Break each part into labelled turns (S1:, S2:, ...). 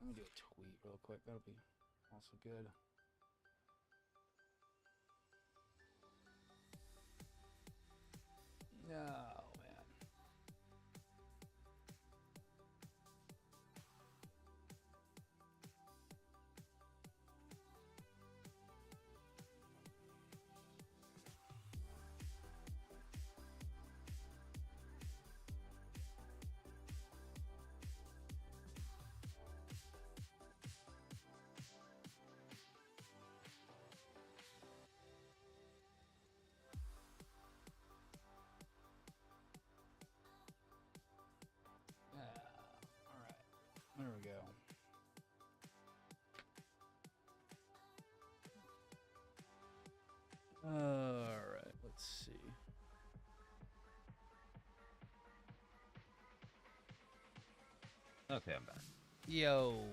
S1: Let me do a tweet real quick. That'll be also good. No, man. All right. There we go. All right. Let's see.
S2: Okay, I'm back.
S1: Yo.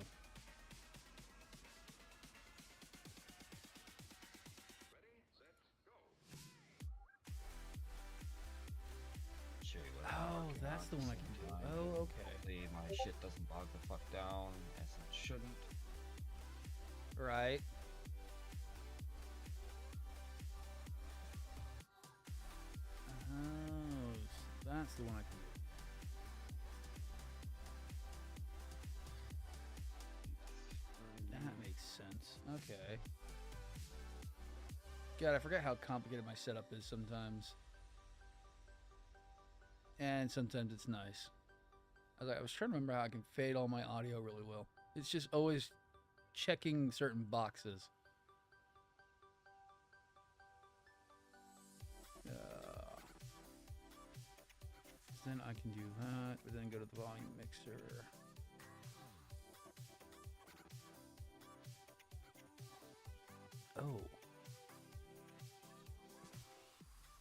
S2: Show you what I'm
S1: Oh,
S2: working
S1: that's
S2: on
S1: the one I
S2: at
S1: can
S2: the
S1: do.
S2: same time.
S1: Oh, okay.
S2: Hopefully my shit doesn't bog the fuck down as it shouldn't.
S1: Right. Oh, that's the one I can do. That makes sense. Okay. God, I forget how complicated my setup is sometimes. And sometimes it's nice. I was trying to remember how I can fade all my audio really well. It's just always checking certain boxes. Then I can do that, but then go to the volume mixer. Oh.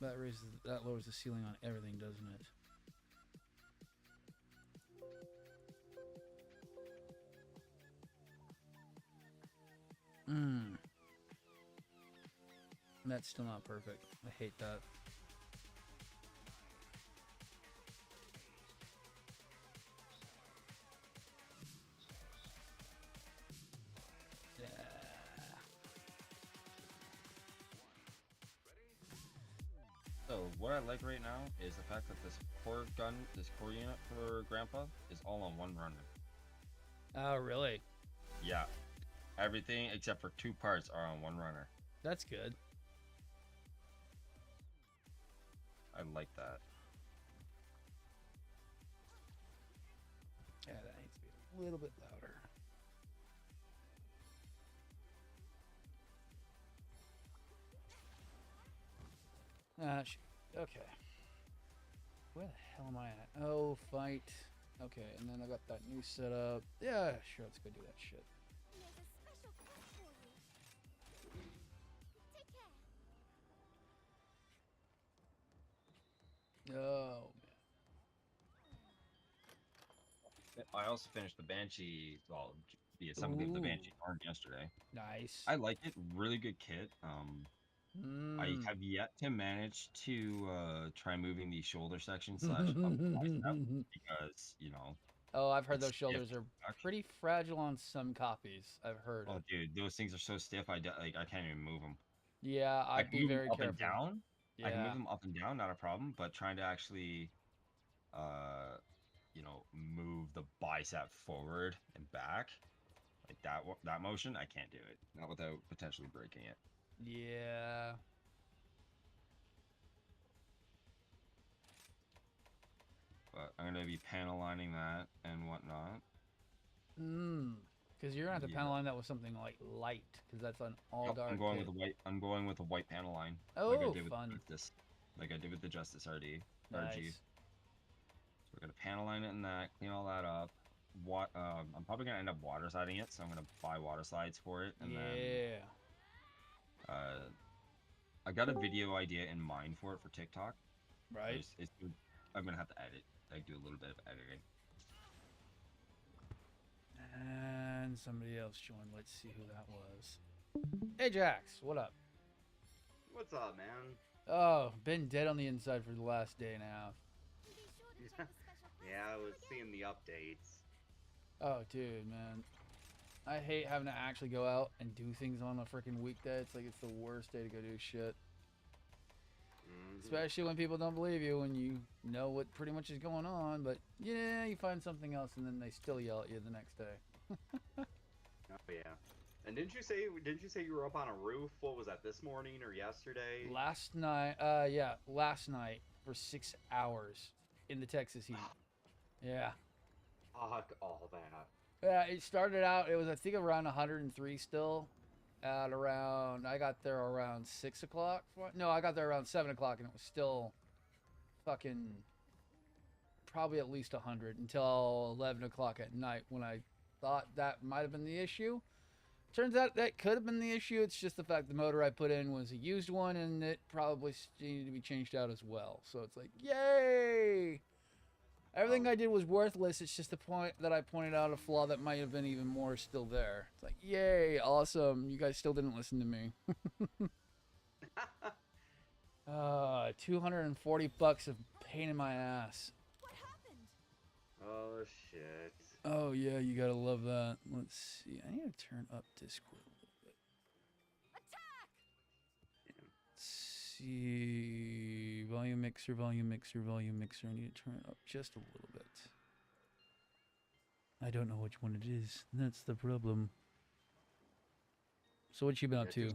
S1: That lowers the ceiling on everything, doesn't it? That's still not perfect. I hate that. Yeah.
S2: So what I like right now is the fact that this core unit for Grandpa is all on one runner.
S1: Oh, really?
S2: Yeah. Everything except for 2 parts are on one runner.
S1: That's good.
S2: I like that.
S1: Yeah, that needs to be a little bit louder. Okay. Where the hell am I at? Oh, fight. Okay, and then I got that new setup. Yeah, sure, let's go do that shit. Oh,
S2: I also finished the Banshee, well, the
S1: man.
S2: assembly of the
S1: Ooh,
S2: Banshee arm yesterday.
S1: nice.
S2: I like it. Really good kit. I
S1: Mm.
S2: have yet to manage to try moving the shoulder section slash upper bicep because,
S1: Oh, I've heard
S2: it's
S1: those
S2: stiff
S1: shoulders
S2: as
S1: are
S2: fuck.
S1: pretty fragile on some copies. I've heard
S2: Oh,
S1: it.
S2: dude, those things are so stiff. I can't even move them.
S1: Yeah,
S2: I
S1: I'd
S2: can
S1: be
S2: move them
S1: very
S2: up and
S1: careful.
S2: down. I can move
S1: Yeah.
S2: them up and down, not a problem. But trying to actually, uh, move the bicep forward and back like that motion, I can't do it. Not without potentially breaking it.
S1: Yeah.
S2: But I'm gonna be panel lining that and whatnot.
S1: Because you're gonna have to
S2: Yeah.
S1: panel line that with something like light, because that's an all
S2: Yep, I'm
S1: dark
S2: going with
S1: kit.
S2: a white. I'm going with a white panel line, like I
S1: Oh,
S2: did with
S1: fun.
S2: Justice, like I did with the Justice RG.
S1: Nice.
S2: So we're gonna panel line it in that, clean all that up. I'm probably gonna end up water sliding it, so I'm gonna buy water slides for it, and then
S1: Yeah.
S2: uh, I got a video idea in mind for it for TikTok.
S1: Right.
S2: I'm gonna have to edit, like do a little bit of editing.
S1: And somebody else joined. Let's see who that was. Hey, Jax. What up?
S3: What's up, man?
S1: Oh, been dead on the inside for the last day and a half.
S3: Yeah, I was seeing the updates.
S1: Oh, dude, man. I hate having to actually go out and do things on a freaking weekday. It's like it's the worst day to go do shit. Especially when people don't believe you when you know what pretty much is going on. But yeah, you find something else and then they still yell at you the next day.
S3: Oh yeah. And didn't you say you were up on a roof? What was that, this morning or yesterday?
S1: Last night, yeah, last night for 6 hours in the Texas heat. Yeah.
S3: Fuck all that.
S1: Yeah, it started out, it was I think around 103 still. At around, I got there around 6 o'clock. No, I got there around 7 o'clock and it was still fucking probably at least 100 until 11 o'clock at night when I thought that might have been the issue. Turns out that could have been the issue. It's just the fact the motor I put in was a used one and it probably needed to be changed out as well. So it's like, yay! Everything I did was worthless. It's just the point that I pointed out a flaw that might have been even more still there. It's like, yay, awesome. You guys still didn't listen to me. 240 bucks of pain in my ass.
S4: What happened?
S3: Oh shit.
S1: Oh yeah, you gotta love that. Let's see. I need to turn up Discord a little bit.
S4: Attack!
S1: Let's see. Volume mixer, volume mixer, volume mixer. I need to turn it up just a little bit. I don't know which one it is. That's the problem. So what you been up to?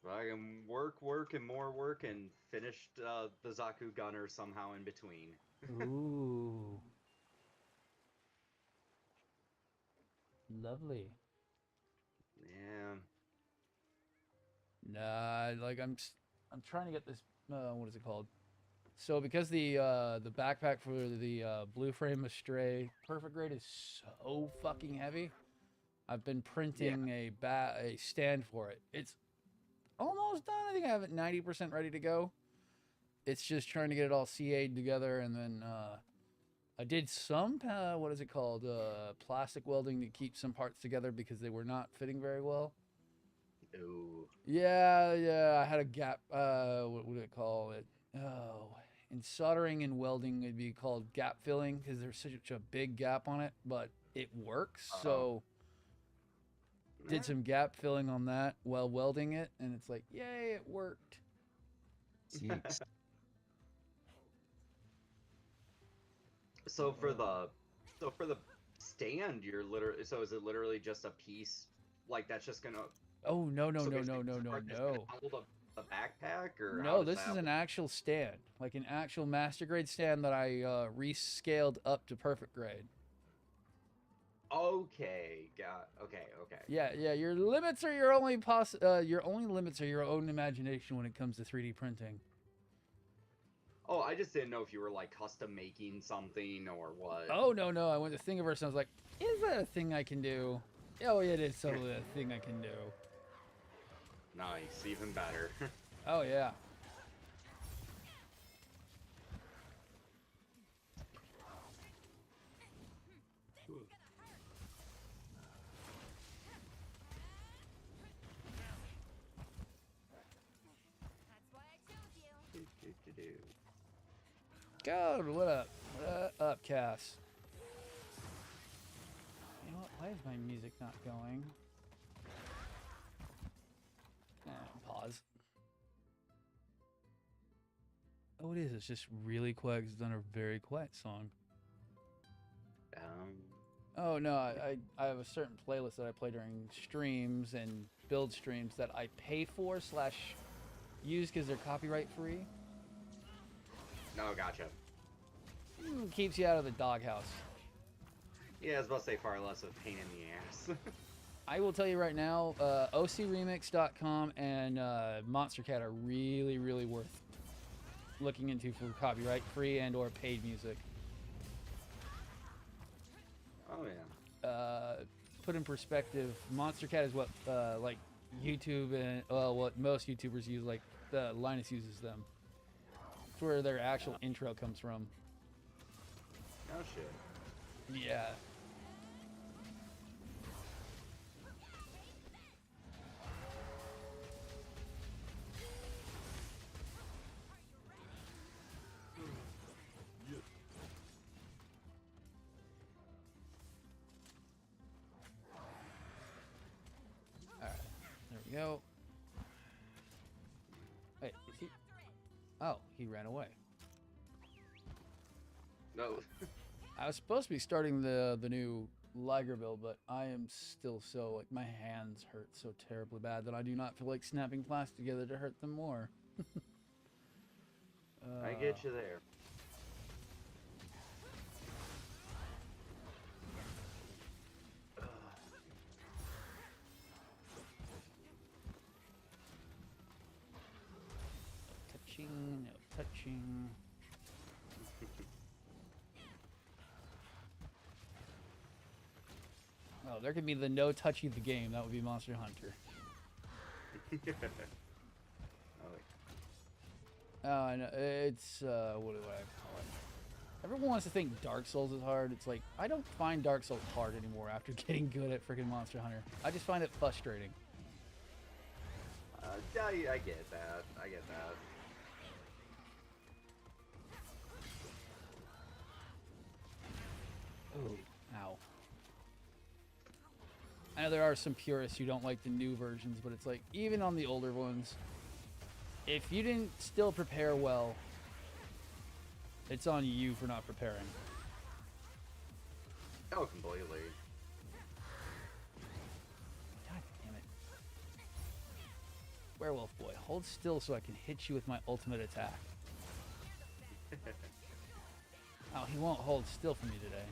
S3: Fucking work, and more work, and finished the Zaku Gunner somehow in between.
S1: Ooh. Lovely.
S3: Yeah.
S1: Nah, like I'm trying to get this. What is it called? So because the backpack for the Blue Frame Astray Perfect Grade is so fucking heavy, I've been printing a stand for it. It's almost done. I think I have it 90% ready to go. It's just trying to get it all CA'd together, and then I did some what is it called? Plastic welding to keep some parts together because they were not fitting very well.
S3: Ooh.
S1: Yeah, I had a gap, what would it call it? Oh, in soldering and welding, it'd be called gap filling because there's such a big gap on it, but it works. So did some gap filling on that while welding it, and it's like, yay, it worked.
S2: Seems
S3: So for the stand, you're literally, so is it literally just a piece like that's just gonna?
S1: Oh, no.
S3: So basically it's a part that's gonna hold a backpack, or how
S1: No,
S3: does
S1: this
S3: that
S1: is an
S3: work?
S1: actual stand, like an actual master grade stand that I rescaled up to perfect grade.
S3: Okay, okay.
S1: Yeah. Your limits are your only your only limits are your own imagination when it comes to 3D printing.
S3: Oh, I just didn't know if you were like custom making something or what.
S1: Oh no, I went to Thingiverse and I was like, is that a thing I can do? Oh, it is totally a thing I can do.
S3: Nice, even better.
S1: Oh yeah.
S4: That's why I chose you.
S1: God, what up? What up, Cass? You know what? Why is my music not going? Pause. Oh, it is. It's just really quiet. It's done a very quiet song. Oh no, I have a certain playlist that I play during streams and build streams that I pay for / use because they're copyright free.
S3: No, gotcha.
S1: Keeps you out of the doghouse.
S3: Yeah, I was about to say far less of a pain in the ass.
S1: I will tell you right now, ocremix.com and Monstercat are really, really worth looking into for copyright free and or paid music.
S3: Oh yeah.
S1: Put in perspective, Monstercat is what like YouTube and what most YouTubers use. Like Linus uses them. It's where their actual intro comes from.
S3: Oh shit.
S1: Yeah. he ran away.
S3: No.
S1: I was supposed to be starting the new Liger build, but I am still so, like, my hands hurt so terribly bad that I do not feel like snapping plastic together to hurt them more.
S3: I get you there.
S1: Touching, no touching. Oh, there could be the no touching the game. That would be Monster Hunter. Oh, I know. It's, what do I call it? Everyone wants to think Dark Souls is hard. It's like, I don't find Dark Souls hard anymore after getting good at freaking Monster Hunter. I just find it frustrating.
S3: I get that. I get that.
S1: Oh, ow. I know there are some purists who don't like the new versions, but it's like, even on the older ones, if you didn't still prepare well, it's on you for not preparing.
S3: Oh, completely.
S1: God damn it. Werewolf boy, hold still so I can hit you with my ultimate attack. Oh, he won't hold still for me today.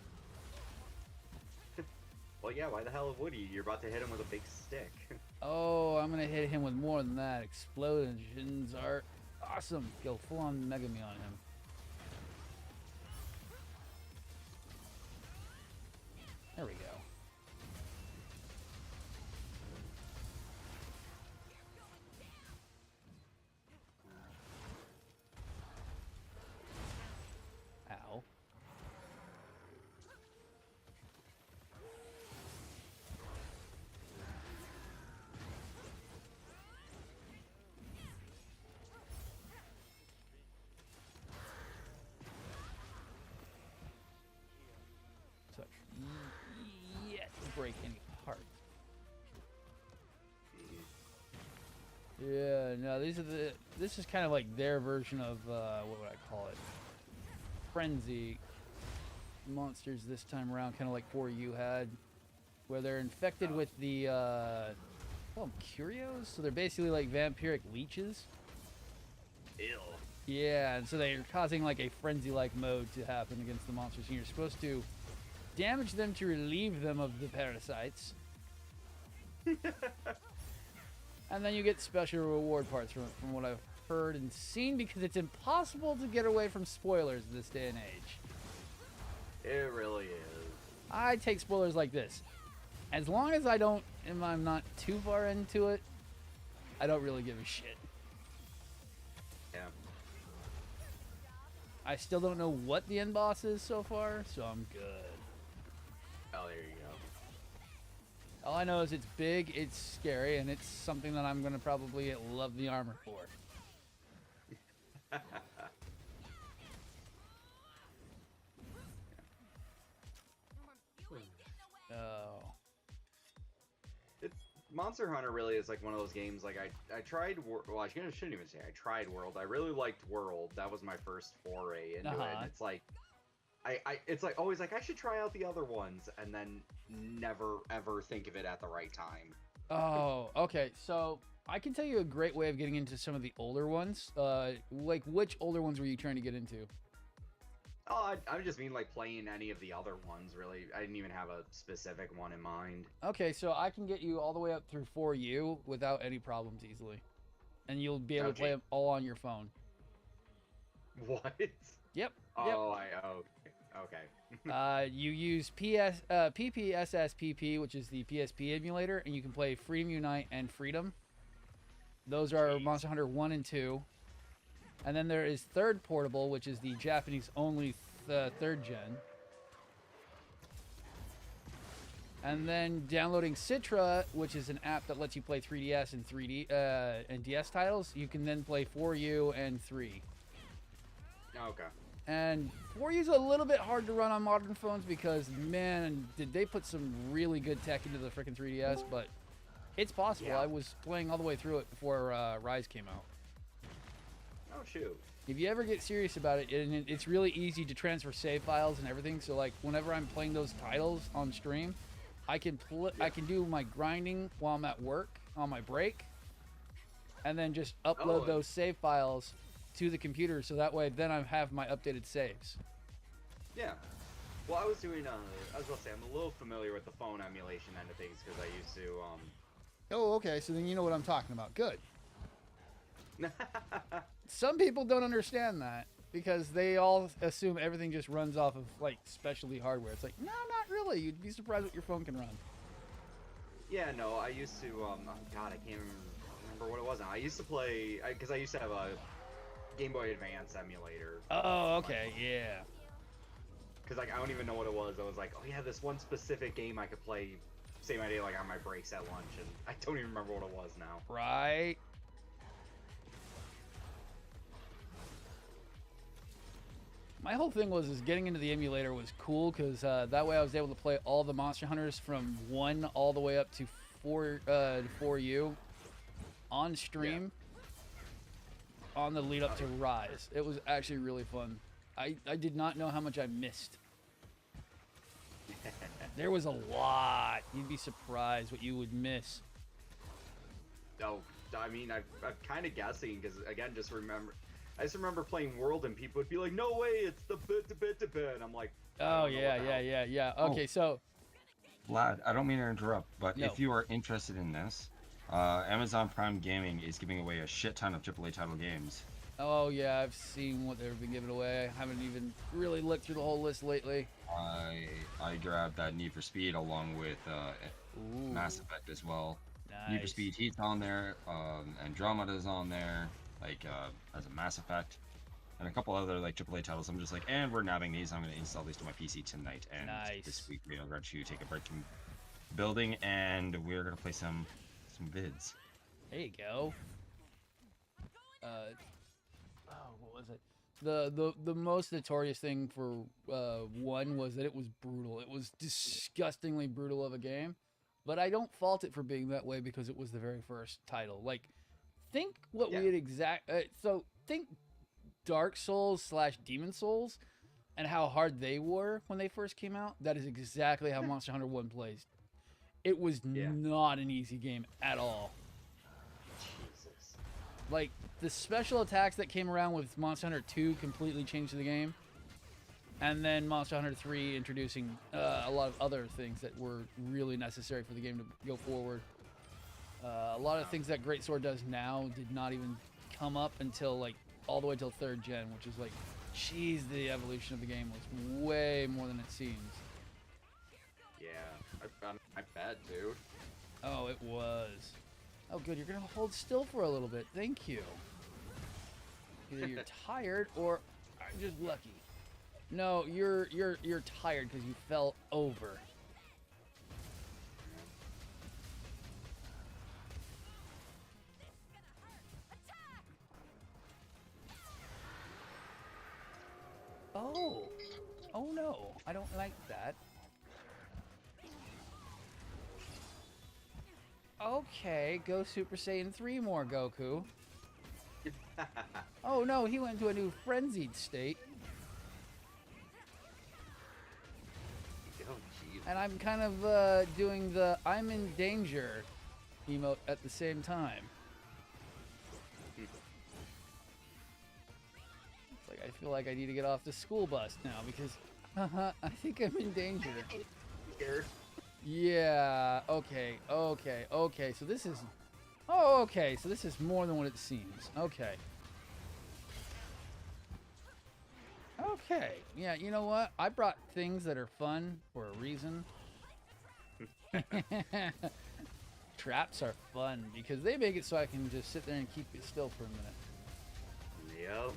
S3: Well, yeah, why the hell would he? You're about to hit him with a big stick.
S1: Oh, I'm gonna hit him with more than that. Explosions are awesome. Go full on Mega Me on him. There we go. Ow. So, yet to break any parts. Yeah, no, these are the. This is kind of like their version of what would I call it? Frenzy monsters this time around, kind of like 4U had, where they're infected with the curios. So they're basically like vampiric leeches.
S3: Ew.
S1: Yeah, and so they're causing like a frenzy-like mode to happen against the monsters, and you're supposed to damage them to relieve them of the parasites. And then you get special reward parts from what I've heard and seen, because it's impossible to get away from spoilers this day and age.
S3: It really is.
S1: I take spoilers like this. As long as I'm not too far into it, I don't really give a shit.
S3: Yeah.
S1: I still don't know what the end boss is so far, so I'm good.
S3: Oh, there you go.
S1: All I know is it's big, it's scary, and it's something that I'm gonna probably love the armor for. Oh.
S3: It's Monster Hunter really is like one of those games. Like I tried. Well, I shouldn't even say I tried World. I really liked World. That was my first foray into it. And it's like, it's like always like I should try out the other ones, and then never ever think of it at the right time.
S1: Oh, okay. So I can tell you a great way of getting into some of the older ones. Like which older ones were you trying to get into?
S3: Oh, I just mean like playing any of the other ones. Really, I didn't even have a specific one in mind.
S1: Okay, so I can get you all the way up through 4U without any problems easily, and you'll be able to play them all on your phone.
S3: What?
S1: Yep.
S3: Oh, okay.
S1: You use PPSSPP, which is the PSP emulator, and you can play Freedom Unite and Freedom. Those are Monster Hunter 1 and 2. And then there is Third Portable, which is the Japanese-only third gen. And then downloading Citra, which is an app that lets you play 3DS and 3D and DS titles. You can then play 4U and 3.
S3: Okay.
S1: And 4U is a little bit hard to run on modern phones because, man, did they put some really good tech into the freaking 3DS, but it's possible.
S3: Yeah.
S1: I was playing all the way through it before Rise came out.
S3: Oh, shoot.
S1: If you ever get serious about it, and it's really easy to transfer save files and everything. So like whenever I'm playing those titles on stream, I can I can do my grinding while I'm at work on my break, and then just upload those save files to the computer. So that way, then I have my updated saves.
S3: Yeah. Well, I was doing. I was gonna say I'm a little familiar with the phone emulation end of things because I used to.
S1: Oh, okay. So then you know what I'm talking about. Good. Some people don't understand that because they all assume everything just runs off of like specialty hardware. It's like, no, not really. You'd be surprised what your phone can run.
S3: Yeah, no, I used to. Oh God, I can't remember what it was now. I used to play because I used to have a Game Boy Advance emulator.
S1: Oh, okay, yeah.
S3: Because like I don't even know what it was. I was like, oh yeah, this one specific game I could play. Same idea, like on my breaks at lunch, and I don't even remember what it was now.
S1: Right. My whole thing was getting into the emulator was cool because that way I was able to play all the Monster Hunters from 1 all the way up to 4U on stream on the lead up to Rise. It was actually really fun. I did not know how much I missed. There was a lot. You'd be surprised what you would miss.
S3: Oh, I mean, I'm kind of guessing because again, I just remember playing World and people would be like, "No way, it's the bit," and I'm like,
S1: "Oh yeah." Okay, so
S2: Vlad, I don't mean to interrupt, but
S1: No.
S2: if you are interested in this, Amazon Prime Gaming is giving away a shit ton of AAA title games.
S1: oh yeah, I've seen what they've been giving away. I haven't even really looked through the whole list lately.
S2: I grabbed that Need for Speed along with Mass Effect as well.
S1: Nice.
S2: Need for Speed Heat's on there, Andromeda's on there, like as a Mass Effect, and a couple other like AAA titles. I'm just like, and we're nabbing these. I'm going to install these to my PC tonight. And
S1: Nice.
S2: this week we are going to take a break from building, and we're going to play some vids.
S1: There you go. What was it? The most notorious thing for 1 was that it was brutal. It was disgustingly brutal of a game, but I don't fault it for being that way because it was the very first title. Like, think what we had so think Dark Souls / Demon Souls and how hard they were when they first came out. That is exactly how Monster Hunter 1 plays. It was not an easy game at all.
S3: Jesus.
S1: Like, the special attacks that came around with Monster Hunter 2 completely changed the game. And then Monster Hunter 3 introducing a lot of other things that were really necessary for the game to go forward. A lot of things that Great Sword does now did not even come up until, like, all the way till 3rd gen, which is like, jeez, the evolution of the game was way more than it seems.
S3: Yeah, I bet, dude.
S1: Oh, it was. Oh, good. You're gonna hold still for a little bit. Thank you. Either you're tired or I'm just lucky. No, you're tired because you fell over. Oh no, I don't like that. Okay, go Super Saiyan 3 more, Goku. Oh no, he went into a new frenzied state.
S3: Oh, jeez.
S1: And I'm kind of doing the I'm in danger emote at the same time. It's like I feel like I need to get off the school bus now because I think I'm in danger.
S3: Scared.
S1: Yeah, okay. So this is... Oh, okay, so this is more than what it seems. Okay. Okay, yeah, you know what? I brought things that are fun for a reason. Traps are fun because they make it so I can just sit there and keep it still for a minute.
S3: Yep.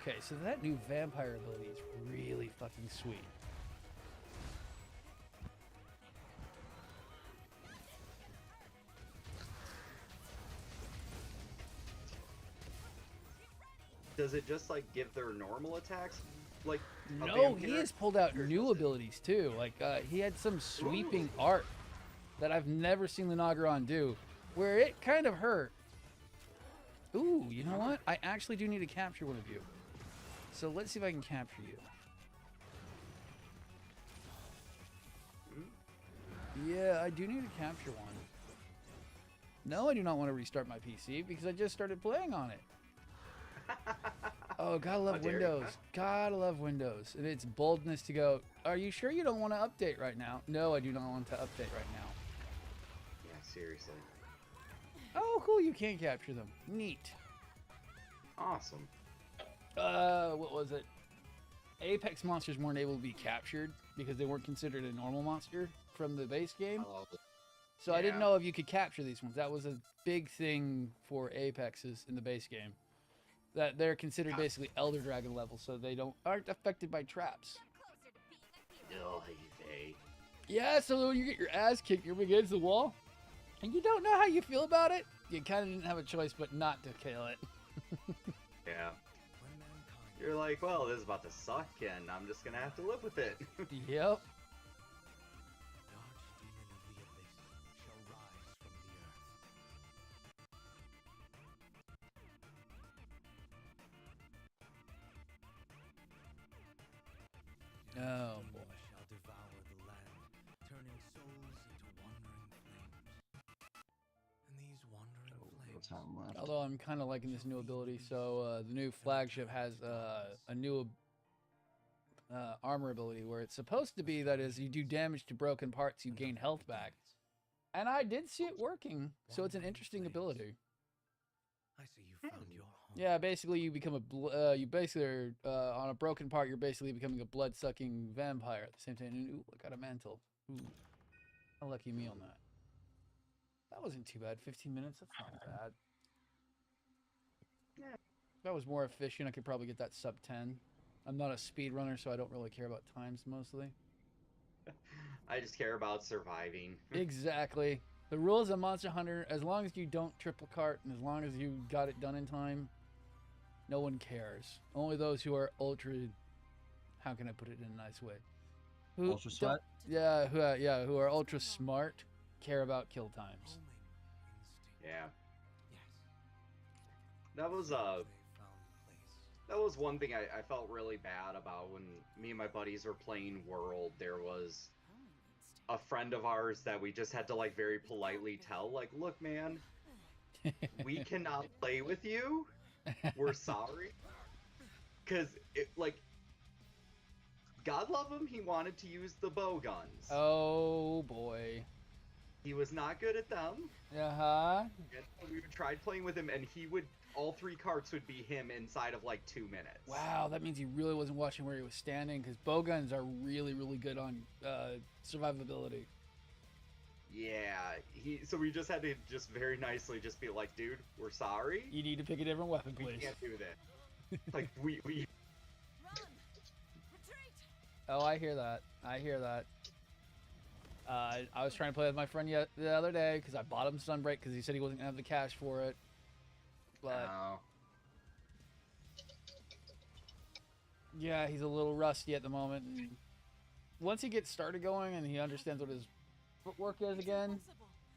S1: Okay, so that new vampire ability is really fucking sweet.
S3: Does it just like give their normal attacks like a
S1: No,
S3: vampire
S1: he has pulled out
S3: or
S1: new
S3: does it-
S1: abilities too. Like he had some sweeping art that I've never seen Lunagaron do, where it kind of hurt. Ooh, you know what? I actually do need to capture one of you. So let's see if I can capture you. Yeah, I do need to capture one. No, I do not want to restart my PC because I just started playing on it. Oh, gotta love
S3: How dare you,
S1: Windows.
S3: huh?
S1: Gotta love Windows. And its boldness to go, are you sure you don't want to update right now? No, I do not want to update right now.
S3: Yeah, seriously.
S1: Oh, cool, you can capture them. Neat.
S3: Awesome.
S1: What was it? Apex monsters weren't able to be captured because they weren't considered a normal monster from the base game. So I didn't
S3: Yeah.
S1: know if you could capture these ones. That was a big thing for Apexes in the base game. That they're considered basically Elder Dragon level, so they aren't affected by traps.
S3: Oh, hey.
S1: Yeah, so when you get your ass kicked, you're against the wall, and you don't know how you feel about it, you kind of didn't have a choice but not to kill it.
S3: Yeah. You're like, well, this is about to suck, and I'm just gonna have to live with it.
S1: Yep. Oh boy.
S5: Shall devour the land, turning souls into wandering flames. And these wandering flames.
S1: Although I'm kind of liking this new ability, so the new flagship has a new armor ability where it's supposed to be that is you do damage to broken parts, you gain health back. And I did see it working, so it's an interesting ability.
S5: I see you found your home.
S1: Yeah, basically you become you basically are, on a broken part, you're basically becoming a blood-sucking vampire at the same time. And, ooh, I got a mantle. Ooh, a lucky me on that. That wasn't too bad. 15 minutes, that's not bad.
S3: Yeah.
S1: If I was more efficient, I could probably get that sub 10. I'm not a speed runner, so I don't really care about times mostly.
S3: I just care about surviving.
S1: Exactly. The rules of Monster Hunter, as long as you don't triple cart and as long as you got it done in time, no one cares. Only those who are ultra, how can I put it in a nice way? Who
S2: Ultra
S1: don't-
S2: sweat?
S1: Yeah, who are ultra smart, care about kill times.
S3: Yeah.
S5: Yes.
S3: That was
S5: They found place.
S3: that was one thing I felt really bad about when me and my buddies were playing World. There was a friend of ours that we just had to like very politely tell, like, look, man, we cannot play with you. We're sorry. Cause it like God love him, he wanted to use the bow guns.
S1: Oh boy.
S3: He was not good at them.
S1: Uh-huh.
S3: And we tried playing with him and all 3 carts would be him inside of like 2 minutes.
S1: Wow, that means he really wasn't watching where he was standing because bowguns are really, really good on survivability.
S3: Yeah, so we just had to just very nicely just be like, dude, we're sorry.
S1: You need to pick a different weapon,
S3: We
S1: please.
S3: can't do this. Like we
S4: Run! Retreat!
S1: Oh, I hear that. I hear that. I was trying to play with my friend the other day because I bought him Sunbreak because he said he wasn't going to have the cash for it. But
S3: Oh.
S1: yeah, he's a little rusty at the moment. And once he gets started going and he understands what his footwork is again,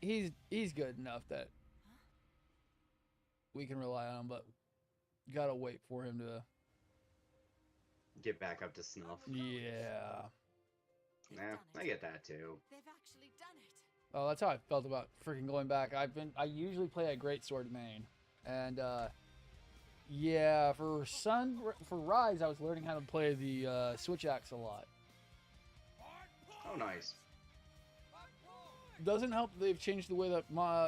S4: Impossible.
S1: he's good enough that we can rely on him. But gotta wait for him to.
S3: Get back up to snuff.
S1: Yeah.
S4: They've
S3: Yeah,
S4: done
S3: I
S4: it.
S3: get that too.
S4: They've actually done it.
S1: Oh, that's how I felt about freaking going back. I usually play a greatsword main, and yeah, for Rise, I was learning how to play the switch axe a lot.
S3: Oh, nice.
S1: Doesn't help that they've changed the way that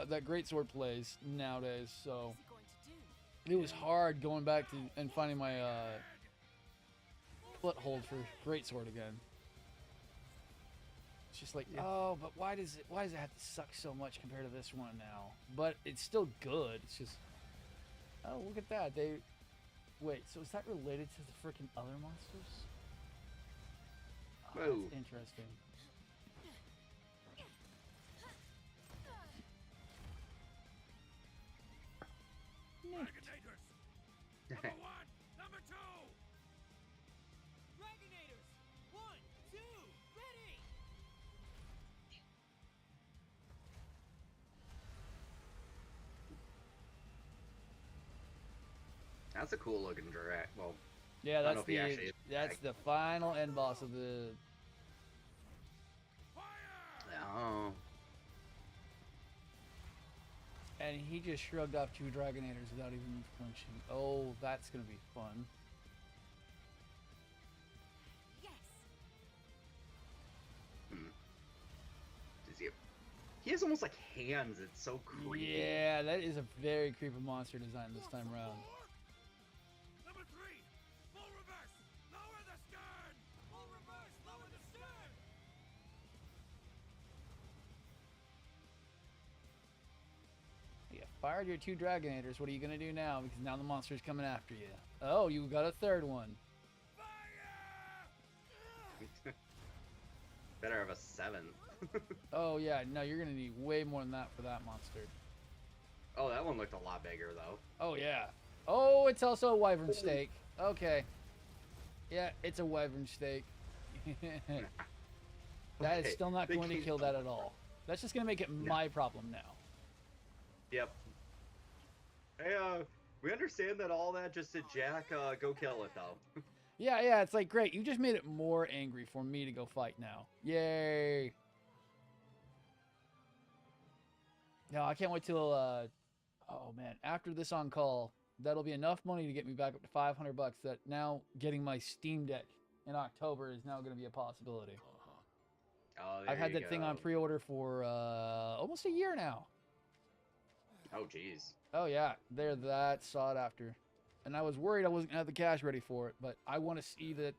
S1: that greatsword plays nowadays. So
S4: What's he going to do?
S1: it was hard going back to and finding my foothold for greatsword again. It's just like,
S3: Yeah.
S1: oh, but why does it have to suck so much compared to this one now? But it's still good. It's just, oh, look at that. Wait, so is that related to the freaking other monsters? Oh,
S3: Whoa.
S1: that's interesting.
S5: Dragonators! Number 1! Number 2!
S4: Dragonators! 1, 2, ready!
S3: That's a cool looking drag. Well,
S1: Yeah,
S3: I don't know
S1: that's
S3: if he actually is
S1: that's
S3: drag.
S1: the final end boss of the.
S5: Fire!
S3: Oh.
S1: And he just shrugged off 2 Dragonators without even flinching. Oh, that's gonna be fun.
S4: Yes!
S3: Does he has almost like hands. It's so creepy.
S1: Yeah, that is a very creepy monster design this time around.
S5: Number 3! Full reverse! Lower the stern!
S4: Full reverse, lower the stern!
S1: You fired your 2 Dragonators. What are you gonna do now? Because now the monster's coming after you. Oh, you got a third one.
S5: Fire!
S3: Better have a 7.
S1: Oh yeah, no, you're gonna need way more than that for that monster.
S3: Oh, that one looked a lot bigger though.
S1: Oh yeah. Oh, it's also a wyvern steak. Okay. Yeah, it's a wyvern steak. That is
S3: Okay,
S1: still not
S3: they
S1: going to
S3: can't-
S1: kill that at all. That's just gonna make it my problem now.
S3: Yep. Hey, we understand that all that just to Jack, go kill it though.
S1: Yeah, it's like great. You just made it more angry for me to go fight now. Yay. No, I can't wait till oh man, after this on call, that'll be enough money to get me back up to $500 that now getting my Steam Deck in October is now going to be a possibility.
S3: Oh, there
S1: I've had
S3: you
S1: that thing on
S3: go.
S1: pre-order for almost a year now.
S3: Oh, jeez.
S1: Oh yeah, they're that sought after. And I was worried I wasn't going to have the cash ready for it, but I want to see that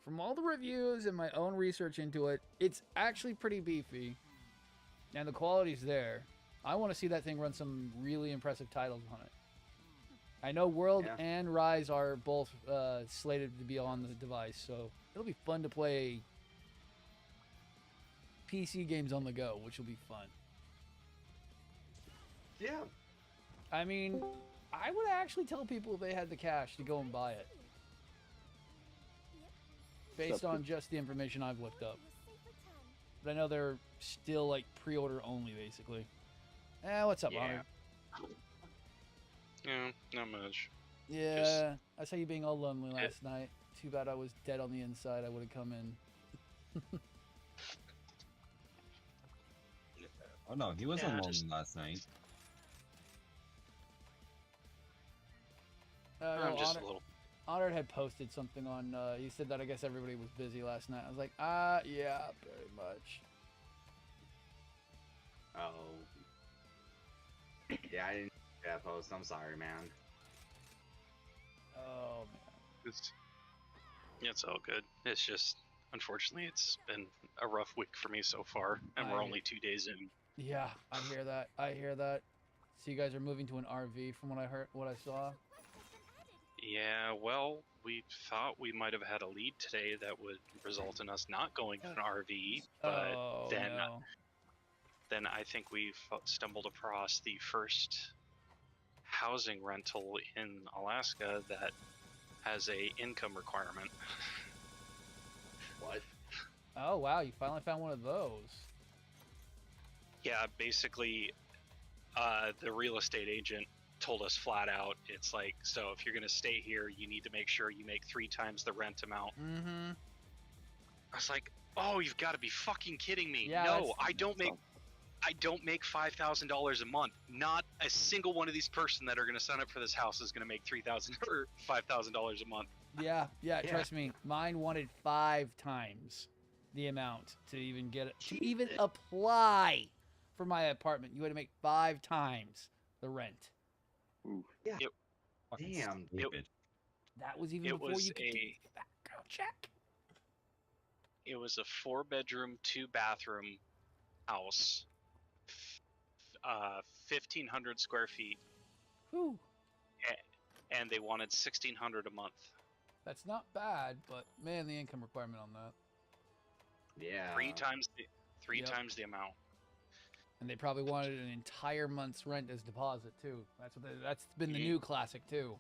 S1: from all the reviews and my own research into it, it's actually pretty beefy. And the quality's there. I want to see that thing run some really impressive titles on it. I know World
S3: Yeah.
S1: and Rise are both slated to be on the device, so it'll be fun to play PC games on the go, which will be fun.
S3: Yeah.
S1: I mean, I would actually tell people if they had the cash to go and buy it, based on just the information I've looked up. But I know they're still like pre-order only, basically. What's up,
S3: Yeah.
S1: Honor?
S6: Yeah, not much.
S1: Yeah, I saw you being all lonely last night. Too bad I was dead on the inside. I would have come in.
S2: Oh no, he wasn't
S6: Yeah,
S2: alone
S6: just-
S2: last night.
S6: I'm just
S1: Honor,
S6: a little.
S1: Honor had posted something on. He said that I guess everybody was busy last night. I was like, yeah, very much.
S3: Oh. Yeah, I didn't see that post. I'm sorry, man.
S1: Oh man.
S6: It's all good. It's just, unfortunately, it's been a rough week for me so far, and we're
S1: I-
S6: only 2 days in.
S1: Yeah, I hear that. I hear that. So you guys are moving to an RV, from what I heard, what I saw.
S6: Yeah, well, we thought we might have had a lead today that would result in us not going to an RV, but
S1: Oh
S6: then
S1: no.
S6: then I think we've stumbled across the first housing rental in Alaska that has a income requirement.
S3: What?
S1: Oh wow, you finally found one of those.
S6: Yeah, basically, the real estate agent told us flat out, it's like, so if you're going to stay here, you need to make sure you make 3 times the rent amount.
S1: Mm-hmm.
S6: I was like, oh, you've got to be fucking kidding me.
S1: Yeah,
S6: No,
S1: that's-
S6: I don't make $5,000 a month. Not a single one of these person that are going to sign up for this house is going to make $3,000 or $5,000 a month.
S1: Yeah,
S3: Yeah.
S1: trust me. Mine wanted 5 times the amount to even get it, to even apply for my apartment. You had to make 5 times the rent.
S2: Fucking
S3: Damn.
S2: stupid.
S1: That was even
S6: It
S1: before
S6: was
S1: you could do
S6: a-
S1: the background check.
S6: It was a 4-bedroom, 2-bathroom house, 1,500 square feet.
S1: Whew.
S6: and they wanted $1,600 a month.
S1: That's not bad, but man, the income requirement on that.
S3: Yeah.
S6: Three times
S1: Yep.
S6: times the amount.
S1: And they probably wanted an entire month's rent as deposit too. That's been the new classic too.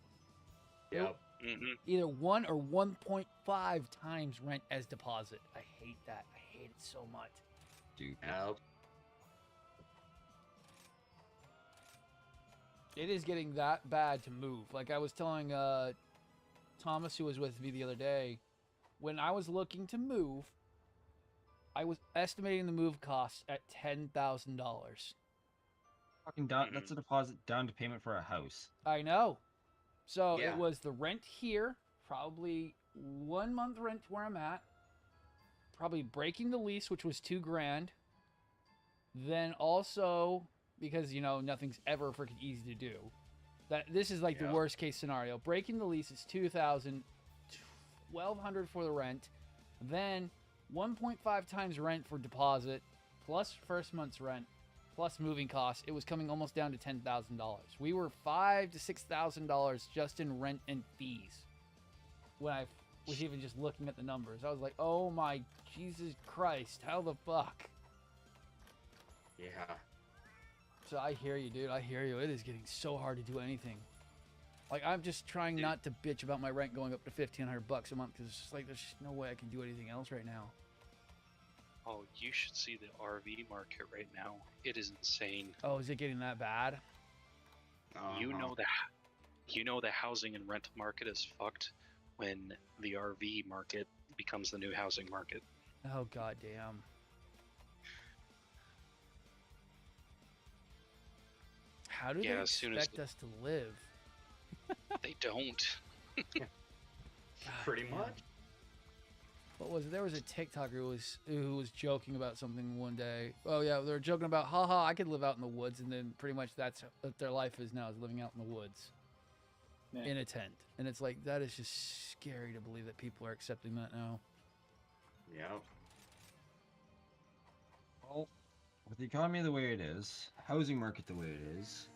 S3: Yep.
S6: Hmm.
S1: Either 1 or 1.5 times rent as deposit. I hate that. I hate it so much.
S2: Dude.
S3: Yep.
S1: It is getting that bad to move. Like I was telling Thomas, who was with me the other day, when I was looking to move, I was estimating the move costs at $10,000.
S2: Fucking down. That's a deposit down to payment for a house.
S1: I know. So
S3: Yeah.
S1: it was the rent here, probably 1 month rent where I'm at, probably breaking the lease, which was $2,000. Then also, because you know nothing's ever freaking easy to do, that this is like the
S3: Yeah.
S1: worst case scenario. Breaking the lease is $2,000, $1,200 for the rent, then 1.5 times rent for deposit, plus first month's rent, plus moving costs. It was coming almost down to $10,000. We were $5,000 to $6,000 just in rent and fees. When I was even just looking at the numbers, I was like, "Oh my Jesus Christ! How the fuck?"
S3: Yeah.
S1: So I hear you, dude. I hear you. It is getting so hard to do anything. Like I'm just trying not to bitch about my rent going up to $1,500 a month because it's just like there's just no way I can do anything else right now.
S6: Oh, you should see the RV market right now. It is insane.
S1: Oh, is it getting that bad?
S6: You
S3: Uh-huh.
S6: know the housing and rental market is fucked when the RV market becomes the new housing market.
S1: Oh goddamn. How do
S6: Yeah,
S1: they
S6: as soon as
S1: expect us to live?
S6: They don't.
S3: Pretty
S1: Damn.
S3: much.
S1: What was it? There was a TikToker who was joking about something one day. Oh yeah, they were joking about, haha, I could live out in the woods, and then pretty much that's what their life is now, is living out in the woods
S7: Yeah.
S1: in a tent. And it's like that is just scary to believe that people are accepting that now.
S3: Yep.
S2: Well, with the economy the way it is, housing market the way it is,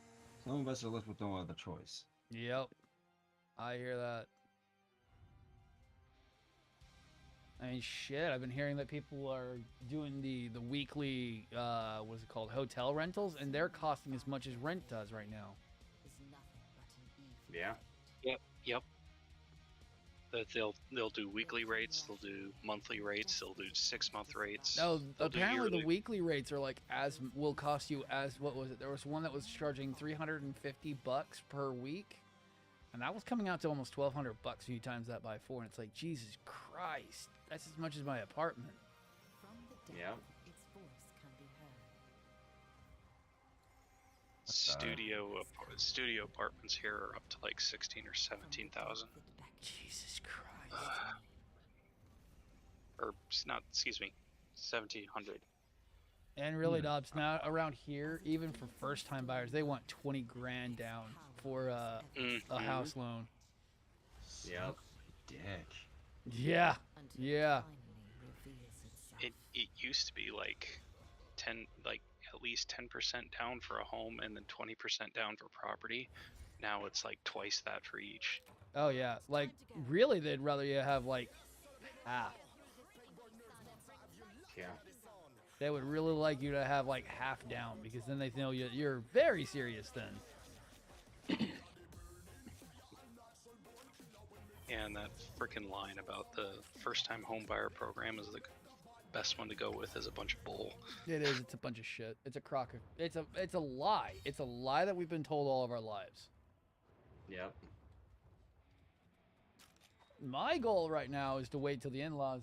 S2: some of us are left with no other choice.
S1: Yep, I hear that. I mean, shit. I've been hearing that people are doing the weekly, what is it called, hotel rentals, and they're costing as much as rent does right now.
S3: Yeah.
S6: Yep. That they'll do weekly rates, they'll do monthly rates, they'll do 6-month rates.
S1: No,
S6: they'll do
S1: apparently the
S6: yearly.
S1: weekly rates are like will cost you as, what was it? There was one that was charging $350 per week, and that was coming out to almost $1,200 when you times that by 4, and it's like, Jesus Christ, that's as much as my apartment.
S3: Yep.
S6: Studio apartments here are up to like 16 or 17,000.
S1: Jesus Christ.
S6: Or not, excuse me, 1,700.
S1: And really, Dobbs, now around here, even for first-time buyers, they want 20 grand down for a house loan.
S3: Yep.
S2: Dick.
S1: Yeah, yeah.
S6: It used to be like at least 10% down for a home and then 20% down for property. Now it's like twice that for each.
S1: Oh yeah, like really, they'd rather you have like half.
S3: Yeah.
S1: They would really like you to have like half down because then they know you're very serious then.
S6: And that freaking line about the first-time home buyer program is the best one to go with is a bunch of bull.
S1: It is. It's a bunch of shit. It's a crock of. It's a lie. It's a lie that we've been told all of our lives.
S3: Yep.
S1: My goal right now is to wait till the in-laws.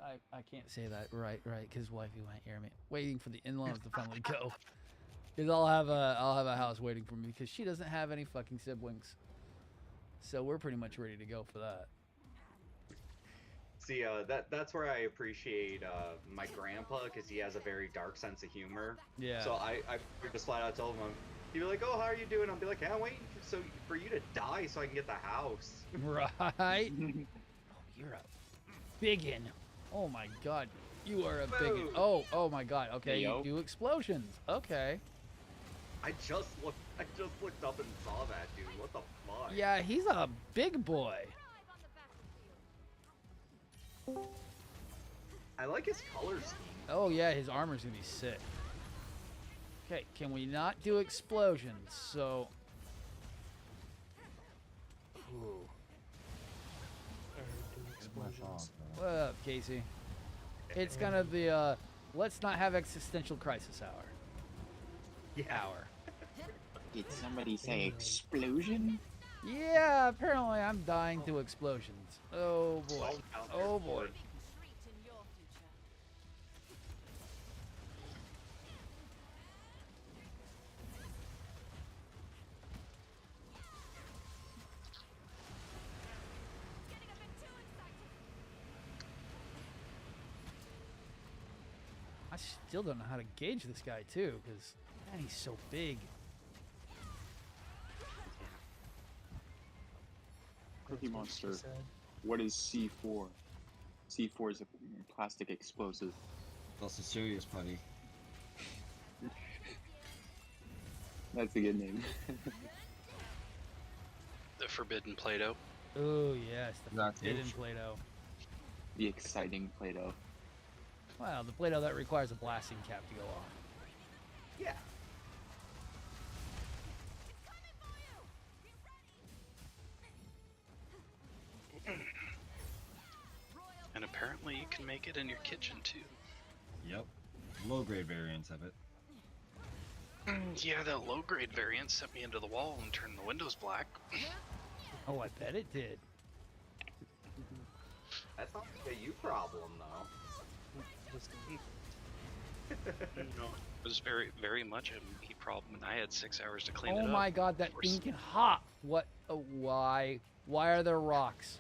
S1: I can't say that right, because wifey won't hear me. Waiting for the in-laws to finally go, because I'll have a house waiting for me because she doesn't have any fucking siblings. So we're pretty much ready to go for that.
S3: See, that's where I appreciate my grandpa, because he has a very dark sense of humor.
S1: Yeah.
S3: So I just flat out told him, he'd be like, "Oh, how are you doing?" I'll be like, "Yeah, I'm waiting for you to die so I can get the house."
S1: Right. Oh, you're a biggin. Oh my god, you are a biggin.
S3: Whoa.
S1: Oh my god. Okay, you
S6: Yo.
S1: do explosions. Okay.
S3: I just looked up and saw that, dude. What the fuck?
S1: Yeah, he's a big boy.
S3: I like his color scheme.
S1: Oh yeah, his armor's gonna be sick. Okay, can we not do explosions? So. Ooh.
S7: Explosions.
S1: What up, Casey? It's gonna be let's not have existential crisis hour.
S3: Yeah.
S1: Hour.
S7: Did somebody say explosion?
S1: Yeah, apparently I'm dying to explosions. Oh boy. Oh boy. I still don't know how to gauge this guy too, because man, he's so big.
S7: Cookie Monster. What is C4? C4 is a plastic explosive.
S2: Also serious, buddy.
S7: That's a good name.
S6: The Forbidden Play-Doh.
S1: Oh yes, the
S2: Not
S1: forbidden
S2: huge.
S1: Play-Doh.
S7: The exciting Play-Doh.
S1: Wow, the Play-Doh that requires a blasting cap to go off.
S3: Yeah.
S6: And apparently you can make it in your kitchen too.
S2: Yep. Low grade variants of it.
S6: Yeah, that low grade variant sent me into the wall and turned the windows black.
S1: Oh, I bet it did.
S3: That's not a you problem, though.
S6: It was very, very much a me problem, and I had 6 hours to clean it
S1: Oh
S6: up.
S1: my god, that
S6: Of course.
S1: thing can hop! What? Why? Why are there rocks?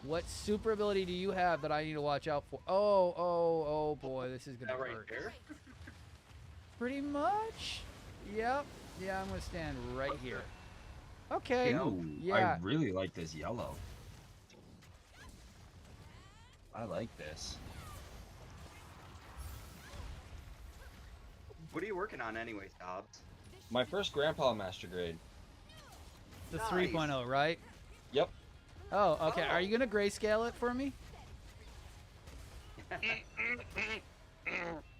S1: What super ability do you have that I need to watch out for? Oh boy, this is gonna
S3: That right
S1: hurt.
S3: there?
S1: Pretty much. Yep. Yeah, I'm gonna stand right here. Okay.
S2: Ooh,
S1: Yeah.
S2: I really like this yellow. I like this.
S3: What are you working on anyway, Dobbs?
S2: My first Grandpa Master Grade.
S1: The
S3: Nice.
S1: 3.0, right?
S2: Yep.
S1: Oh, okay.
S3: Oh.
S1: Are you gonna grayscale it for me?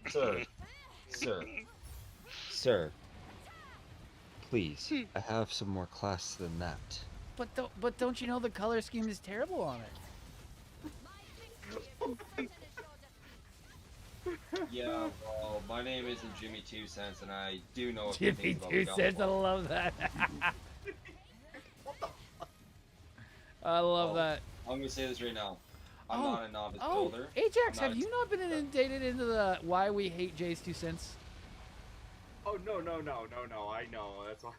S2: Sir. Sir. Please. I have some more class than that.
S1: But don't you know the color scheme is terrible on it?
S2: Yeah, well, my name isn't Jimmy 2 Cents, and I do know a few
S1: Jimmy
S2: things about
S1: 2
S2: the
S1: cents. I
S2: Gumbo.
S1: love that. I love that.
S2: I'm gonna say this right now. I'm
S1: Oh,
S2: not a novice
S1: Oh,
S2: builder.
S1: Ajax,
S2: I'm not
S1: have
S2: a-
S1: you not been inundated into the why we hate Jay's 2 cents?
S3: Oh, no, I know. That's why.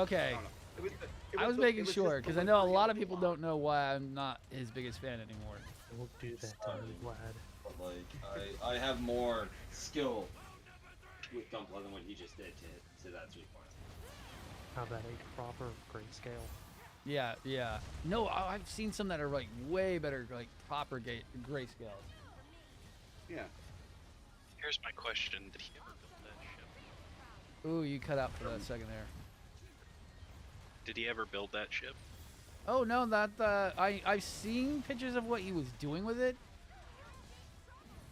S1: Okay.
S3: No.
S1: I was making sure because I know a lot of people don't know why I'm not his biggest fan anymore.
S8: We'll do that to me, Vlad.
S2: But like, I have more skill with Gunpla than what he just did to that 3 points.
S8: How about a proper grayscale?
S1: Yeah, yeah. No, I've seen some that are like way better, like proper grayscale.
S3: Yeah.
S6: Here's my question: did he ever build that ship?
S1: Ooh, you cut out for that second there.
S6: Did he ever build that ship?
S1: Oh no, that I've seen pictures of what he was doing with it,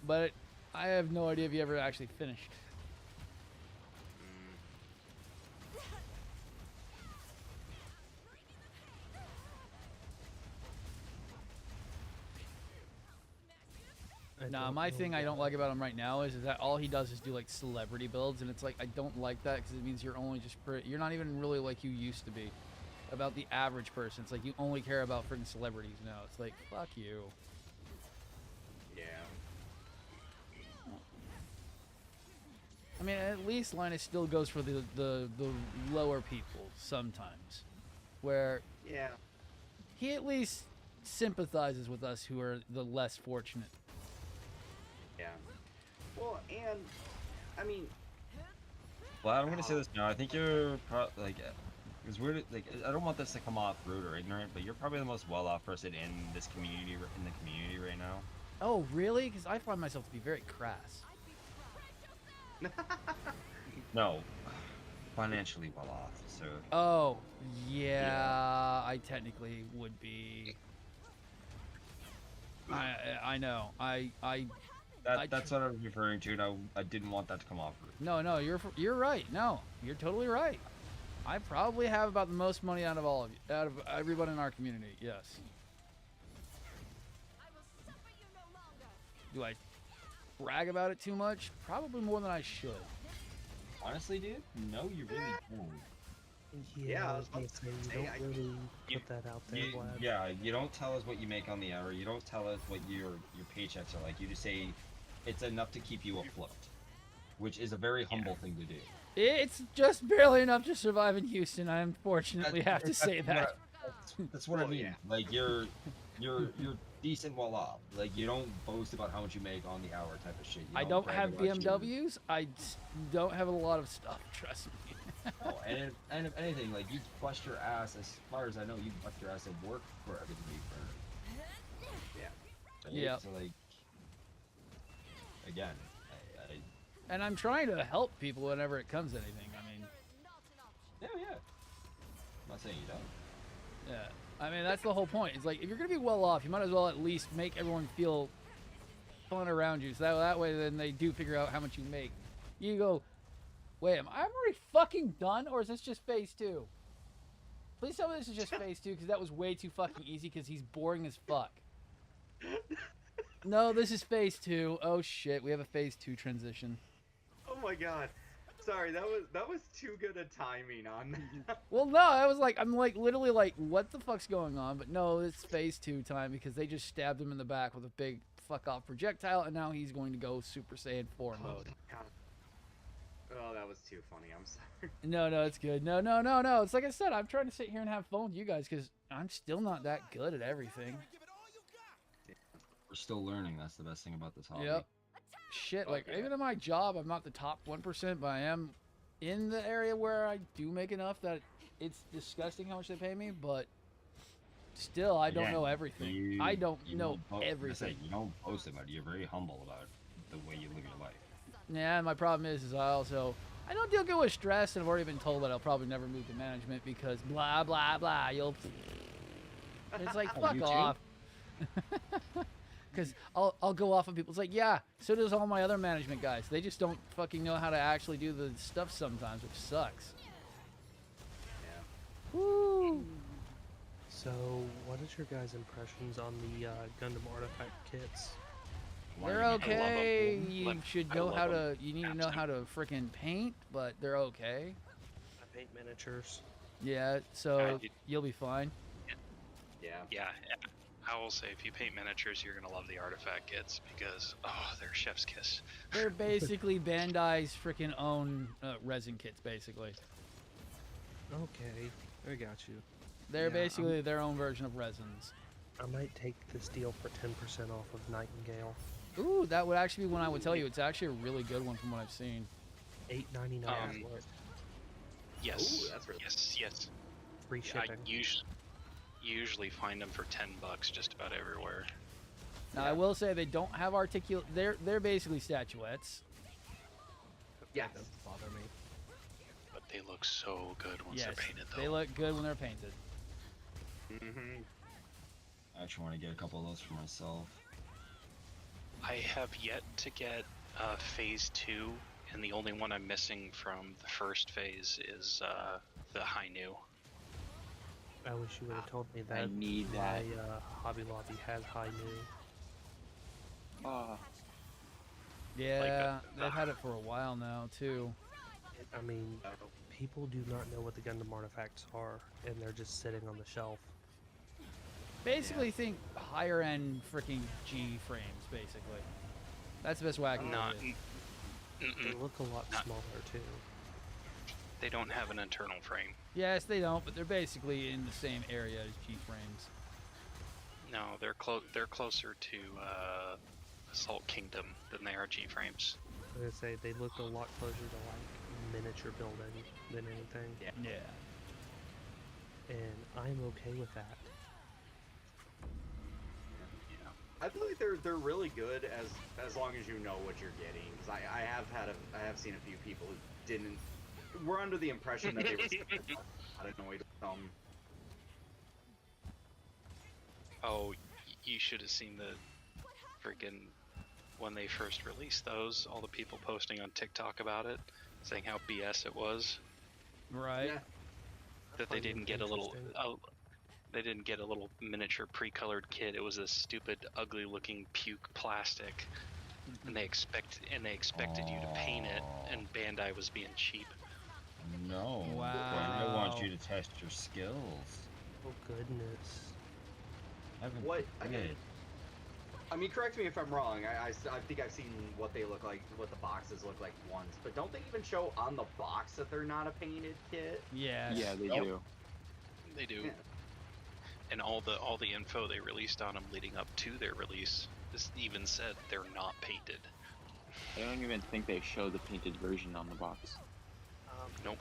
S1: but I have no idea if he ever actually finished. Nah, my thing I don't like about him right now is that all he does is do like celebrity builds, and it's like I don't like that because it means you're only just you're not even really like you used to be about the average person. It's like you only care about freaking celebrities now. It's like fuck you.
S3: Yeah.
S1: I mean, at least Linus still goes for the lower people sometimes, where
S3: Yeah.
S1: he at least sympathizes with us who are the less fortunate.
S3: Yeah. Well, and I mean,
S2: Well, I'm gonna say this now. I think you're like, because we're like, I don't want this to come off rude or ignorant, but you're probably the most well-off person in this community, right now.
S1: Oh, really? Because I find myself to be very crass.
S2: No, financially well off. So
S1: Oh, yeah, I technically would be. I know.
S2: that's what I was referring to, and I didn't want that to come off.
S1: No, you're right. No, you're totally right. I probably have about the most money out of all of you, out of everyone in our community. Yes.
S4: I will suffer you no longer.
S1: Do I brag about it too much? Probably more than I should.
S2: Honestly, dude, no, you really don't.
S3: Yeah, I
S8: I
S3: was
S8: was
S3: about
S8: gonna
S3: to
S8: say,
S3: say,
S8: you don't really
S2: you-
S8: put that out there, Vlad.
S2: Yeah, you don't tell us what you make on the hour. You don't tell us what your paychecks are like. You just say it's enough to keep you afloat, which is a very humble thing to do.
S1: It's just barely enough to survive in Houston. I unfortunately have to say that.
S2: That's what I
S3: Oh,
S2: mean.
S3: yeah.
S2: Like you're decent well off. Like you don't boast about how much you make on the hour type of shit. You
S1: I don't
S2: brag
S1: have
S2: about your-
S1: BMWs. Don't have a lot of stuff. Trust me.
S2: Oh, and if anything, like you bust your ass. As far as I know, you bust your ass at work for everything you earn.
S3: Yeah.
S2: Right?
S1: Yeah.
S2: So like, again,
S1: And I'm trying to help people whenever it comes to anything. I mean,
S2: yeah. I'm not saying you don't.
S1: yeah. I mean, that's the whole point. It's like, if you're going to be well off, you might as well at least make everyone feel fun around you. So that way, then they do figure out how much you make. You go, wait, am I already fucking done? Or is this just phase 2? Please tell me this is just phase 2, because that was way too fucking easy, because he's boring as fuck. No, this is phase 2. Oh shit, we have a phase 2 transition.
S3: Oh my god. Sorry, that was too good a timing on that.
S1: Well, no, I was like, I'm like literally like, what the fuck's going on? But no, it's phase 2 time, because they just stabbed him in the back with a big fuck off projectile, and now he's going to go Super Saiyan 4
S3: Oh,
S1: mode.
S3: God. Oh, that was too funny. I'm sorry.
S1: No, it's good. No. It's like I said, I'm trying to sit here and have fun with you guys, because I'm still not that good at everything.
S2: We're still learning. That's the best thing about this hobby.
S1: Yep. Shit, like,
S3: yeah.
S1: even in my job, I'm not the top 1%, but I am in the area where I do make enough that it's disgusting how much they pay me, but still, I don't
S2: Again,
S1: know everything.
S2: you-
S1: I don't
S2: you
S1: know
S2: like I said,
S1: everything.
S2: you don't boast about it. You're very humble about the way you live your life.
S1: Yeah, my problem is I don't deal good with stress, and I've already been told that I'll probably never move to management because blah, blah, blah, It's like,
S2: Oh,
S1: fuck
S2: you too?
S1: off. Because I'll go off on people. It's like, yeah, so does all my other management guys. They just don't fucking know how to actually do the stuff sometimes, which sucks.
S3: Yeah.
S1: Woo!
S8: So, what is your guys' impressions on the Gundam artifact kits?
S1: They're
S6: I love 'em.
S1: okay. You
S6: Love-
S1: should
S6: I
S1: know
S6: love
S1: how
S6: 'em.
S1: to. You need to know how to freaking paint, but they're okay.
S8: I paint miniatures.
S1: Yeah, so
S6: did-
S1: you'll be fine.
S3: Yeah.
S6: Yeah, I will say if you paint miniatures, you're gonna love the artifact kits because they're chef's kiss.
S1: They're basically Bandai's freaking own resin kits, basically.
S8: Okay, I got you.
S1: They're
S8: Yeah,
S1: basically their own version of resins.
S8: I might take this deal for 10% off of Nightingale.
S1: Ooh, that would actually be one I would tell you. It's actually a really good one from what I've seen.
S8: $8.99
S6: Um, Yes.
S3: Ooh, that's really-
S6: yes.
S8: free
S6: I
S8: shipping.
S6: usually find them for $10 just about everywhere.
S1: Now, I will say they don't have articulate. They're basically statuettes.
S3: Yes.
S8: That doesn't bother me.
S6: But they look so good once
S1: Yes,
S6: they're painted, though.
S1: they look good when they're painted.
S3: Mm-hmm.
S2: I actually want to get a couple of those for myself.
S6: I have yet to get phase 2, and the only one I'm missing from the first phase is the Hainu.
S8: I wish you would have told me that.
S2: I need
S8: My
S2: that.
S8: Hobby Lobby has high new.
S1: Yeah, they've had it for a while now too.
S8: I mean, people do not know what the Gundam artifacts are, and they're just sitting on the shelf.
S1: Basically, think higher end freaking G frames. Basically, that's the best way I can
S6: Not,
S1: put it.
S8: They
S6: mm-mm,
S8: look a lot
S6: Not-
S8: smaller too.
S6: they don't have an internal frame.
S1: Yes, they don't, but they're basically in the same area as G frames.
S6: No, they're closer to Assault Kingdom than they are G frames.
S8: I was gonna say they look a lot closer to like miniature building than anything,
S1: Yeah.
S8: and I'm okay with that.
S3: I feel like they're really good as long as you know what you're getting. Because I have seen a few people who didn't we're under the impression that they were annoyed with them.
S6: Oh, you should have seen the freaking when they first released those. All the people posting on TikTok about it, saying how BS it was.
S1: Right.
S3: Yeah.
S6: That they didn't get a little.
S8: Interesting.
S6: They didn't get a little miniature pre-colored kit. It was a stupid, ugly-looking puke plastic, and they expected you to paint it, and Bandai was being cheap.
S2: No.
S1: Wow.
S2: I want you to test your skills.
S8: Oh goodness.
S2: Evan,
S3: What?
S2: good.
S3: I mean, correct me if I'm wrong. I think I've seen what they look like, what the boxes look like once, but don't they even show on the box that they're not a painted kit?
S1: Yes.
S7: Yeah, they
S6: Yep.
S7: do.
S6: They do.
S3: Yeah.
S6: And all the info they released on them leading up to their release even said they're not painted.
S7: I don't even think they show the painted version on the box.
S6: Nope.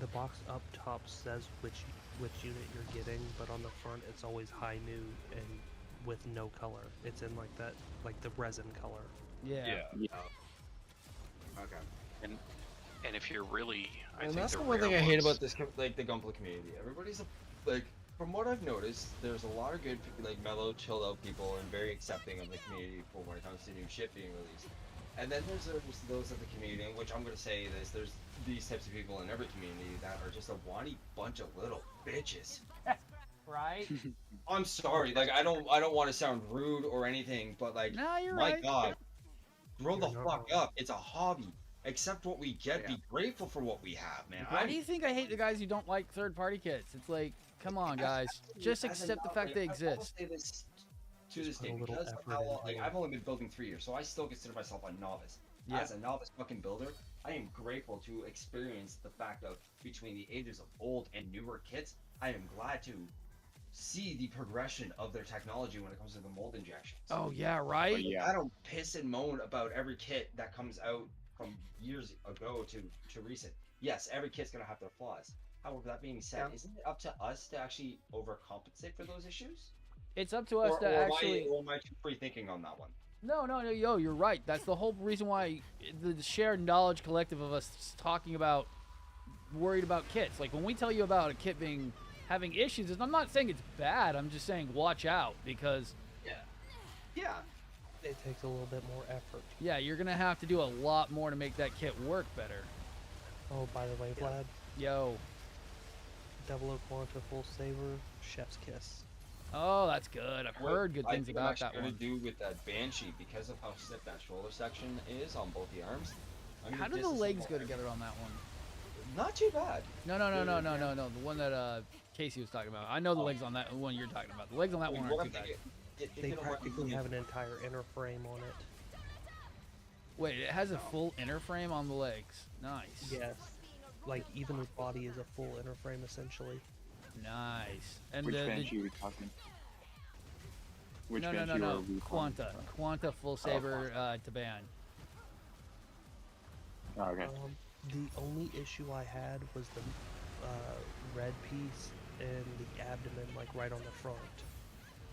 S8: The box up top says which unit you're getting, but on the front it's always high new and with no color. It's in like that, like the resin color.
S1: Yeah.
S3: Okay.
S6: And if you're really, I
S9: And
S6: think
S9: that's
S6: the
S9: the one thing
S6: rare
S9: I hate
S6: ones-
S9: about this, like the Gunpla community. Everybody's like, from what I've noticed, there's a lot of good, like mellow, chilled out people and very accepting of the community for when it comes to new shit being released. And then there's those of the community, in which I'm gonna say this: there's these types of people in every community that are just a whiny bunch of little bitches.
S1: Right?
S9: I'm sorry, like I don't want to sound rude or anything, but like,
S1: No, you're
S9: my
S1: right.
S9: God, grow the
S8: You're not
S9: fuck up. It's a hobby. Accept what we get.
S3: Yeah.
S9: Be grateful for what we have, man.
S1: Why do you think I hate the guys who don't like third-party kits? It's like, come on, guys. Just
S9: As a
S1: accept the fact they
S9: I will
S1: exist.
S9: say this to this
S8: Just put
S9: day
S8: a little
S9: because of
S8: effort
S9: how
S8: into
S9: like
S8: it.
S9: I've only been building 3 years, so I still consider myself a novice.
S1: Yeah.
S9: As a novice fucking builder, I am grateful to experience the fact of between the ages of old and newer kits. I am glad to see the progression of their technology when it comes to the mold injections.
S1: Oh, yeah, right?
S7: But yeah.
S9: I don't piss and moan about every kit that comes out from years ago to recent. Yes, every kit's gonna have their flaws. However, that being said,
S3: Yeah.
S9: isn't it up to us to actually overcompensate for those issues?
S1: It's up to us
S9: Or
S1: to actually...
S9: am I too free thinking on that one?
S1: No, yo, you're right. That's the whole reason why the shared knowledge collective of us talking about worried about kits. Like when we tell you about a kit having issues, I'm not saying it's bad. I'm just saying watch out because
S3: Yeah.
S8: It takes a little bit more effort.
S1: yeah, you're gonna have to do a lot more to make that kit work better.
S8: Oh, by the way, Vlad,
S1: Yo,
S8: 00 Quanta Full Saver, Chef's Kiss.
S1: oh, that's good. I've heard good things about that
S9: I'm
S1: one.
S9: actually gonna do with that Banshee because of how stiff that shoulder section is on both the arms. I'm
S1: How
S9: gonna
S1: do the
S9: disassemble
S1: legs go
S9: everything.
S1: together on that one?
S9: Not too bad.
S1: No. The one that Casey was talking about. I know the legs on that one you're talking about. The legs on that
S9: I mean,
S1: one
S9: what
S1: aren't
S9: I'm
S1: too bad.
S9: thinking, it
S8: They
S9: can work
S8: practically have an entire inner frame on it.
S1: Wait, it has a full inner frame on the legs. Nice.
S8: Yes. Like, even his body is a full inner frame, essentially.
S1: Nice. And
S7: Which
S1: the
S7: Banshee are we talking? Which
S1: no.
S7: Banshee are we
S1: Quanta.
S7: talking?
S1: Quanta full saber to ban.
S7: Oh, okay.
S8: The only issue I had was the red piece and the abdomen, like right on the front.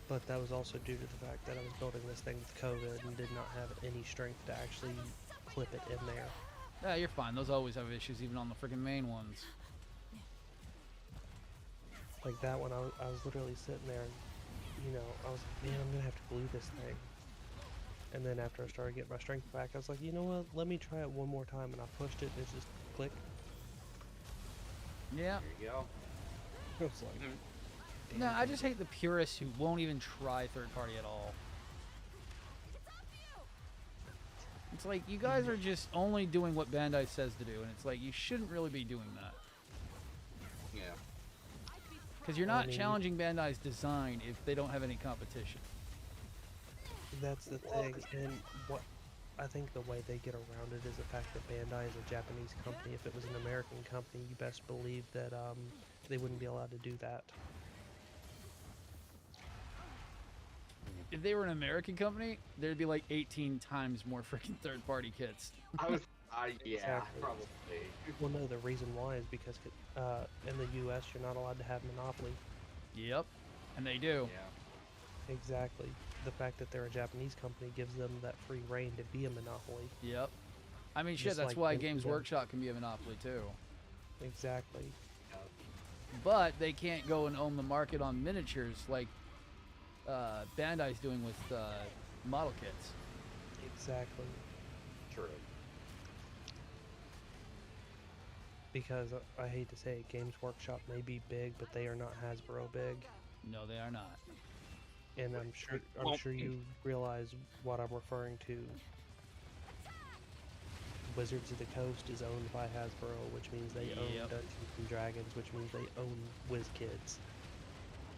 S8: But that was also due to the fact that I was building this thing with COVID and did not have any strength to actually clip it in there.
S1: Yeah, you're fine. Those always have issues, even on the freaking main ones.
S8: Like that one, I was literally sitting there, and, you know, I was like, man, I'm gonna have to glue this thing. And then after I started getting my strength back, I was like, you know what, let me try it one more time, and I pushed it, and it just clicked.
S1: Yeah.
S3: There you go.
S8: I was like,
S1: No, I just hate the purists who won't even try third party at all. It's like, you guys are just only doing what Bandai says to do, and it's like, you shouldn't really be doing that.
S3: Yeah.
S1: Because you're
S8: Well, I
S1: not
S8: mean,
S1: challenging Bandai's design if they don't have any competition.
S8: that's the thing, and what I think the way they get around it is the fact that Bandai is a Japanese company. If it was an American company, you best believe that they wouldn't be allowed to do that.
S1: If they were an American company, there'd be like 18 times more freaking third party kits.
S3: Yeah,
S8: Exactly.
S3: probably.
S8: Well, no, the reason why is because in the U.S. you're not allowed to have monopoly.
S1: Yep. And they do.
S3: Yeah.
S8: Exactly. The fact that they're a Japanese company gives them that free reign to be a monopoly.
S1: Yep. I mean, shit,
S8: Just
S1: that's
S8: like
S1: why
S8: Nintendo.
S1: Games Workshop can be a monopoly too.
S8: Exactly.
S1: But they can't go and own the market on miniatures like Bandai's doing with model kits.
S8: Exactly.
S3: True.
S8: Because I hate to say it, Games Workshop may be big, but they are not Hasbro big.
S1: No, they are not.
S8: And I'm sure you realize what I'm referring to. Wizards of the Coast is owned by Hasbro, which means they own
S1: Yep.
S8: Dungeons and Dragons, which means they own WizKids.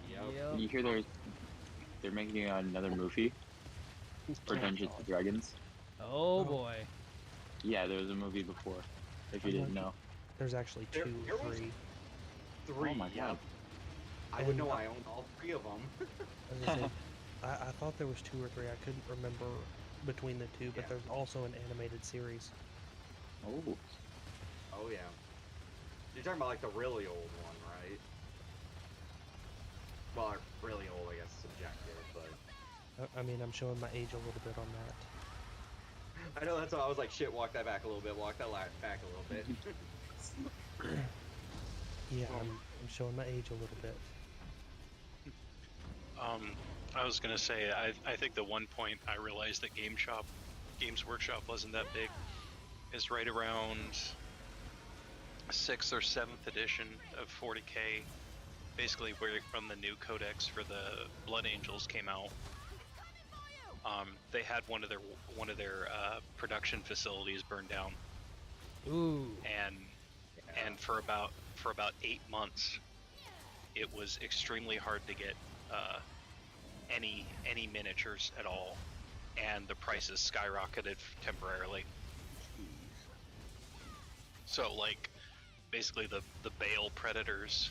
S1: Yep.
S7: You hear they're making another movie for Dungeons and Dragons?
S1: Oh boy.
S7: Yeah, there was a movie before. If you didn't know.
S8: There's actually
S3: There-
S8: two
S3: there
S8: or
S3: was-
S8: three.
S3: 3.
S7: Oh my
S3: yeah.
S7: god.
S3: I would know I own all 3 of them.
S8: I was gonna say, I thought there was 2 or 3. I couldn't remember between the two, but
S3: Yeah.
S8: there's also an animated series.
S7: Oh.
S3: Oh yeah. You're talking about like the really old one, right? Well, really old, I guess, subjective, but
S8: I mean, I'm showing my age a little bit on that.
S3: I know that's why I was like, shit. Walk that back a little bit. Walk that back a little bit.
S8: Yeah, I'm showing my age a little bit.
S6: I was gonna say, I think the one point I realized that Games Workshop wasn't that big is right around 6th or 7th edition of 40K. Basically, when the new codex for the Blood Angels came out, they had one of their production facilities burned down,
S1: Ooh.
S6: and for about 8 months, it was extremely hard to get any miniatures at all, and the prices skyrocketed temporarily. So like, basically the Bale Predators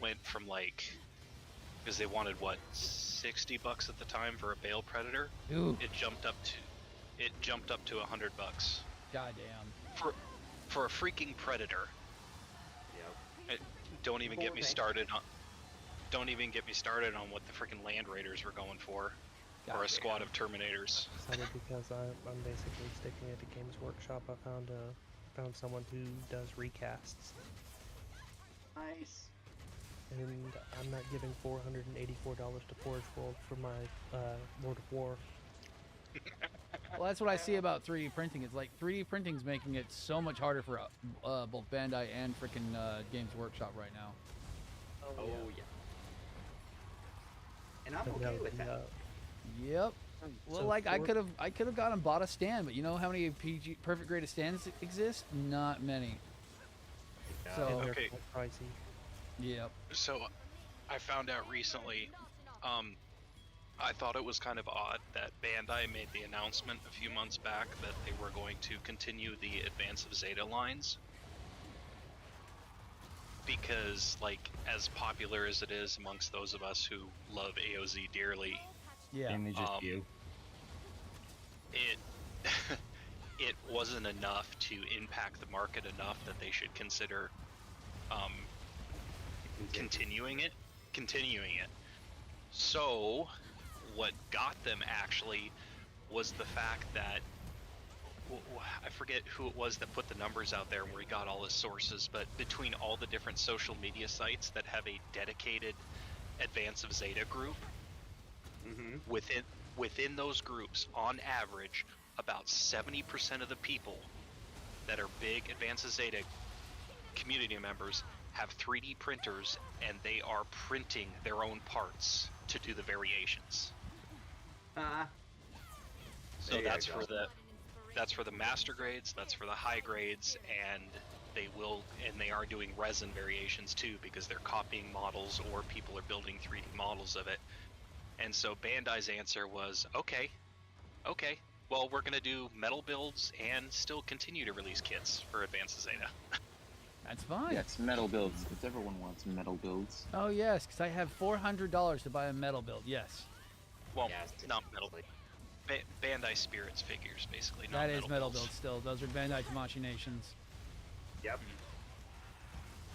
S6: went from like, because they wanted what, $60 at the time for a Bale Predator.
S1: Ooh.
S6: It jumped up to $100
S1: Goddamn.
S6: for a freaking Predator.
S3: Yep.
S6: Don't even get me started on what the freaking Land Raiders were going for, or a squad of Terminators.
S8: Excited because I'm basically sticking at the Games Workshop. I found someone who does recasts,
S3: Nice.
S8: and I'm not giving $484 to Forge World for my Lord of War.
S1: Well, that's what I see about 3D printing. It's like 3D printing's making it so much harder for both Bandai and freaking Games Workshop right now.
S3: Oh yeah. And I'm
S8: But
S3: okay
S8: no,
S3: with that.
S1: Yep. Well,
S8: So
S1: like I
S8: for-
S1: could have gone and bought a stand, but you know how many PG perfect graded stands exist? Not many.
S8: and
S1: So
S8: they're
S6: Okay.
S8: quite pricey.
S1: yep.
S6: So, I found out recently, I thought it was kind of odd that Bandai made the announcement a few months back that they were going to continue the Advance of Zeta lines. Because, like, as popular as it is amongst those of us who love AOZ dearly,
S1: Yeah.
S2: Mainly just
S6: Um,
S2: you.
S6: it it wasn't enough to impact the market enough that they should consider continuing it. So what got them actually was the fact that I forget who it was that put the numbers out there where he got all his sources, but between all the different social media sites that have a dedicated Advance of Zeta group,
S3: Mm-hmm.
S6: within those groups, on average, about 70% of the people that are big Advance of Zeta community members have 3D printers, and they are printing their own parts to do the variations. So
S3: There you
S6: that's
S3: go.
S6: for the master grades, that's for the high grades, and they are doing resin variations too, because they're copying models or people are building 3D models of it. And so Bandai's answer was, okay, well, we're gonna do metal builds and still continue to release kits for Advanced Zeta.
S1: That's fine.
S7: Yeah, it's metal builds, because everyone wants metal builds.
S1: Oh yes, because I have $400 to buy a metal build. Yes.
S6: Well,
S3: Yes,
S6: not metal. Bandai Spirits figures, basically. Not
S1: That is metal
S6: builds.
S1: build still. Those are Bandai Tamashii Nations.
S3: Yep.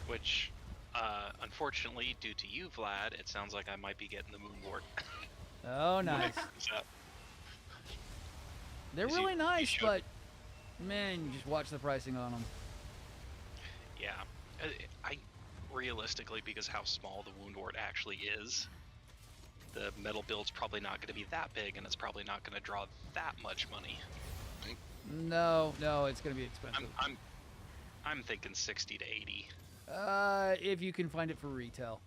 S6: Which, unfortunately, due to you, Vlad, it sounds like I might be getting the Moon Lord.
S1: Oh, nice.
S6: So,
S1: They're
S6: Is you-
S1: really
S6: you
S1: nice,
S6: showed-
S1: but Man, you just watch the pricing on them.
S6: Yeah, I realistically, because how small the wound wart actually is, the metal build's probably not going to be that big, and it's probably not going to draw that much money.
S1: No, it's gonna be expensive.
S6: I'm thinking 60 to 80.
S1: If you can find it for retail.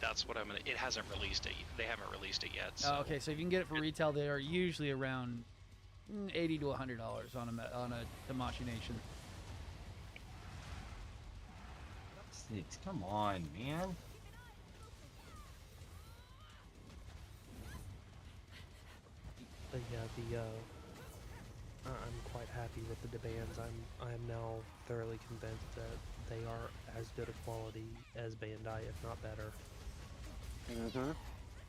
S6: That's what I'm gonna. It hasn't released it. They haven't released it yet. So.
S1: Oh, okay, so if you can get it for retail, they are usually around $80 to $100 on a Tamashi Nation.
S2: Six, come on, man.
S8: But yeah, I'm quite happy with the demands. I am now thoroughly convinced that they are as good a quality as Bandai, if not better.
S7: Mm-hmm.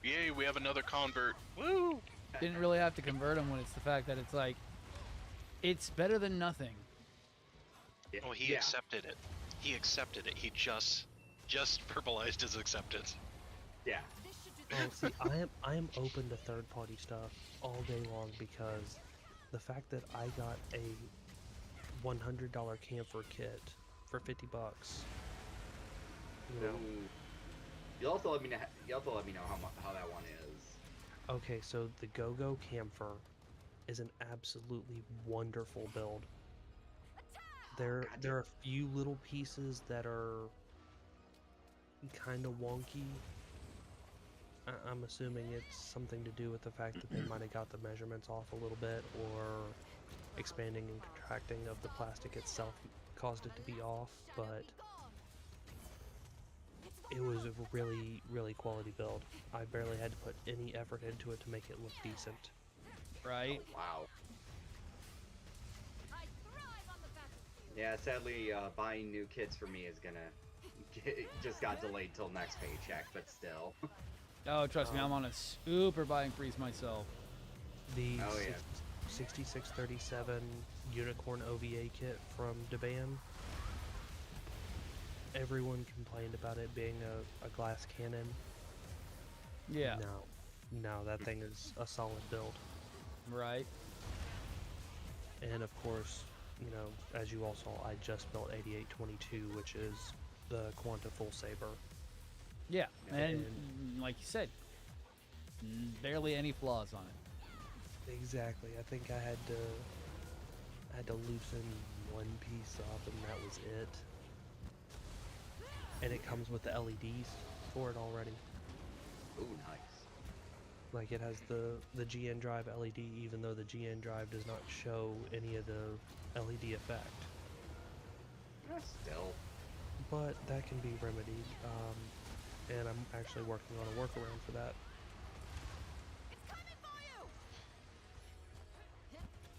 S6: Yay, we have another convert. Woo!
S1: Didn't really have to convert them when it's the fact that it's like, it's better than nothing.
S6: Oh, he accepted it. He accepted it. He just verbalized his acceptance.
S3: Yeah.
S8: Oh, see, I am open to third-party stuff all day long because the fact that I got a $100 camphor kit for $50, you know.
S3: Ooh. You'll have to let me know. You'll have to let me know how that one is.
S8: Okay, so the Go-Go camphor is an absolutely wonderful build. There are a few little pieces that are kind of wonky. I'm assuming it's something to do with the fact that they might have got the measurements off a little bit, or expanding and contracting of the plastic itself caused it to be off, but it was a really, really quality build. I barely had to put any effort into it to make it look decent.
S1: Right?
S3: Oh, wow. Yeah, sadly, buying new kits for me is just got delayed till next paycheck, but still.
S1: Oh, trust me, I'm on a super buying freeze myself.
S8: The
S3: Oh, yeah.
S8: 6637 Unicorn OVA kit from Deban. Everyone complained about it being a glass cannon.
S1: Yeah.
S8: No, that thing is a solid build.
S1: Right.
S8: And of course, you know, as you all saw, I just built 8822, which is the Quanta Full Saber.
S1: Yeah, and like you said, barely any flaws on it.
S8: Exactly. I think I had to loosen one piece up, and that was it. And it comes with the LEDs for it already.
S3: Ooh, nice.
S8: Like, it has the GN Drive LED, even though the GN Drive does not show any of the LED effect.
S3: Still.
S8: But that can be remedied, and I'm actually working on a workaround for that.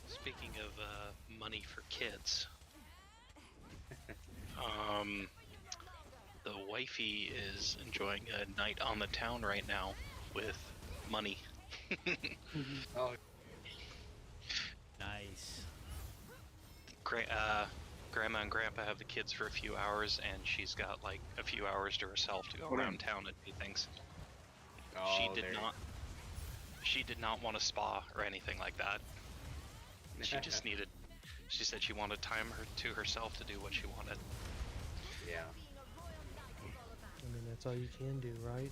S6: Speaking of money for kids, the wifey is enjoying a night on the town right now with money.
S3: Oh,
S1: Nice.
S6: Grandma and Grandpa have the kids for a few hours, and she's got like a few hours to herself to go around town and do things. She did not want a spa or anything like that. She said she wanted time to herself to do what she wanted.
S3: yeah.
S8: I mean, that's all you can do, right?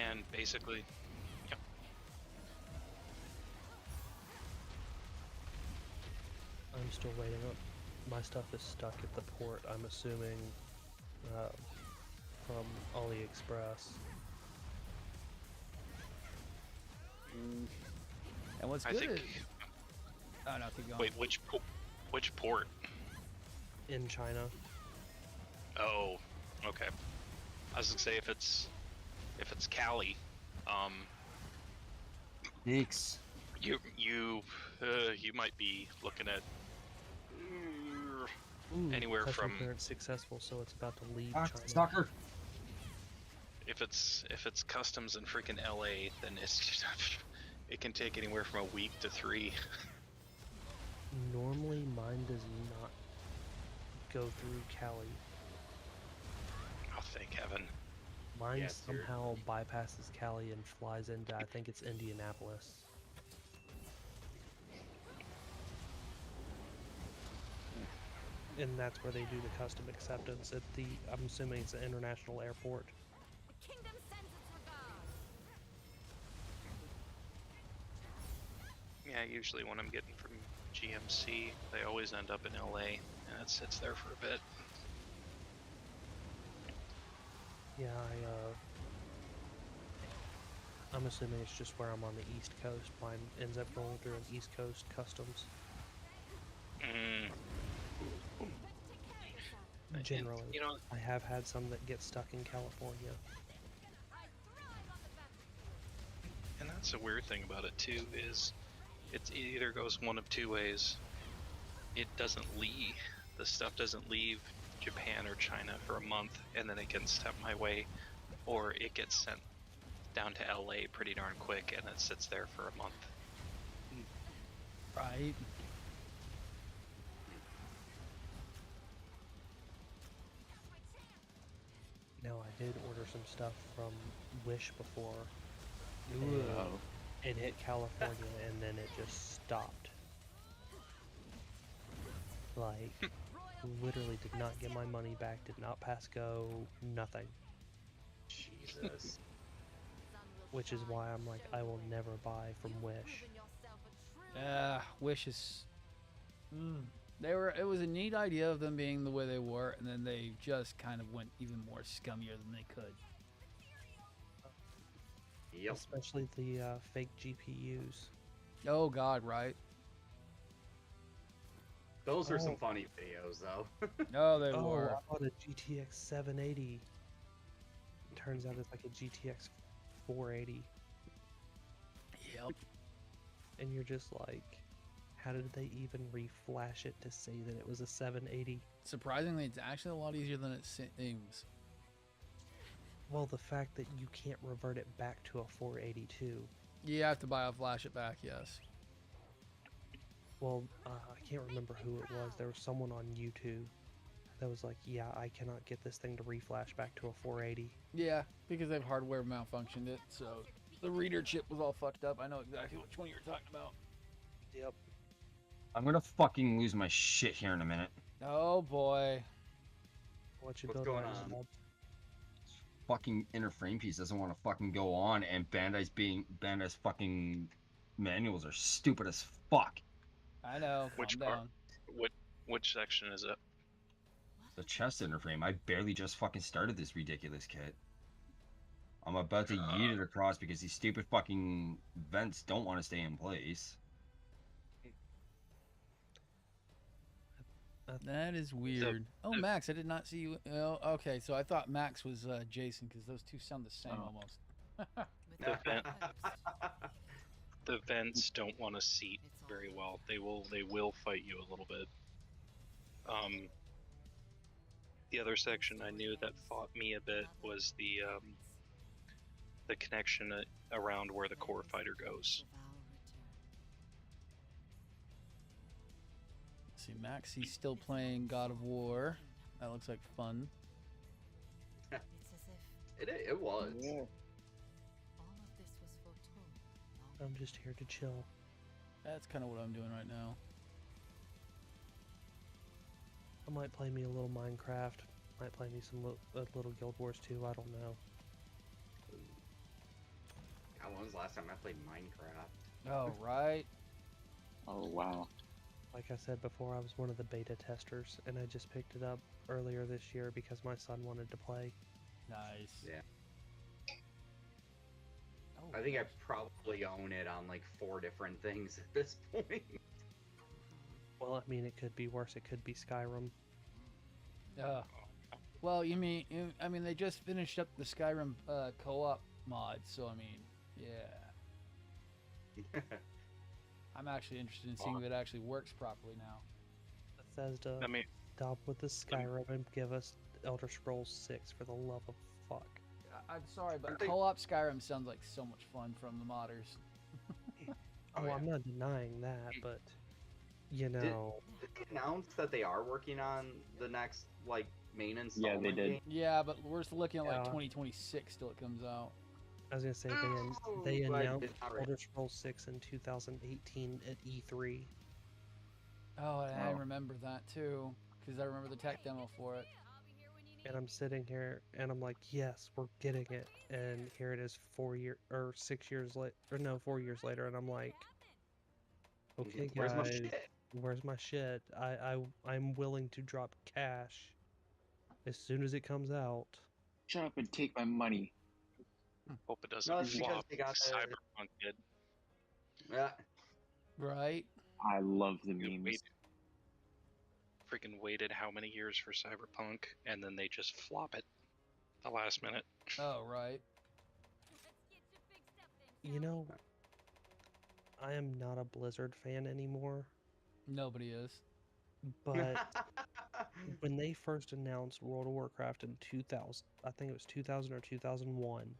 S6: And basically, yep.
S8: I'm still waiting up. My stuff is stuck at the port, I'm assuming, from AliExpress.
S1: And what's
S6: I
S1: good
S6: think.
S1: is... Oh, no, keep going.
S6: Wait, which port?
S8: In China.
S6: Oh, okay. I was gonna say if it's Cali,
S2: Thanks.
S6: you might be looking at
S8: Ooh,
S6: anywhere
S8: customer
S6: from
S8: clearance successful, so it's about to leave China.
S2: Stalker.
S6: if it's customs in freaking LA, then it's just, it can take anywhere from a week to 3.
S8: Normally, mine does not go through Cali.
S6: Oh, thank heaven.
S8: Mine
S3: Yes, sir.
S8: somehow bypasses Cali and flies into, I think it's Indianapolis. and that's where they do the custom acceptance at the. I'm assuming it's an international airport.
S4: The kingdom sends its regards.
S6: Yeah, usually when I'm getting from GMC, they always end up in LA, and it sits there for a bit.
S8: Yeah, I'm assuming it's just where I'm on the East Coast. Mine ends up going through an East Coast customs.
S6: Mm.
S8: Generally,
S6: You know,
S8: I have had some that get stuck in California.
S4: I thrive on the battlefield.
S6: and that's a weird thing about it too, is it either goes one of two ways. It doesn't leave, the stuff doesn't leave Japan or China for a month, and then it gets sent my way, or it gets sent down to LA pretty darn quick, and it sits there for a month.
S1: Right.
S8: Now, I did order some stuff from Wish before.
S1: Ooh.
S7: Oh.
S8: It hit California and then it just stopped. Like, literally did not get my money back, did not pass go, nothing.
S3: Jesus.
S8: Which is why I'm like, I will never buy from Wish.
S1: Wish is. It was a neat idea of them being the way they were, and then they just kind of went even more scummier than they could.
S3: Yep.
S8: Especially the fake GPUs.
S1: Oh God, right?
S3: Those are some funny videos, though.
S1: No, they
S8: Oh,
S1: were.
S8: I bought a GTX 780. Turns out it's like a GTX 480.
S1: Yep.
S8: And you're just like, how did they even reflash it to say that it was a 780?
S1: Surprisingly, it's actually a lot easier than it seems.
S8: Well, the fact that you can't revert it back to a 482.
S1: You have to flash it back, yes.
S8: Well, I can't remember who it was. There was someone on YouTube that was like, yeah, I cannot get this thing to reflash back to a 480.
S1: Yeah, because they've hardware malfunctioned it, so the reader chip was all fucked up. I know exactly which one you were talking about.
S8: Yep.
S2: I'm gonna fucking lose my shit here in a minute.
S1: Oh boy.
S8: What you
S3: What's
S8: building
S3: going
S8: right
S3: on?
S8: now, Bob?
S2: Fucking inner frame piece doesn't want to fucking go on, and Bandai's fucking manuals are stupid as fuck.
S1: I know.
S6: Which
S1: Calm
S6: part?
S1: down.
S6: Which section is it?
S2: The chest inner frame. I barely just fucking started this ridiculous kit. I'm about to yeet it across because these stupid fucking vents don't want to stay in place.
S1: That is weird. Oh, Max, I did not see you. Oh, okay, so I thought Max was Jason because those two sound the same almost.
S6: The vents don't want to seat very well. They will fight you a little bit. The other section I knew that fought me a bit was the connection around where the core fighter goes.
S1: See, Max, he's still playing God of War. That looks like fun.
S3: It was.
S8: I'm just here to chill.
S1: That's kind of what I'm doing right now.
S8: I might play me a little Minecraft. Might play me some little Guild Wars 2. I don't know.
S3: God, when was the last time I played Minecraft?
S1: Oh, right.
S7: Oh, wow.
S8: Like I said before, I was one of the beta testers, and I just picked it up earlier this year because my son wanted to play.
S1: Nice.
S3: Yeah.
S1: Oh,
S3: I think I probably own it on like 4 different things at this point.
S8: Well, I mean, it could be worse. It could be Skyrim.
S1: Well, I mean, they just finished up the Skyrim co-op mod, so I mean, yeah. I'm actually interested in seeing if it actually works properly now.
S8: Bethesda,
S6: I mean,
S8: stop with the Skyrim and give us Elder Scrolls 6 for the love of fuck.
S1: I'm sorry, but
S3: Aren't they-
S1: co-op Skyrim sounds like so much fun from the modders.
S8: Oh,
S3: yeah.
S8: I'm not denying that, but you know,
S3: Did they announce that they are working on the next like main
S7: Yeah,
S3: installment?
S7: they did.
S3: game?
S1: Yeah, but we're still looking at like
S8: Yeah.
S1: 2026 till it comes out.
S8: I was gonna say
S3: Oh,
S8: they
S3: but
S8: announced
S3: it's not ready.
S8: Elder Scrolls 6 in 2018 at E3.
S1: Oh, and I
S7: Wow.
S1: remember that too. because I remember the tech demo for it.
S8: And I'm sitting here and I'm like, yes, we're getting it. And here it is 6 years later, or no, 4 years later, and I'm like, okay,
S3: Where's my
S8: guys,
S3: shit?
S8: where's my shit? I'm willing to drop cash as soon as it comes out.
S7: Shut up and take my money.
S6: Hope it doesn't
S3: No, it's because
S6: flop
S3: they
S6: like
S3: got the.
S6: Cyberpunk did.
S3: Yeah.
S1: Right?
S7: I love the
S6: You
S7: memes.
S6: freaking waited how many years for Cyberpunk, and then they just flop it the last minute.
S1: Oh, right.
S8: You know, I am not a Blizzard fan anymore,
S1: Nobody is.
S8: but when they first announced World of Warcraft in 2000, I think it was 2000 or 2001,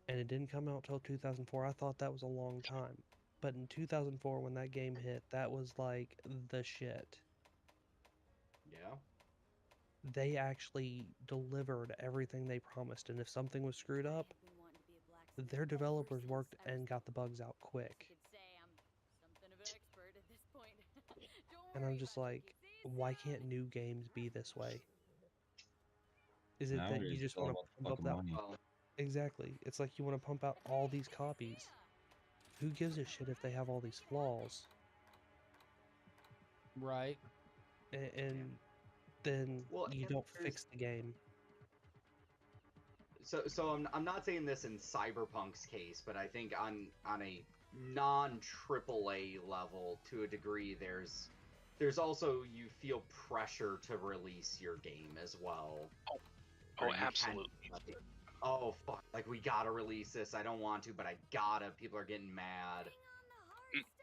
S8: and it didn't come out till 2004, I thought that was a long time. But in 2004, when that game hit, that was like the shit.
S3: Yeah.
S8: They actually delivered everything they promised, and if something was screwed up, their developers worked and got the bugs out quick. And I'm just like, why can't new games be this way? Is it that
S2: Nowadays,
S8: you
S2: it's
S8: just
S2: all
S8: want to
S2: about
S8: pump
S2: fucking
S8: up that?
S2: money.
S3: Well,
S8: Exactly. It's like you want to pump out all these copies. Who gives a shit if they have all these flaws?
S1: Right.
S8: And then
S3: Well,
S8: you
S3: and
S8: don't
S3: there's-
S8: fix the game.
S3: So I'm not saying this in Cyberpunk's case, but I think on a non AAA level, to a degree, there's also, you feel pressure to release your game as well.
S6: Oh,
S3: Where you can,
S6: absolutely.
S3: like, oh fuck, like we gotta release this. I don't want to, but I gotta. People are getting mad.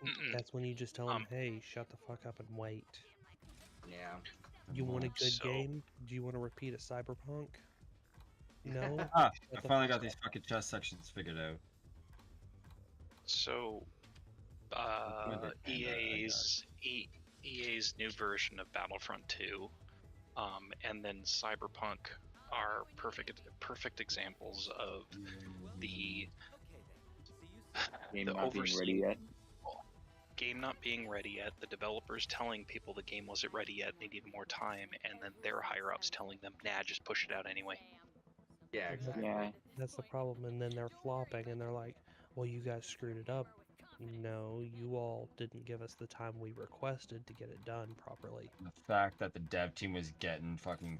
S6: Mm-mm.
S8: That's when you just tell them,
S6: Um,
S8: hey, shut the fuck up and wait.
S3: Yeah.
S8: You want a good
S6: So-
S8: game? Do you want to repeat a Cyberpunk? No?
S2: Ah,
S8: Shut
S2: I
S8: the
S2: finally
S8: fuck
S2: got these fucking chest sections figured out.
S6: So,
S2: When they panned out, I got
S6: EA's new version of Battlefront 2, and then Cyberpunk are perfect examples of the
S7: Game
S6: the
S7: not being ready
S6: overseeing
S7: yet.
S6: game not being ready yet, the developers telling people the game wasn't ready yet, they needed more time, and then their higher ups telling them, nah, just push it out anyway.
S3: Yeah, exactly.
S7: Yeah.
S8: That's the problem. And then they're flopping and they're like, well, you guys screwed it up. No, you all didn't give us the time we requested to get it done properly.
S2: The fact that the dev team was getting fucking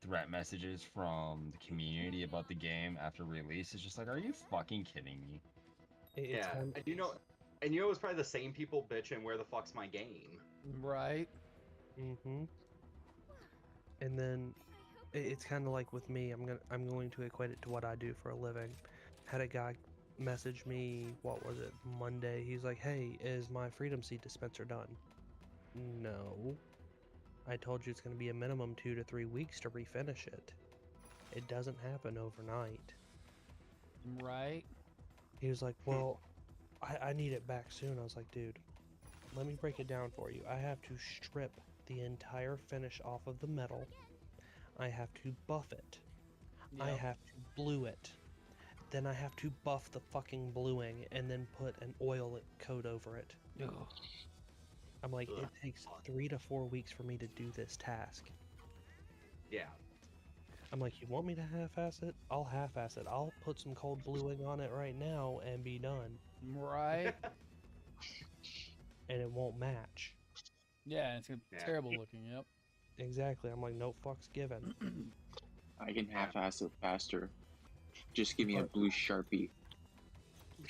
S2: threat messages from the community about the game after release is just like, are you fucking kidding me?
S8: It's
S3: Yeah,
S8: kind
S3: and you know it was probably the same people bitching, where the fuck's my game?
S1: Right.
S8: Mm-hmm. And then it's kind of like with me. I'm going to equate it to what I do for a living. Had a guy message me, what was it, Monday? He's like, hey, is my Freedom Seed dispenser done? No. I told you it's going to be a minimum 2 to 3 weeks to refinish it. It doesn't happen overnight.
S1: Right.
S8: He was like, well, I need it back soon. I was like, dude, let me break it down for you. I have to strip the entire finish off of the metal. I have to buff it. I
S1: Yep.
S8: have to blue it. Then I have to buff the fucking bluing and then put an oil coat over it.
S1: Ugh.
S8: I'm like,
S3: Ugh.
S8: it takes 3 to 4 weeks for me to do this task.
S3: Yeah.
S8: I'm like, you want me to half-ass it? I'll half-ass it. I'll put some cold bluing on it right now and be done.
S1: Right.
S8: And it won't match.
S1: Yeah, it's gonna be
S3: Yeah.
S1: terrible looking. Yep.
S8: Exactly. I'm like, no fucks given.
S7: I can half-ass it faster. Just give me a blue Sharpie.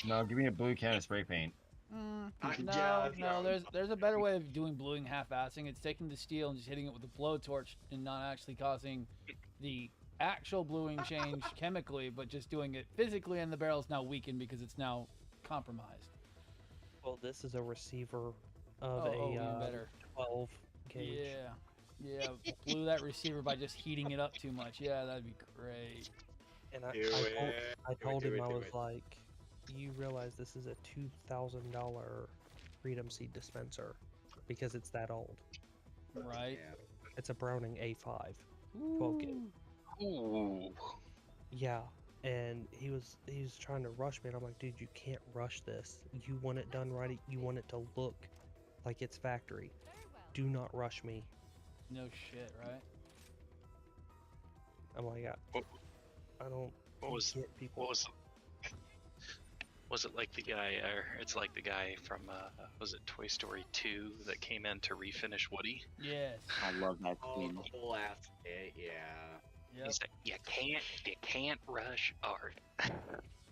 S2: No, give me a blue can of spray paint.
S1: No,
S3: Yeah,
S1: there's a better way of doing bluing half-assing. It's taking the steel and just hitting it with a blowtorch and not actually causing the actual bluing change chemically, but just doing it physically, and the barrel's now weakened because it's now compromised.
S8: Well, this is a receiver of
S1: Oh, even
S8: a
S1: better.
S8: 12 gauge.
S1: Yeah, blew that receiver by just heating it up too much. Yeah, that'd be great.
S8: And
S3: Do it.
S8: I told him, I
S3: do
S8: was
S3: it.
S8: like, you realize this is a $2,000 Freedom Seed dispenser because it's that old.
S1: Right.
S3: Yeah.
S8: It's a Browning A5. 12 gauge.
S6: Ooh.
S8: Yeah. And he was trying to rush me, and I'm like, dude, you can't rush this. You want it done right. You want it to look like it's factory. do not rush me.
S1: No shit, right?
S8: I'm like,
S6: What-
S8: I don't
S6: What was
S8: get people.
S6: was it like the guy, or it's like the guy from was it Toy Story 2 that came in to refinish Woody?
S1: Yes.
S7: I love that
S3: Oh,
S7: scene.
S3: the whole last bit, yeah.
S1: Yep.
S6: He's like, you can't rush art.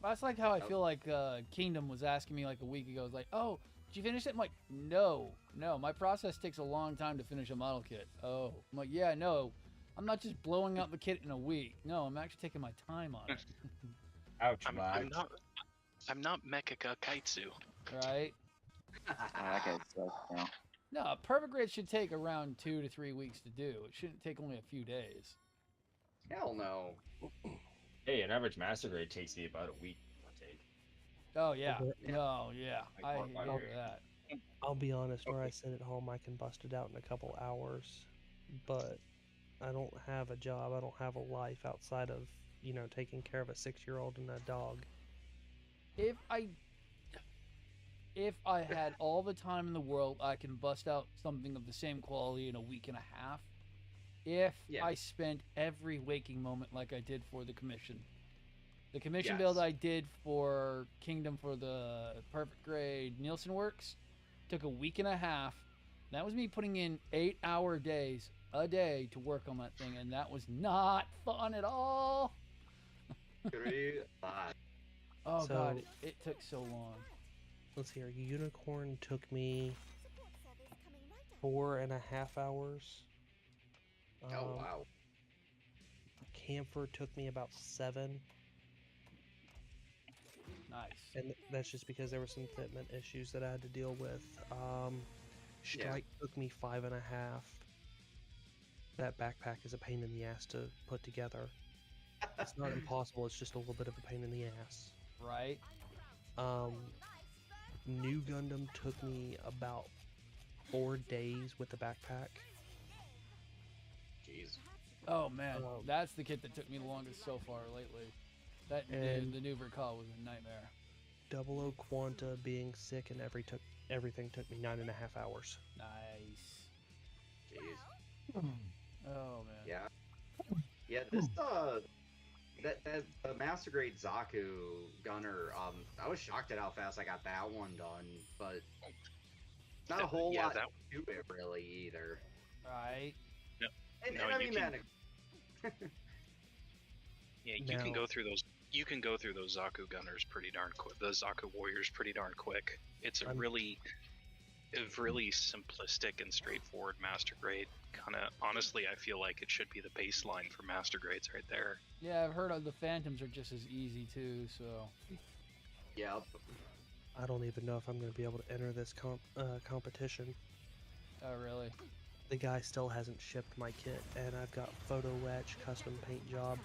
S1: That's like how I feel like Kingdom was asking me like a week ago. It's like, oh, did you finish it? I'm like, no. My process takes a long time to finish a model kit. Oh, I'm like, yeah, no. I'm not just blowing out the kit in a week. No, I'm actually taking my time on it.
S2: Ouch,
S6: I'm not Mecha Kaitsu.
S1: Right?
S7: That guy's so, you know.
S1: No, a perfect grade should take around 2 to 3 weeks to do. It shouldn't take only a few days.
S3: Hell no.
S2: Hey, an average master grade takes me about a week to take.
S1: Oh, yeah.
S3: Yeah.
S1: No, yeah. I hear that.
S8: I'll be honest, where I sit at home, I can bust it out in a couple hours, but I don't have a job. I don't have a life outside of, taking care of a 6-year-old and a dog.
S1: If I had all the time in the world, I can bust out something of the same quality in a week and a half. If I spent every waking moment like I did for the commission. The commission build I did for Kingdom for the perfect grade Nielsen Works took a week and a half. That was me putting in 8-hour days a day to work on that thing, and that was not fun at all.
S3: 3, 5.
S1: Oh
S8: So-
S1: god, it took so long.
S8: Let's see here. Unicorn took me 4.5 hours.
S3: Oh, wow.
S8: Camphor took me about 7,
S1: Nice.
S8: and that's just because there were some fitment issues that I had to deal with. Strike took me 5.5. That backpack is a pain in the ass to put together. It's not impossible, it's just a little bit of a pain in the ass.
S1: Right?
S8: New Gundam took me about 4 days with the backpack.
S3: Jeez.
S1: Oh man, that's the kit that took me the longest so far lately. That
S8: And-
S1: the new Vercall was a nightmare.
S8: Double O Quanta being sick and everything took me 9.5 hours.
S1: Nice.
S3: Jeez.
S1: Oh man.
S3: Yeah. Yeah, this the master grade Zaku gunner, I was shocked at how fast I got that one done, but not a whole lot to it really either.
S1: Right.
S3: And
S6: No,
S3: I
S6: you
S3: mean,
S6: can-
S3: man,
S6: Yeah, you can
S8: Now-
S6: go through those. You can go through those Zaku gunners pretty darn quick. The Zaku warriors pretty darn quick. It's a really simplistic and straightforward master grade. Kind of, honestly, I feel like it should be the baseline for master grades right there.
S1: Yeah, I've heard of the Phantoms are just as easy too. So.
S3: yeah,
S8: I don't even know if I'm going to be able to enter this competition.
S1: Oh really?
S8: The guy still hasn't shipped my kit, and I've got photo etch, custom paint job,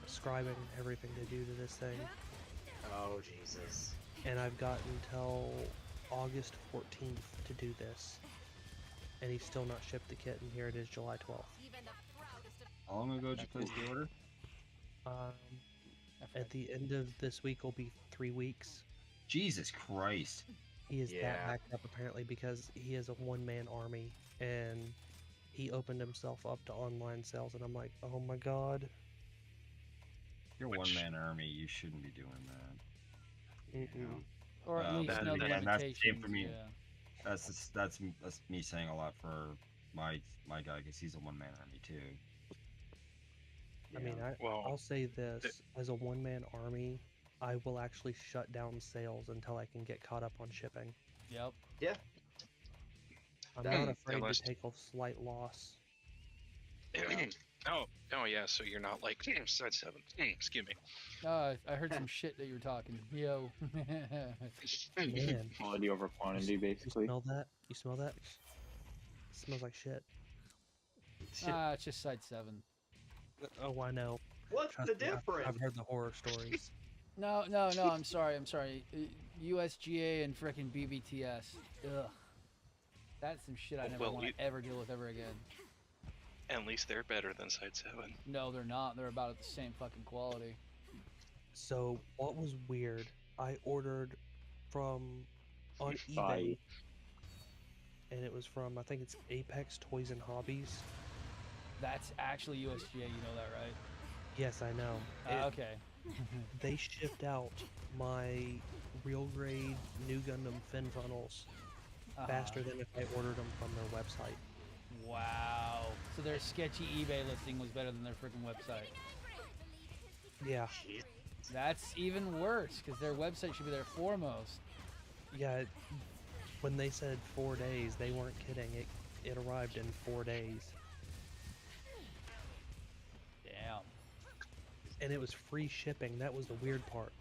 S8: scribing, everything to do to this thing.
S3: oh Jesus.
S8: And I've got until August 14th to do this. And he's still not shipped the kit, and here it is July 12th.
S4: Even the proudest of
S2: How long ago did you place the order?
S8: At the end of this week will be 3 weeks.
S2: Jesus Christ.
S8: He is
S3: Yeah.
S8: that backed up apparently because he is a one-man army, and he opened himself up to online sales, and I'm like, oh my god.
S2: You're
S6: Which-
S2: one-man army. You shouldn't be doing that.
S8: Mm-mm.
S1: Or at least
S6: that-
S1: know the
S6: and
S2: that's the
S1: limitations.
S2: same for me.
S1: Yeah.
S2: That's me saying a lot for my guy because he's a one-man army too.
S8: I mean,
S6: Well,
S8: I'll say this, as a one-man army, I will actually shut down sales until I can get caught up on shipping.
S1: Yep.
S3: Yeah.
S8: I'm
S3: That-
S8: not afraid
S6: unless-
S8: to take a slight loss.
S6: oh yeah. So you're not like side 7. Excuse me.
S1: I heard some shit that you were talking. Yo.
S8: Man,
S7: Quality over quantity,
S8: you
S7: basically.
S8: smell that? You smell that? It smells like shit.
S1: It's just side 7.
S8: Oh, I know.
S3: What's
S8: Trust
S3: the
S8: me,
S3: difference?
S8: I've heard the horror stories.
S1: No, I'm sorry. USGA and frickin' BBTS. Ugh. That's some shit I never
S6: Well,
S1: want to ever deal with ever again.
S6: At least they're better than side 7.
S1: No, they're not. They're about at the same fucking quality.
S8: So, what was weird, I ordered from on eBay.
S7: Bye.
S8: and it was from, I think it's Apex Toys and Hobbies.
S1: That's actually USGA, you know that, right?
S8: Yes, I know.
S1: Okay.
S8: They shipped out my real grade New Gundam fin funnels faster than if I ordered them from their website.
S1: Wow. So their sketchy eBay listing was better than their freaking website.
S8: Yeah.
S1: That's even worse, because their website should be there foremost.
S8: Yeah, when they said 4 days, they weren't kidding. It arrived in 4 days.
S1: Damn.
S8: And it was free shipping. That was the weird part.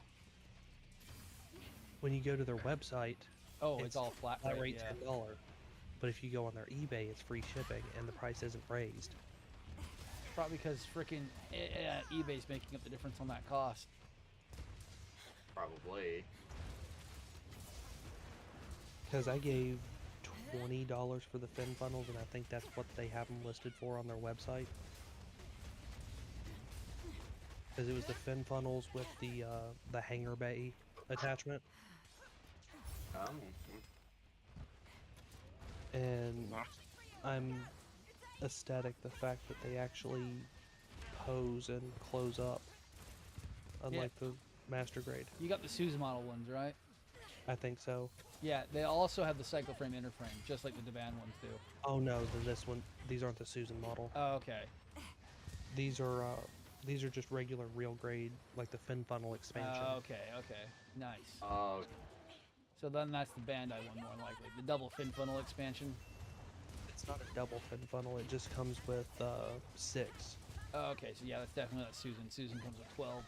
S8: When you go to their website,
S1: Oh, it's all flat rate, yeah.
S8: $10. But if you go on their eBay, it's free shipping, and the price isn't raised.
S1: Probably because freaking eBay's making up the difference on that cost.
S3: Probably.
S8: Because I gave $20 for the fin funnels, and I think that's what they have them listed for on their website. Because it was the fin funnels with the hanger bay attachment.
S3: Oh.
S8: And I'm ecstatic the fact that they actually pose and close up, unlike the master grade.
S1: You got the Susan model ones, right?
S8: I think so.
S1: Yeah, they also have the cycle frame interframe, just like the Demand ones do.
S8: Oh no, these aren't the Susan model.
S1: Oh, okay.
S8: These are just regular real grade, like the fin funnel expansion.
S1: Okay, nice.
S3: Oh.
S1: So then that's the Bandai one more likely. The double fin funnel expansion.
S8: It's not a double fin funnel, it just comes with 6.
S1: Oh, okay, so yeah, that's definitely not Susan. Susan comes with 12.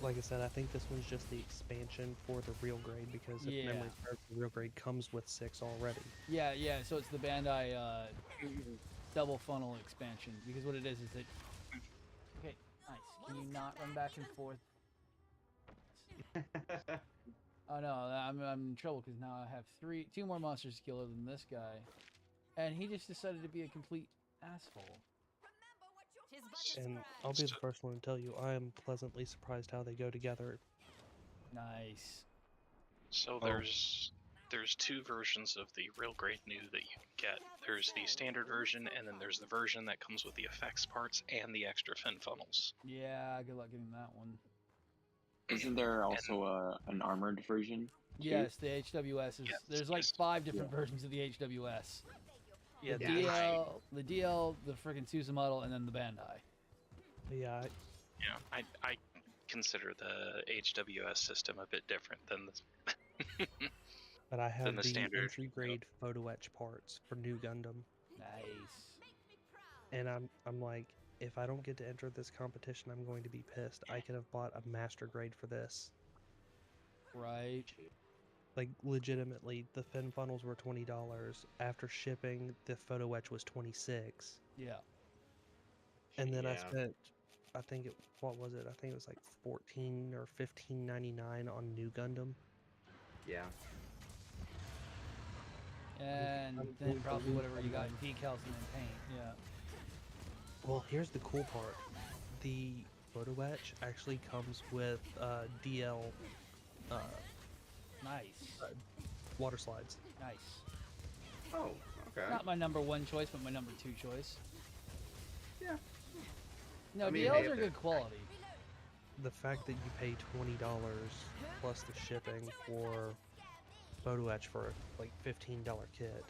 S8: Like I said, I think this one's just the expansion for the real grade, because if memory serves, the real grade comes with 6 already.
S1: Yeah, so it's the Bandai double funnel expansion, because what it is it... Okay, nice. Can you not run back and forth? Oh no, I'm in trouble because now I have 2 more monsters to kill other than this guy. And he just decided to be a complete asshole.
S8: And I'll be the first one to tell you, I am pleasantly surprised how they go together.
S1: Nice.
S6: So there's 2 versions of the real grade new that you can get. There's the standard version, and then there's the version that comes with the effects parts and the extra fin funnels.
S1: Yeah, good luck getting that one.
S7: Isn't there also an armored version?
S1: Yes, the HWS is. There's like 5 different versions of the HWS.
S8: Yeah,
S1: the DL, the DL, the friggin' Susan model, and then the Bandai.
S8: Yeah.
S6: Yeah, I consider the HWS system a bit different than the.
S8: But I have the
S6: standard
S8: entry grade photo etch parts for New Gundam.
S1: Nice.
S8: And I'm like, if I don't get to enter this competition, I'm going to be pissed. I could have bought a master grade for this.
S1: Right.
S8: Like, legitimately, the fin funnels were $20. After shipping, the photo etch was $26.
S1: Yeah.
S8: And then I spent, what was it? I think it was like $14 or $15.99 on New Gundam.
S3: Yeah.
S1: And then probably whatever you got in decals and then paint. Yeah.
S8: Well, here's the cool part. The photo etch actually comes with DL
S1: nice.
S8: Water slides.
S1: Nice.
S3: Oh, okay.
S1: Not my number 1 choice, but my number 2 choice.
S3: Yeah.
S1: No,
S3: I mean,
S1: DLs
S3: hey,
S1: are good quality.
S8: The fact that you pay $20 plus the shipping for photo etch for a like $15 kit.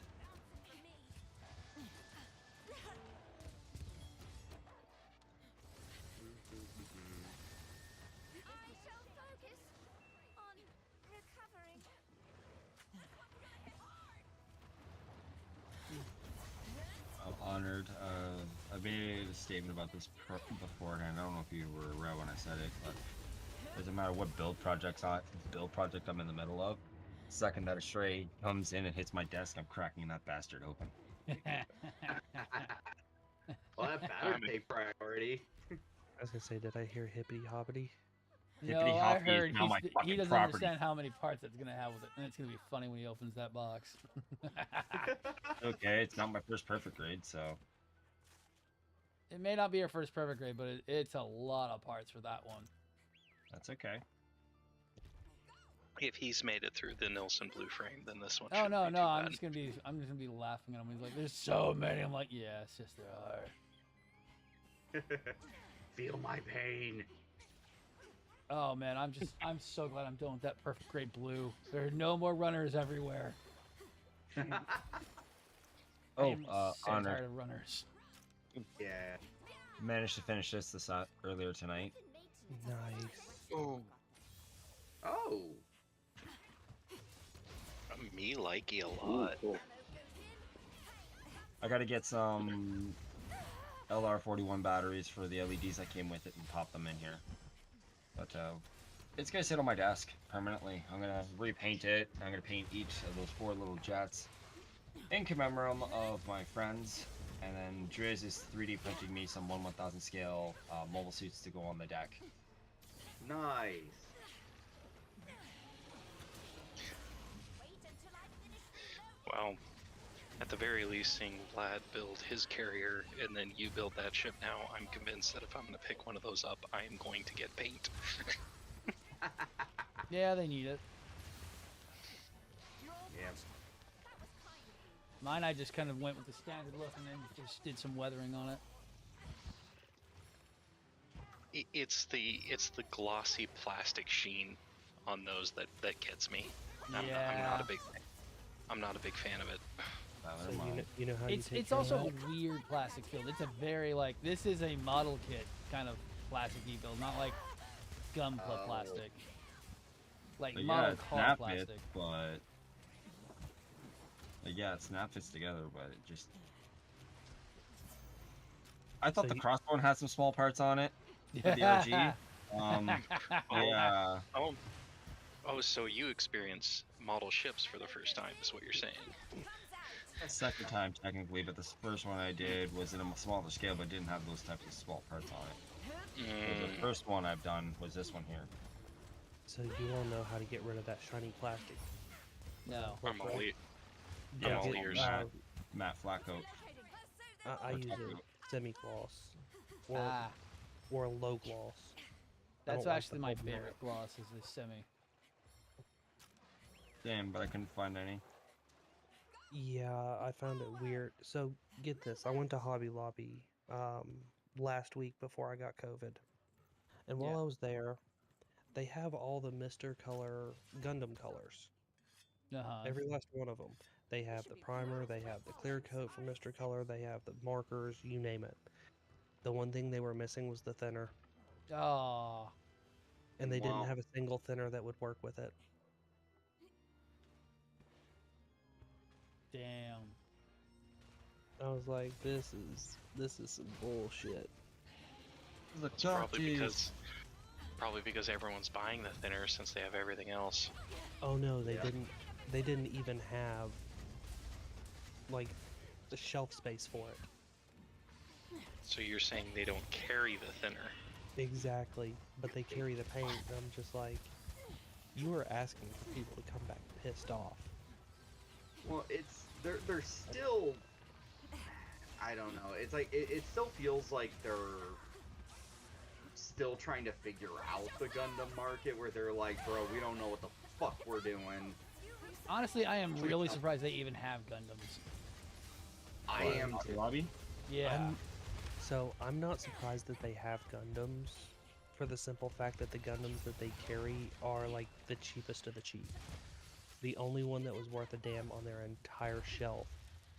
S2: I'm honored. I made a statement about this beforehand. I don't know if you were around when I said it, but it doesn't matter what build project I'm in the middle of. The second that a stray comes in and hits my desk, I'm cracking that bastard open.
S3: Well, that better take priority.
S8: I was gonna say, did I hear hippity hoppity?
S1: No,
S2: Hippity
S1: I
S2: hoppity is
S1: heard
S2: now my
S1: he
S2: fucking
S1: doesn't
S2: property.
S1: understand how many parts it's gonna have with it, and it's gonna be funny when he opens that box.
S2: Okay, it's not my first perfect grade, so
S1: It may not be your first perfect grade, but it's a lot of parts for that one.
S2: that's okay.
S6: If he's made it through the Nilsson blue frame, then this one
S1: Oh
S6: shouldn't
S1: no,
S6: be
S1: no,
S6: too
S1: I'm
S6: bad.
S1: just gonna be laughing at him. He's like, "There's so many." I'm like, "Yes, yes, there are."
S3: Feel my pain.
S1: Oh man, I'm so glad I'm done with that perfect great blue. There are no more runners everywhere. I
S2: Oh,
S1: am so
S2: Honor.
S1: tired of runners.
S3: Yeah.
S2: Managed to finish this earlier tonight.
S8: Nice.
S6: Oh,
S3: Oh.
S6: me likey a
S7: Ooh,
S6: lot.
S7: cool.
S2: I gotta get some LR41 batteries for the LEDs that came with it and pop them in here. But it's gonna sit on my desk permanently. I'm gonna repaint it. I'm gonna paint each of those 4 little jets in commemoration of my friends. And then Driz is 3D printing me some 1/1000 scale mobile suits to go on the deck.
S3: Nice.
S6: Well, at the very least, seeing Vlad build his carrier and then you build that ship now, I'm convinced that if I'm going to pick one of those up, I am going to get paint.
S1: Yeah, they need it.
S3: Yeah.
S1: Mine, I just kind of went with the standard look and then just did some weathering on it.
S6: It's the glossy plastic sheen on those that gets me. I'm not a big fan of it.
S8: So you know how you take
S1: It's
S8: care
S1: also
S8: of
S1: a weird plastic build. It's a very like this is a model kit kind of plastic build, not like Gunpla
S3: Oh.
S1: plastic. Like
S2: But
S1: model
S2: yeah,
S1: car
S2: snap
S1: plastic.
S2: it, but like, yeah, it snap fits together, but it just. I thought
S8: So
S2: the
S8: you-
S2: crossbone had some small parts on it for the RG. Yeah.
S6: Oh, so you experience model ships for the first time, is what you're saying?
S2: Second time technically, but the first one I did was in a smaller scale, but didn't have those types of small parts on it. So the first one I've done was this one here.
S8: So you all know how to get rid of that shiny plastic.
S1: No.
S6: I'm all ears.
S8: Yeah,
S6: all
S8: get-
S6: ears.
S2: Matte flat coat.
S8: I
S2: Or
S8: use
S2: top
S8: a
S2: coat.
S8: semi-gloss or
S1: Ah,
S8: or a low gloss. I
S1: that's
S8: don't like
S1: actually
S8: the
S1: my
S8: full
S1: favorite
S8: matte.
S1: gloss is the semi.
S2: Damn, but I couldn't find any.
S8: Yeah, I found it weird. So get this, I went to Hobby Lobby last week before I got COVID, and while
S1: Yeah.
S8: I was there, they have all the Mr. Color Gundam colors.
S1: Uh-huh.
S8: Every last one of them. They have the primer, they have the clear coat for Mr. Color, they have the markers, you name it. The one thing they were missing was the thinner,
S1: Oh,
S8: and they didn't
S3: Wow.
S8: have a single thinner that would work with it.
S1: damn.
S8: I was like, this is some bullshit.
S6: It's probably because everyone's buying the thinner since they have everything else.
S8: Oh no,
S3: Yeah.
S8: they didn't even have like the shelf space for it.
S6: So you're saying they don't carry the thinner?
S8: Exactly, but they carry the paint. And I'm just like, you are asking for people to come back pissed off.
S3: Well, they're still. I don't know. It's like it still feels like they're still trying to figure out the Gundam market, where they're like, bro, we don't know what the fuck we're doing.
S1: Honestly, I am really surprised they even have Gundams.
S3: I am
S2: Hobby
S3: too.
S2: Lobby?
S1: Yeah.
S8: I'm not surprised that they have Gundams, for the simple fact that the Gundams that they carry are like the cheapest of the cheap. The only one that was worth a damn on their entire shelf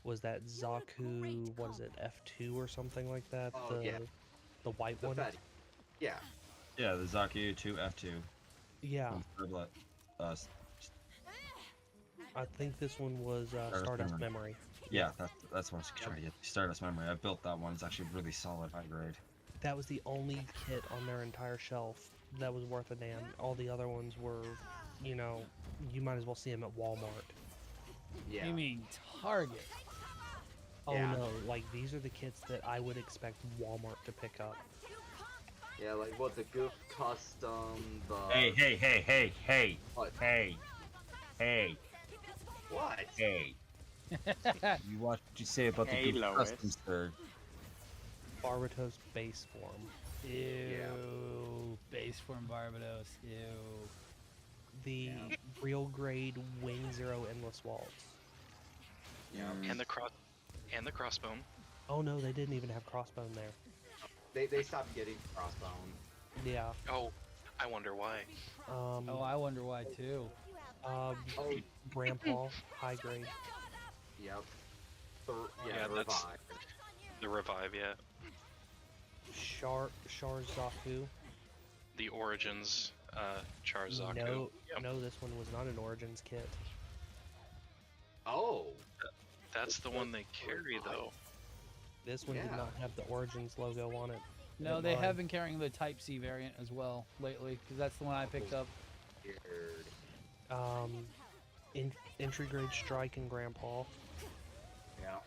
S8: was that Zaku, what is it, F2 or something like that?
S3: Oh, yeah.
S8: The white
S3: The
S8: one?
S3: fatty. Yeah.
S2: Yeah, the Zaku 2 F2.
S8: Yeah,
S2: from Third
S8: I think this one was Stardust
S2: Memory.
S8: Memory.
S2: Yeah, that's what I was trying to get. Stardust Memory. I built that one. It's actually really solid, high grade.
S8: That was the only kit on their entire shelf that was worth a damn. All the other ones were, you know, you might as well see them at Walmart.
S3: Yeah.
S1: You mean Target?
S8: Oh
S3: Yeah.
S8: no, like these are the kits that I would expect Walmart to pick up.
S3: Yeah, like what, the Goof Custom, the...
S2: Hey!
S3: What?
S2: Hey!
S3: What?
S2: You watch what you say about
S7: Hey,
S2: the
S7: Lois.
S2: customs, sir.
S8: Barbatos base form.
S1: Ew. Base form Barbados. Ew.
S8: the real grade Wing Zero Endless Waltz.
S3: Yeah.
S6: And the crossbone.
S8: Oh no, they didn't even have Crossbone there.
S3: They stopped getting crossbone.
S8: Yeah.
S6: Oh, I wonder why.
S1: Oh, I wonder why too.
S3: Oh,
S8: Grandpa, high grade.
S3: yep.
S6: Yeah,
S3: Revive.
S6: that's the revive. Yeah,
S8: Sharzaku.
S6: the Origins, Charzaku.
S8: No,
S6: Yep.
S8: no, this one was not an Origins kit.
S3: Oh.
S6: That's the one they carry though.
S8: This one did
S3: Yeah.
S8: not have the Origins logo on it.
S1: No,
S8: At
S1: they
S8: mine.
S1: have been carrying the Type C variant as well lately, because that's the one I picked up.
S3: Weird.
S8: Entry grade Strike and Grandpa.
S3: Yeah.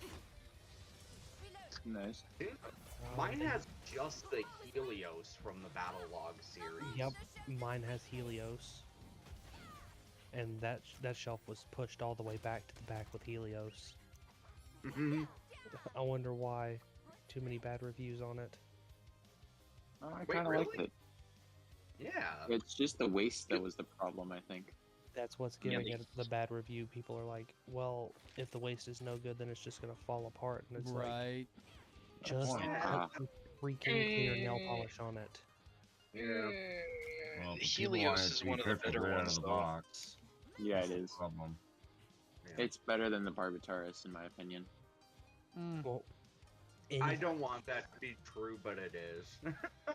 S7: Nice.
S3: Mine has just the Helios from the Battle Log series.
S8: Yep, mine has Helios. And that shelf was pushed all the way back to the back with Helios.
S3: Mhm.
S8: I wonder why. Too many bad reviews on it.
S7: Oh, I
S3: Wait,
S7: kind of
S3: really?
S7: liked it.
S3: Yeah.
S7: It's just the waste that was the problem, I think.
S8: That's what's
S6: Yeah,
S8: giving it the bad review. People are like, well, if the waist is no good, then it's just gonna fall apart. And it's like,
S1: Right.
S8: just
S3: Yeah.
S8: put some freaking clear nail polish on it.
S3: Yeah.
S2: Well, but people
S6: Helios
S2: want it
S6: is
S2: to be
S6: one of the
S2: perfect
S6: better
S2: right out
S6: ones
S2: of the
S6: though.
S2: box.
S7: Yeah,
S2: That's
S7: it
S2: the
S7: is.
S2: problem.
S7: It's better than the Barbataurus, in my opinion.
S1: Mm.
S8: Well,
S3: I
S8: any,
S3: don't want that to be true, but it is.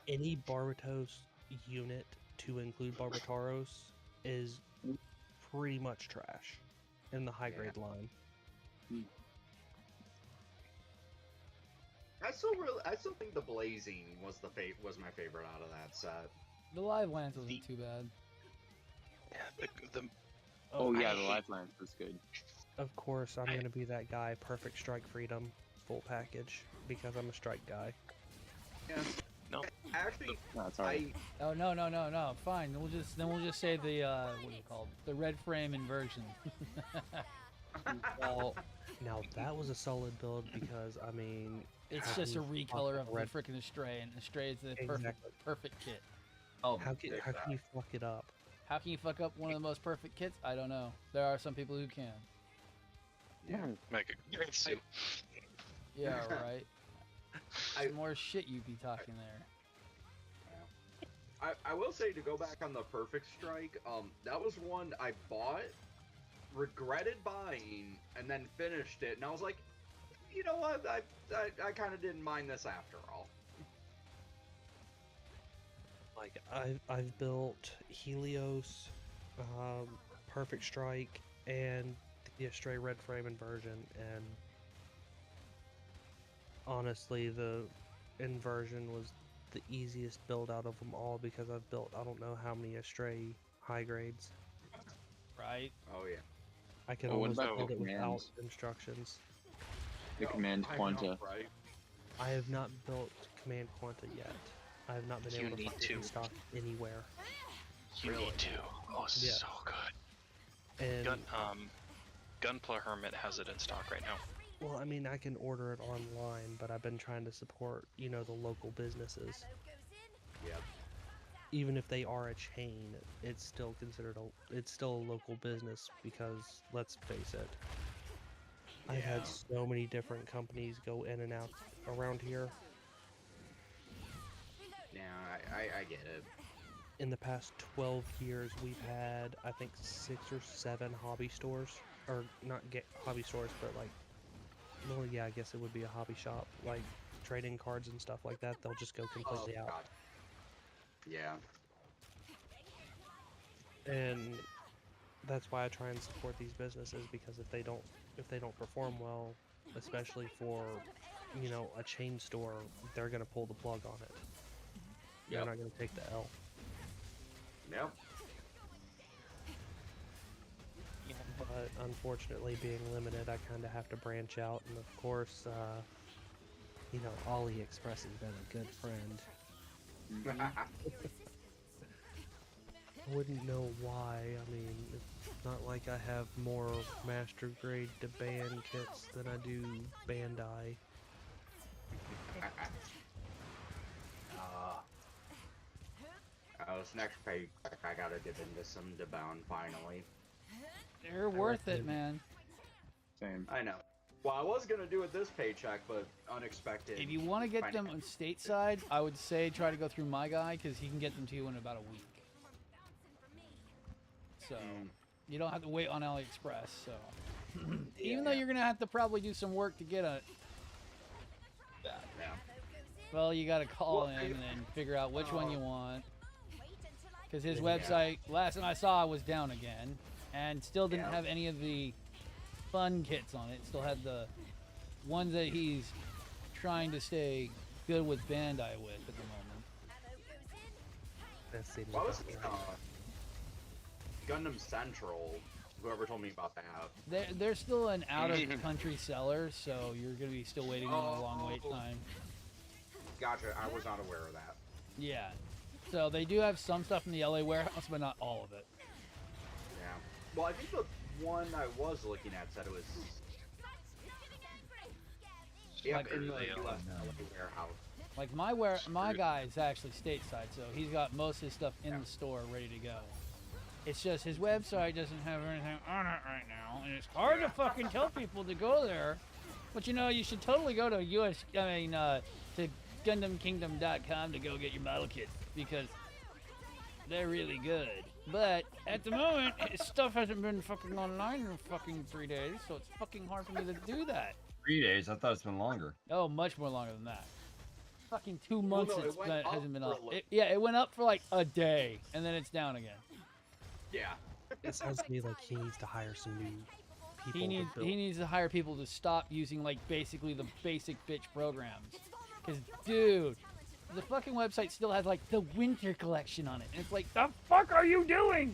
S8: any Barbatos unit to include Barbataros is pretty much trash in the high grade line.
S3: I still think the Blazing was was my favorite out of that set.
S1: The Live Lance wasn't too bad.
S6: Yeah, the
S7: Oh yeah,
S6: I
S7: the
S6: hate-
S7: Lifelines was good.
S8: Of course, I'm gonna be that guy. Perfect Strike Freedom, full package, because I'm a strike guy.
S3: Yeah.
S6: No.
S3: Actually,
S7: No, it's alright.
S1: Oh no. Fine. We'll just say the what is it called? The red frame inversion.
S8: Well, now that was a solid build because I mean,
S1: It's
S8: how
S1: just a
S8: can you fuck
S1: recolor
S8: up
S1: of the
S8: red?
S1: freaking Astray, and Astray is the
S8: Exactly.
S1: perfect kit.
S3: oh,
S8: How can you fuck it up?
S1: How can you fuck up one of the most perfect kits? I don't know. There are some people who can.
S6: make a great suit.
S1: Yeah, right.
S3: I-
S1: Some more shit you'd be talking there.
S3: I will say, to go back on the Perfect Strike, that was one I bought, regretted buying, and then finished it, and I was like, you know what, I kind of didn't mind this after all.
S8: Like I've built Helios, Perfect Strike, and the Astray Red Frame inversion, and honestly, the inversion was the easiest build out of them all because I've built I don't know how many Astray high grades.
S1: Right.
S3: Oh yeah.
S8: I can
S7: Well, what
S8: almost
S7: about
S8: build
S7: the
S8: it without
S7: commands?
S8: instructions.
S7: The command
S3: I know,
S7: Quanta.
S3: right?
S8: I have not built Command Quanta yet. I have not been
S6: You
S8: able to
S6: need
S8: find it in
S6: to.
S8: stock anywhere.
S6: You
S3: Really?
S6: need to. Oh,
S8: Yeah.
S6: so good.
S8: And
S6: Gunpla Hermit has it in stock right now.
S8: well, I mean, I can order it online, but I've been trying to support, you know, the local businesses.
S3: Yep.
S8: Even if they are a chain, it's still considered it's still a local business because let's face it, I've had so many different companies go in and out around here.
S3: Yeah, I get it.
S8: In the past 12 years, we've had, I think, 6 or 7 hobby stores, or not hobby stores, but like, well, yeah, I guess it would be a hobby shop, like trading cards and stuff like that. They'll just go completely out.
S3: God. Yeah.
S8: And that's why I try and support these businesses, because if they don't perform well, especially for, you know, a chain store, they're gonna pull the plug on it. They're
S3: Yep.
S8: not gonna take the L.
S3: Yep.
S8: But unfortunately, being limited, I kind of have to branch out. And of course, you know, AliExpress has been a good friend. I wouldn't know why. I mean, it's not like I have more master grade to band kits than I do Bandai.
S3: Oh, this next paycheck, I gotta dip into some Debound finally.
S1: They're worth it, man.
S7: Same.
S3: I know. Well, I was gonna do it this paycheck, but unexpected.
S1: If you want to get them on stateside, I would say try to go through my guy because he can get them to you in about a week. So you don't have to wait on AliExpress. So even though you're gonna have to probably do some work to get it, well, you got to call in and then figure out which one you want. Because his website, last time I saw, was down again, and still didn't have any of the fun kits on it. Still had the ones that he's trying to stay good with Bandai with at the moment.
S8: That seems
S3: What was
S8: about right.
S3: Gundam Central? Whoever told me about that.
S1: They're still an out-of-country seller, so you're going to be still waiting on a long wait time.
S3: Gotcha. I was not aware of that.
S1: Yeah. So they do have some stuff in the LA warehouse, but not all of it.
S3: Yeah. Well, I think the one I was looking at said it was. Yep, in the US warehouse.
S1: Like my guy is actually stateside, so he's got most of his stuff in the store ready to go. It's just his website doesn't have anything on it right now, and it's hard to fucking tell people to go there. But you know, you should totally go to to GundamKingdom.com to go get your model kits because they're really good. But at the moment, his stuff hasn't been fucking online in fucking 3 days, so it's fucking hard for me to do that.
S2: 3 days? I thought it's been longer.
S1: Oh, much more longer than that. Fucking 2 months it hasn't been up. It went up for like a day, and then it's down again.
S3: Yeah.
S8: It sounds to me like he needs to hire some new people.
S1: He needs to hire people to stop using like basically the basic bitch programs. Cause dude, the fucking website still has like the winter collection on it, and it's like, the fuck are you doing?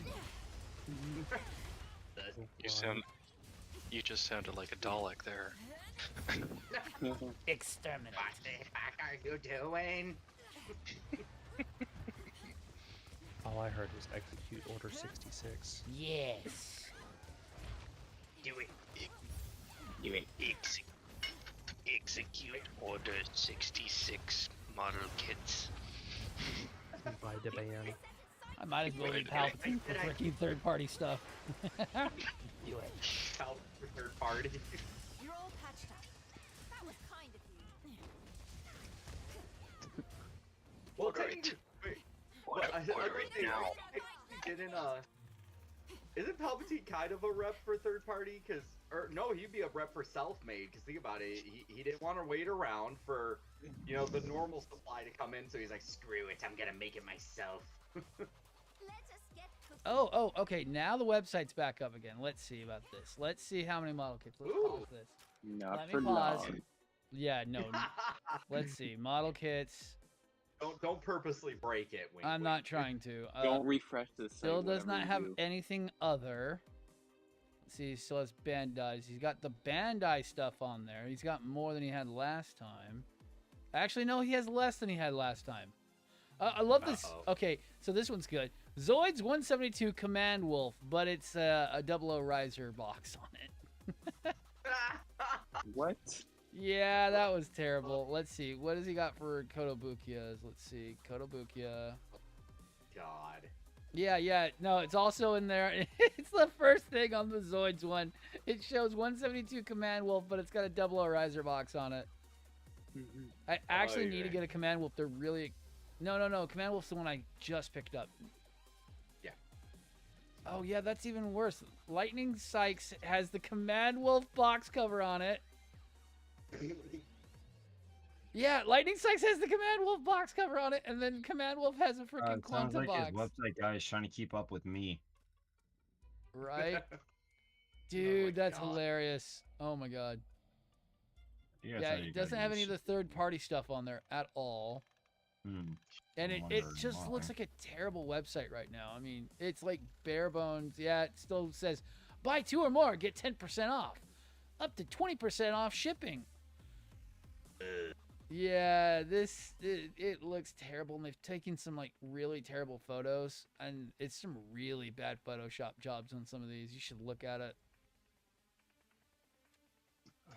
S6: You just sounded like a Dalek there.
S1: Exterminate.
S3: What the heck are you doing?
S8: All I heard was execute Order 66.
S1: Yes.
S3: Do it.
S6: You execute Order 66 model kits.
S8: By Deban.
S1: I might as well be Palpatine for freaking third-party stuff. Do it.
S3: Help for third party.
S4: You're all patched up. That was kind of you.
S3: Well,
S6: Right.
S3: Isn't Palpatine kind of a rep for third party? No, he'd be a rep for self-made. Because think about it, he didn't want to wait around for, the normal supply to come in. So he's like, screw it, I'm gonna make it myself.
S4: Let us get cooking.
S1: Oh, okay. Now the website's back up again. Let's see about this. Let's see how many model kits. Let's pause this.
S7: Not
S1: Let me
S7: for
S1: pause.
S7: long.
S1: Yeah, no. Let's see. Model kits.
S3: Don't purposely break it. Wink,
S1: I'm
S3: wink.
S1: not trying to.
S7: Don't refresh the site.
S1: Still does
S7: whatever
S1: not
S7: you
S1: have
S7: do.
S1: anything other. Let's see, he still has Bandai's. He's got the Bandai stuff on there. He's got more than he had last time. Actually, no, he has less than he had last time. I love this. Okay, so this one's good. Zoids 172 Command Wolf, but it's a 00 riser box on it.
S7: What?
S1: Yeah, that was terrible. Let's see. What has he got for Kotobukiya's? Let's see. Kotobukiya.
S3: God.
S1: Yeah. No, it's also in there. It's the first thing on the Zoids one. It shows 172 Command Wolf, but it's got a 00 riser box on it. I actually need to get a Command Wolf. They're really... No. Command Wolf's the one I just picked up.
S3: Yeah.
S1: Oh, yeah, that's even worse. Lightning Sykes has the Command Wolf box cover on it. Yeah, Lightning Sykes has the Command Wolf box cover on it, and then Command Wolf has a freaking
S2: It sounds
S1: Quanta
S2: like
S1: box.
S2: his website guy is trying to keep up with me.
S1: Right? Dude, that's
S3: God.
S1: hilarious. Oh my god.
S2: You guys
S1: Yeah,
S2: know
S1: it
S2: you
S1: doesn't
S2: gotta
S1: have any
S2: use-
S1: of the third-party stuff on there at all.
S2: Hmm.
S1: And
S2: I'm
S1: it
S2: wondering
S1: just
S2: why.
S1: looks like a terrible website right now. I mean, it's like bare bones. Yeah, it still says, buy 2 or more, get 10% off. Up to 20% off shipping. Yeah, it looks terrible, and they've taken some like really terrible photos, and it's some really bad Photoshop jobs on some of these. You should look at it.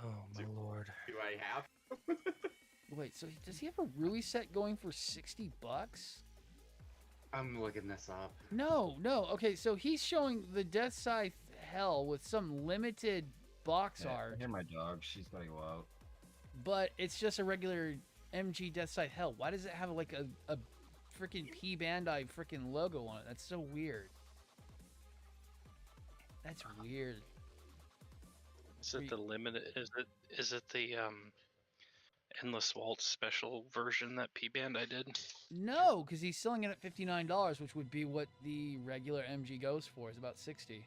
S8: Oh my lord.
S3: Do I have?
S1: Wait, so does he have a Rui set going for $60?
S3: I'm looking this up.
S1: No, no. Okay, so he's showing the Death Scythe Hell with some limited box art,
S2: I hear my dog. She's gotta go out.
S1: but it's just a regular MG Death Scythe Hell. Why does it have like a freaking P Bandai freaking logo on it? That's so weird. That's weird.
S6: Is it the limited? Is it the Endless Waltz special version that P Band I did?
S1: No, because he's selling it at $59, which would be what the regular MG goes for. Is about 60.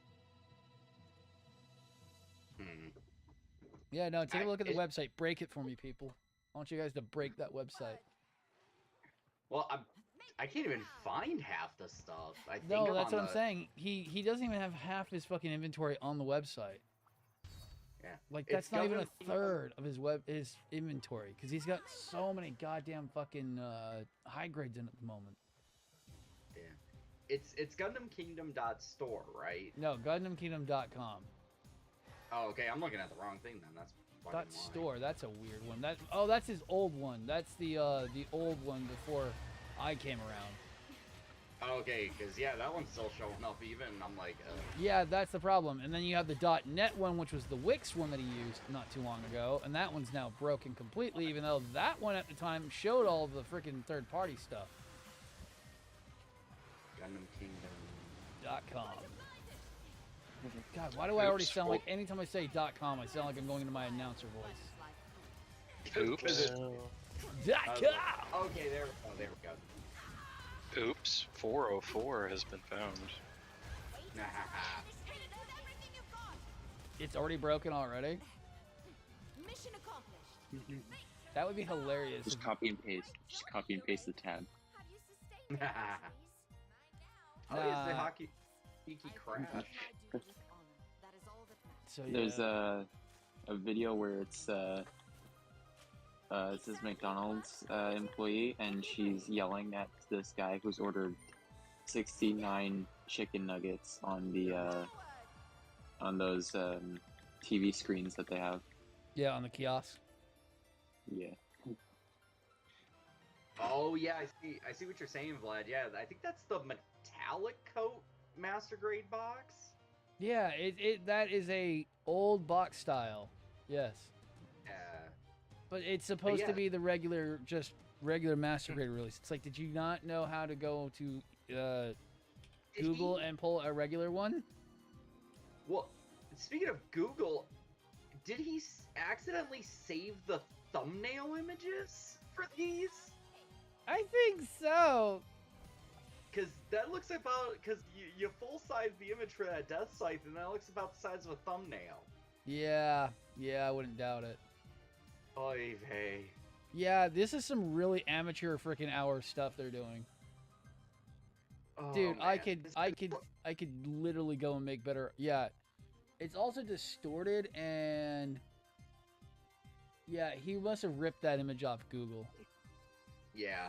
S1: Yeah, no. Take a look at the website. Break it for me, people. I want you guys to break that website.
S3: Well, I can't even find half the stuff. I think
S1: No,
S3: I'm
S1: that's
S3: on
S1: what I'm saying. He doesn't even have half his fucking inventory on the website.
S3: Yeah.
S1: Like that's
S3: It's
S1: not even a
S3: Gundam
S1: third of his inventory because he's got so many goddamn fucking high grades in at the moment.
S3: Yeah. It's GundamKingdom.store, right?
S1: No, GundamKingdom.com.
S3: Oh, okay. I'm looking at the wrong thing then. That's fucking
S1: Dot
S3: why.
S1: store. That's a weird one. That's his old one. That's the old one before I came around.
S3: Okay, because yeah, that one's still showing up even. I'm like,
S1: Yeah, that's the problem. And then you have the .net one, which was the Wix one that he used not too long ago, and that one's now broken completely, even though that one at the time showed all the freaking third-party stuff.
S3: GundamKingdom.
S1: .com. God, why do I already
S6: Oops.
S1: sound like anytime I say .com, I sound like I'm going into my announcer voice?
S6: Oops.
S1: .com.
S3: Okay, there we go.
S6: Oops. 404 has been found.
S1: It's already broken already.
S4: Mission accomplished.
S1: That would be hilarious.
S7: Just copy and paste. Just copy and paste the tab.
S4: Have you sustained
S3: How is the
S1: Nah.
S3: hockey crash?
S1: So yeah.
S7: There's a video where it's this McDonald's employee, and she's yelling at this guy who's ordered 69 chicken nuggets on the on those TV screens that they have.
S1: Yeah, on the kiosk.
S7: Yeah.
S3: Oh yeah, I see what you're saying, Vlad. Yeah, I think that's the metallic coat master grade box.
S1: Yeah, that is a old box style. Yes.
S3: Yeah.
S1: But it's supposed to
S3: yeah.
S1: be the regular master grade release. It's like, did you not know how to go to Google and pull a regular one?
S3: Well, speaking of Google, did he accidentally save the thumbnail images for these?
S1: I think so.
S3: Because that looks about, because you full size the image for that Death Scythe, and that looks about the size of a thumbnail.
S1: Yeah, I wouldn't doubt it.
S3: Oy vey.
S1: Yeah, this is some really amateur freaking hour stuff they're doing.
S3: Oh,
S1: Dude,
S3: man.
S1: I could literally go and make better. Yeah, it's also distorted, and yeah, he must have ripped that image off Google.
S3: Yeah.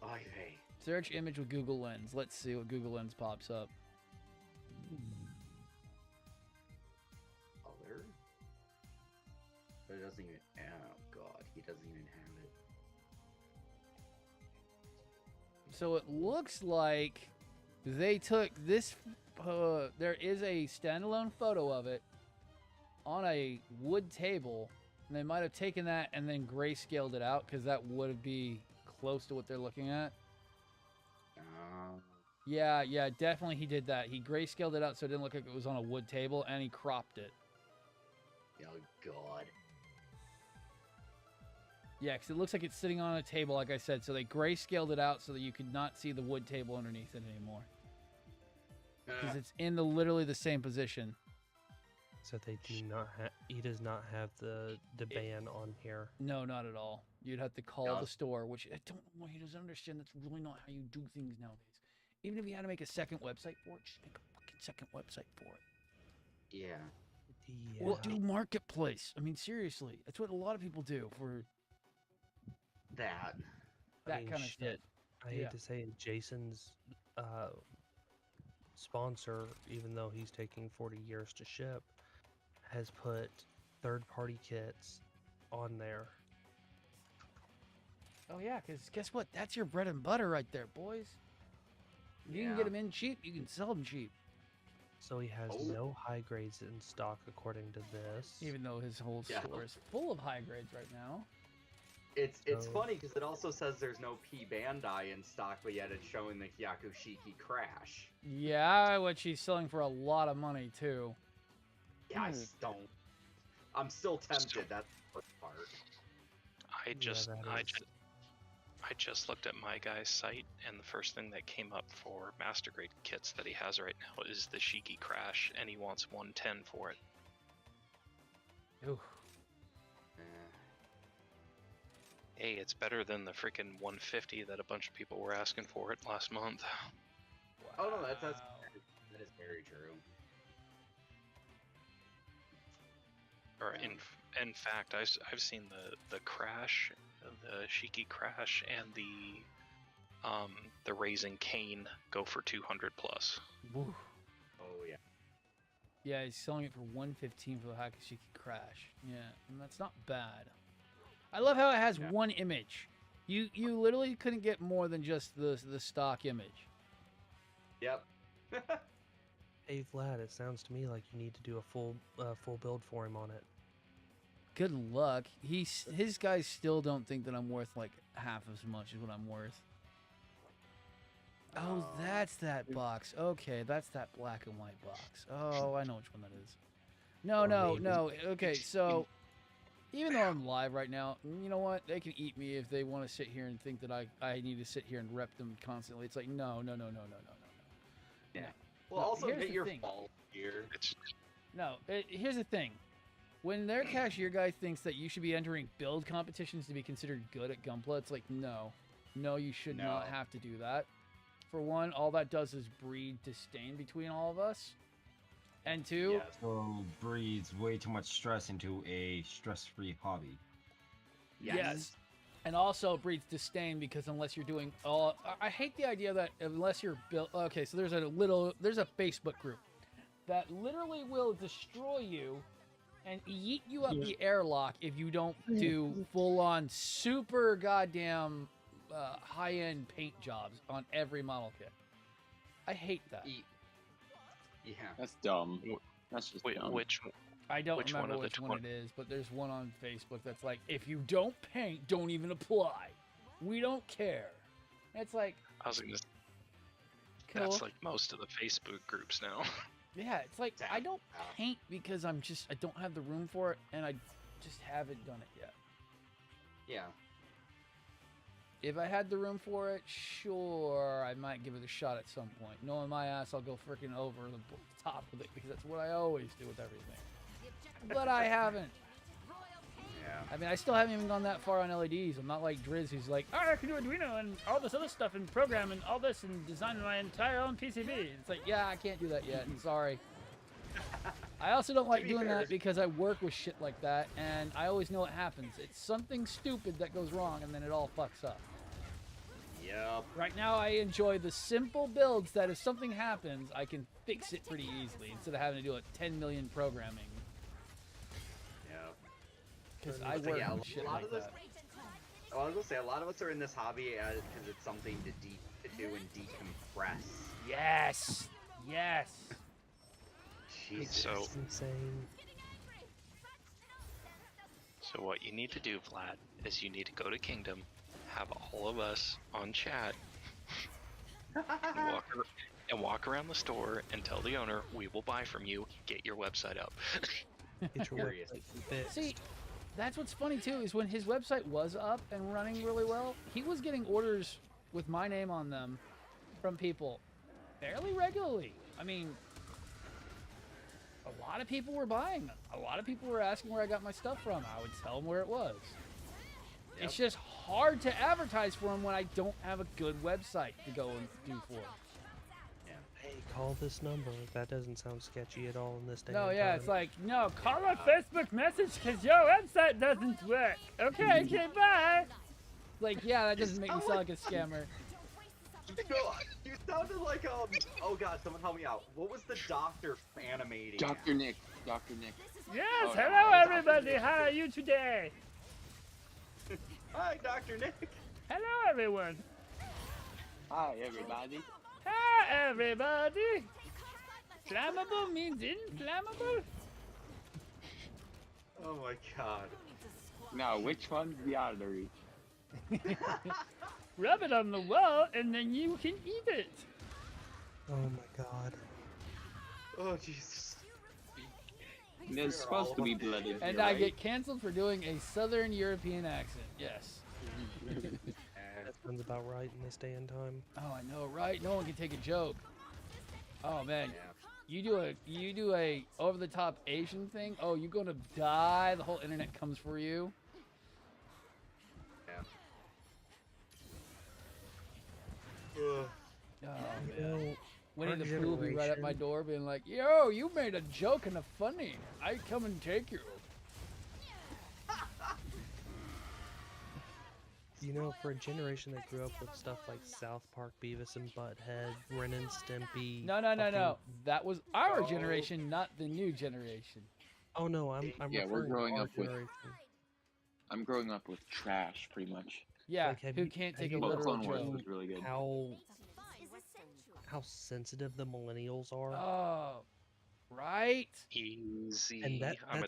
S3: Oy vey.
S1: Search image with Google Lens. Let's see what Google Lens pops up.
S3: Other? But it doesn't even. Oh god, he doesn't even have it.
S1: So it looks like they took this. There is a standalone photo of it on a wood table, and they might have taken that and then grayscaled it out because that would be close to what they're looking at. Yeah, definitely he did that. He grayscaled it out so it didn't look like it was on a wood table, and he cropped it.
S3: Oh god.
S1: Yeah, because it looks like it's sitting on a table, like I said, so they grayscaled it out so that you could not see the wood table underneath it anymore. Because it's in literally the same position.
S8: So they do not have. He does not have the ban on here.
S1: No, not at all. You'd have to call
S3: No.
S1: the store, which I don't know why he doesn't understand. That's really not how you do things nowadays. Even if you had to make a second website for it, just make a fucking second website for it.
S3: Yeah.
S8: Yeah.
S1: Or do marketplace. I mean, seriously, that's what a lot of people do for
S3: That.
S1: that kind of stuff.
S8: I hate
S1: Yeah.
S8: to say it, Jason's sponsor, even though he's taking 40 years to ship, has put third-party kits on there.
S1: Oh yeah, because guess what? That's your bread and butter right there, boys. You can get them in cheap. You can sell them cheap.
S8: So he has no high grades in stock, according to this.
S1: Even though his whole store is full of high grades right now.
S3: It's funny because it also says there's no P Bandai in stock, but yet it's showing the Hyakushiki Crash.
S1: Yeah, which he's selling for a lot of money too.
S3: Yeah, I'm still tempted. That's the first part.
S6: I just looked at my guy's site, and the first thing that came up for Master Grade kits that he has right now is the Shiki Crash, and he wants 110 for it.
S1: Ooh.
S6: Hey, it's better than the freaking 150 that a bunch of people were asking for it last month.
S3: Oh no, that is very true.
S6: Or in fact, I've seen the Crash, the Shiki Crash, and the Raising Cane go for 200 plus.
S1: Woo.
S3: Oh yeah.
S1: Yeah, he's selling it for 115 for the Hyakushiki Crash. Yeah, and that's not bad. I love how it has one image. You literally couldn't get more than just the stock image.
S3: Yep.
S8: Hey Vlad, it sounds to me like you need to do a full build for him on it.
S1: Good luck. His guys still don't think that I'm worth like half as much as what I'm worth. Oh, that's that box. Okay, that's that black and white box. Oh, I know which one that is. No. Okay, so even though I'm live right now, you know what? They can eat me if they want to sit here and think that I need to sit here and rep them constantly. It's like, no.
S3: Yeah. Well, also hit your fault here.
S1: No, here's the thing. When their cashier guy thinks that you should be entering build competitions to be considered good at Gunpla, it's like, no, you should not have to do that. For one, all that does is breed disdain between all of us. And two,
S2: so breeds way too much stress into a stress-free hobby.
S1: Yes. And also breeds disdain because unless you're doing all, I hate the idea that unless you're built. Okay, so there's a Facebook group that literally will destroy you and yeet you up the airlock if you don't do full-on super goddamn high-end paint jobs on every model kit. I hate that.
S3: Yeah,
S7: that's dumb. That's just dumb.
S1: I don't remember which one it is, but there's one on Facebook that's like, if you don't paint, don't even apply. We don't care. It's like,
S6: I was gonna.
S1: Cool.
S6: That's like most of the Facebook groups now.
S1: Yeah, it's like I don't paint because I don't have the room for it, and I just haven't done it yet.
S3: Yeah.
S1: If I had the room for it, sure, I might give it a shot at some point. Knowing my ass, I'll go freaking over the top with it because that's what I always do with everything. But I haven't.
S3: Yeah.
S1: I mean, I still haven't even gone that far on LEDs. I'm not like Driz, who's like, oh, I can do Arduino and all this other stuff and program and all this and design my entire own PCB. It's like, yeah, I can't do that yet. I'm sorry. I also don't like doing that because I work with shit like that, and I always know what happens. It's something stupid that goes wrong, and then it all fucks up.
S3: Yep.
S1: Right now, I enjoy the simple builds that if something happens, I can fix it pretty easily instead of having to do it 10 million programming.
S3: Yep.
S1: Because I work with shit like that.
S3: I was gonna say, a lot of us are in this hobby because it's something to do and decompress.
S1: Yes! Yes!
S3: Jesus.
S6: So,
S8: insane.
S6: So what you need to do, Vlad, is you need to go to Kingdom, have all of us on chat, and walk around the store and tell the owner, we will buy from you, get your website up.
S8: Get your website fixed.
S1: See, that's what's funny too, is when his website was up and running really well, he was getting orders with my name on them from people fairly regularly. I mean, a lot of people were buying them. A lot of people were asking where I got my stuff from. I would tell them where it was. Yep. It's just hard to advertise for them when I don't have a good website to go and do for them.
S3: Yeah.
S8: Hey, call this number. That doesn't sound sketchy at all in this day.
S1: No,
S8: and
S1: yeah,
S8: time.
S1: it's like, no, call a Facebook message because your website doesn't work. Okay, bye. Like, yeah, that doesn't make me sound like a scammer.
S3: You sounded like oh god, someone help me out. What was the doctor animating?
S7: Dr. Nick.
S1: Yes,
S7: Oh,
S1: hello everybody. How are you today?
S3: Hi, Dr. Nick.
S1: Hello, everyone.
S7: Hi, everybody.
S1: Hi, everybody. Flammable means inflammable.
S3: Oh my god.
S7: Now, which one's the artery?
S1: Rub it on the wall, and then you can eat it.
S8: Oh my god.
S3: Oh Jesus.
S7: There's supposed to be blood in
S1: And
S7: here,
S1: I
S7: right?
S1: get canceled for doing a Southern European accent. Yes.
S8: That sounds about right in this day and time.
S1: Oh, I know, right? No one can take a joke. Oh man,
S3: Yeah.
S1: you do a over the top Asian thing. Oh, you're gonna die. The whole internet comes for you.
S3: Yeah. Ugh.
S1: Oh
S8: You
S1: man.
S8: know,
S1: Winnie
S8: our
S1: the Pooh will be right at my
S8: generation-
S1: door, being like, "Yo, you made a joke and a funny. I come and take you."
S8: You know, for a generation that grew up with stuff like South Park, Beavis and Butthead, Ren and Stimpy.
S1: No, no, no, no.
S8: fucking-
S1: That was our
S3: Oh.
S1: generation, not the new generation.
S8: Oh no, I'm
S7: Yeah, we're
S8: referring to
S7: growing
S8: our
S7: up with-
S8: generation.
S7: I'm growing up with trash, pretty much.
S1: Yeah,
S8: Like, have
S1: who
S8: you-
S1: can't
S8: have
S1: take a
S8: you
S7: But
S1: literal
S7: Clone Wars
S1: joke?
S7: was really good.
S8: How sensitive the millennials are,
S1: Oh, right.
S6: Easy.
S8: and
S6: I'm a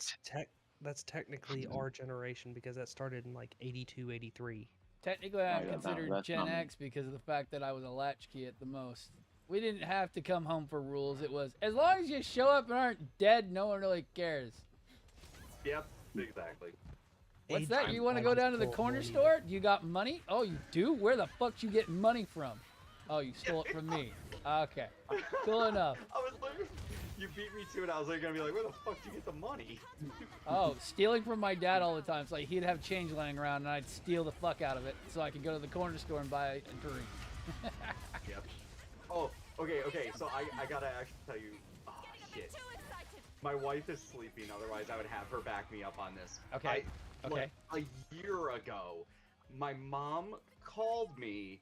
S8: that's technically our generation because that started in like 82, 83.
S1: Technically, I'm
S7: yeah,
S1: considered
S7: that's
S1: Gen
S7: not me.
S1: X because of the fact that I was a latchkey at the most. We didn't have to come home for rules. It was, as long as you show up and aren't dead, no one really cares.
S3: Yep. Exactly.
S1: What's
S8: Age
S1: that? You want to
S8: I
S1: go
S8: just
S1: down to the
S8: call it
S1: corner
S8: millennial.
S1: store? You got money? Oh, you do? Where the fuck you getting money from? Oh, you stole it from me. Okay. Cool enough.
S3: I was like, you beat me to it. I was like gonna be like, where the fuck did you get the money?
S1: Oh, stealing from my dad all the time. It's like he'd have change laying around and I'd steal the fuck out of it so I could go to the corner store and buy a drink.
S3: Yep. Oh, okay. So I gotta actually tell you. Oh shit. My wife is sleeping. Otherwise, I would have her back me up on this.
S1: Okay. Okay.
S3: Like, a year ago, my mom called me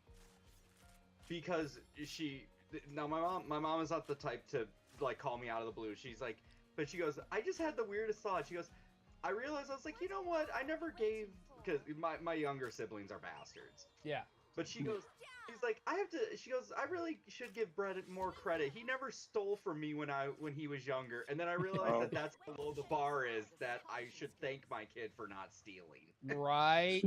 S3: because my mom is not the type to like call me out of the blue. She's like, but she goes, I just had the weirdest thought. She goes, I realized, I was like, you know what? I never gave, because my younger siblings are bastards.
S1: Yeah.
S3: But she goes, she's like, she goes, I really should give Brett more credit. He never stole from me when he was younger. And then I realized that that's how low the bar is, that I should thank my kid for not stealing.
S1: Right.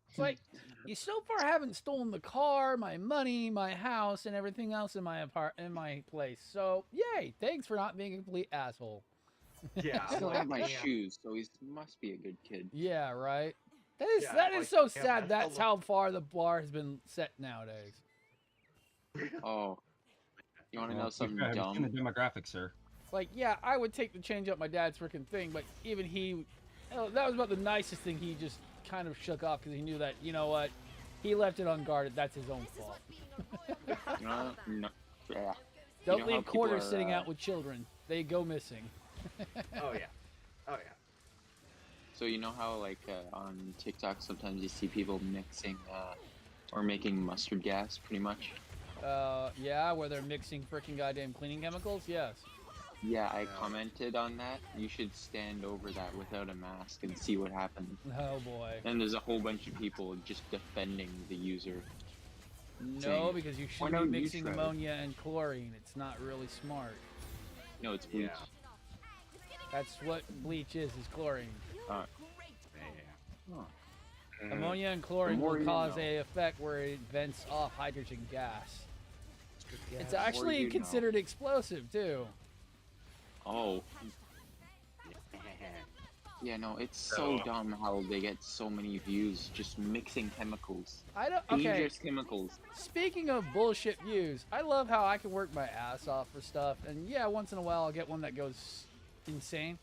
S1: It's like, you so far haven't stolen the car, my money, my house, and everything else in my place. So, yay! Thanks for not being a complete asshole.
S3: Yeah.
S7: I still
S3: like,
S7: have my
S3: damn.
S7: shoes, so he must be a good kid.
S1: Yeah, right. That is
S3: Yeah,
S1: so
S3: like, yeah,
S1: sad.
S3: that's
S1: That's how far the bar has been set nowadays.
S7: Oh. You want to know
S2: Well,
S7: something
S2: have you seen the
S7: dumb?
S2: demographics, sir?
S1: Like, yeah, I would take the change up my dad's freaking thing, but even he, that was about the nicest thing. He just kind of shook off because he knew that, you know what, he left it unguarded. That's his own fault.
S7: No. Yeah.
S1: Don't
S7: know how
S1: leave
S7: people
S1: quarters
S7: are,
S1: sitting out with children. They go missing.
S3: Oh yeah. Oh yeah.
S7: So you know how like on TikTok sometimes you see people mixing or making mustard gas, pretty much.
S1: Yeah, where they're mixing freaking goddamn cleaning chemicals. Yes.
S7: Yeah, I commented on that. You should stand over that without a mask and see what happens.
S1: Oh boy.
S7: And there's a whole bunch of people just defending the user.
S1: No,
S7: Saying,
S1: because you
S7: "Why
S1: shouldn't be
S7: don't you
S1: mixing
S7: try it?"
S1: ammonia and chlorine. It's not really smart.
S7: No, it's bleach.
S1: That's what bleach is chlorine.
S7: Uh,
S3: Yeah.
S7: oh.
S1: Ammonia and chlorine
S7: more
S1: will
S7: you
S1: cause
S7: know.
S1: a effect where it vents off hydrogen gas.
S8: Yeah.
S1: It's actually
S7: you know.
S1: considered explosive too.
S7: Oh. Yeah, no, it's so dumb how they get so many views just mixing chemicals.
S1: I don't. Okay.
S7: Dangerous chemicals.
S1: Speaking of bullshit views, I love how I can work my ass off for stuff, and yeah, once in a while I'll get one that goes insane.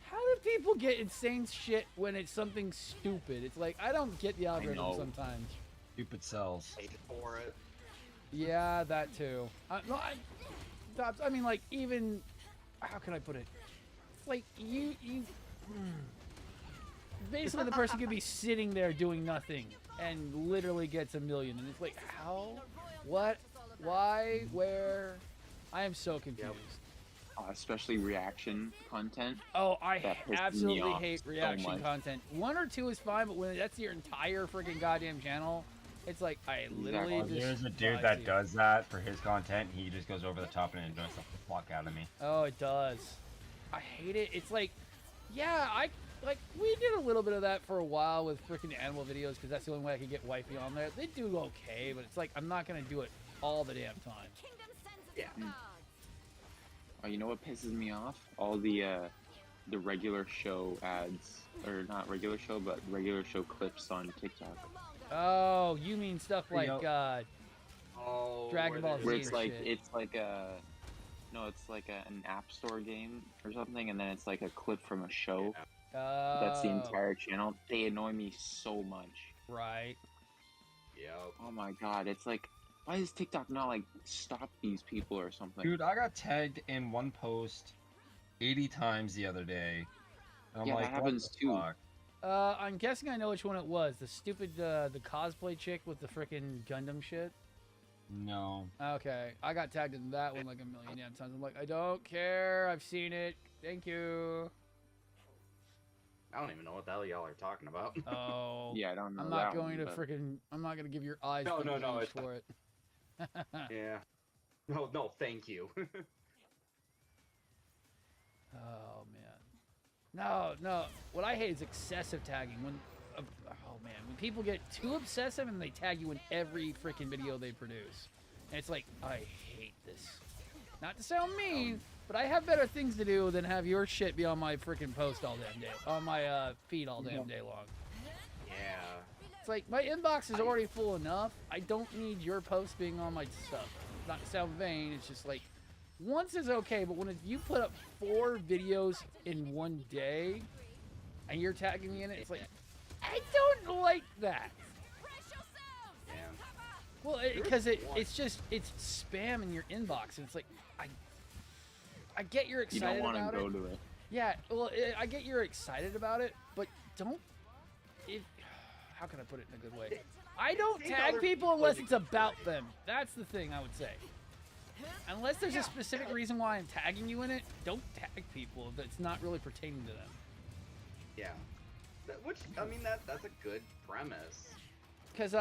S1: How do people get insane shit when it's something stupid? It's like I don't get the algorithm
S7: know.
S1: sometimes.
S2: Stupid cells.
S3: Paid for it.
S1: Yeah, that too. No, I mean, like, even, how can I put it? It's like, basically the person could be sitting there doing nothing and literally gets a million. And it's like, how? What? Why? Where? I am so confused.
S7: especially reaction content.
S1: Oh, I
S7: That pisses me
S1: absolutely
S7: off
S1: hate
S7: so
S1: reaction
S7: much.
S1: content. 1 or 2 is fine, but when that's your entire freaking goddamn channel, it's like I literally
S7: Exactly.
S1: just.
S2: There's a dude
S1: despise
S2: that
S1: you.
S2: does that for his content. He just goes over the top and annoys the fuck out of me.
S1: Oh, it does. I hate it. It's like, yeah, we did a little bit of that for a while with freaking animal videos because that's the only way I could get wifey on there. They do okay, but it's like I'm not gonna do it all the damn time.
S4: Kingdom sends its
S3: Yeah.
S4: regards.
S7: Oh, you know what pisses me off? All the regular show ads, or not regular show, but regular show clips on TikTok.
S1: Oh, you mean stuff like
S3: Oh,
S1: Dragon Ball Z
S7: Where it's
S1: or
S7: like
S1: shit.
S7: it's like an app store game or something, and then it's like a clip from a show. That's the entire channel. They annoy me so much.
S1: Right.
S3: Yep.
S7: Oh my god, it's like, why does TikTok not like stop these people or something?
S2: Dude, I got tagged in one post 80 times the other day. And I'm
S7: Yeah, that
S2: like,
S7: happens
S2: what the
S7: too.
S2: fuck?
S1: I'm guessing I know which one it was. The stupid, the cosplay chick with the frickin' Gundam shit.
S2: No.
S1: Okay, I got tagged in that one like a million damn times. I'm like, I don't care. I've seen it. Thank you.
S3: I don't even know what the hell y'all are talking about.
S1: Oh.
S7: Yeah, I don't know.
S1: I'm not
S7: that
S1: going
S7: one,
S1: to
S7: but-
S1: frickin'. I'm not gonna give your eyes
S3: No,
S1: the
S3: no, no,
S1: range
S3: it's-
S1: for it.
S3: Yeah. No, no, thank you.
S1: Oh man. No. What I hate is excessive tagging. Oh man, when people get too obsessive and they tag you in every freaking video they produce, and it's like, I hate this. Not to sound mean, but I have better things to do than have your shit be on my freaking post all damn day, on my feed all damn day long.
S3: Yeah.
S1: It's like my inbox is already full enough. I don't need your post being on my stuff. Not to sound vain, it's just like once is okay, but when you put up 4 videos in one day and you're tagging me in it, it's like I don't like that.
S3: Yeah.
S1: Well, because it's spam in your inbox, and it's like I get you're
S7: You
S1: excited
S7: don't want
S1: about
S7: to go
S1: it.
S7: to it.
S1: Yeah, well, I get you're excited about it, but don't. How can I put it in a good way? I don't
S3: Take
S1: tag
S3: other
S1: people
S3: people
S1: unless
S3: into
S1: it's about them. That's the thing I would say. Unless there's a specific reason why I'm tagging you in it, don't tag people that's not really pertaining to them.
S3: Yeah. Which, I mean, that's a good premise.
S1: Because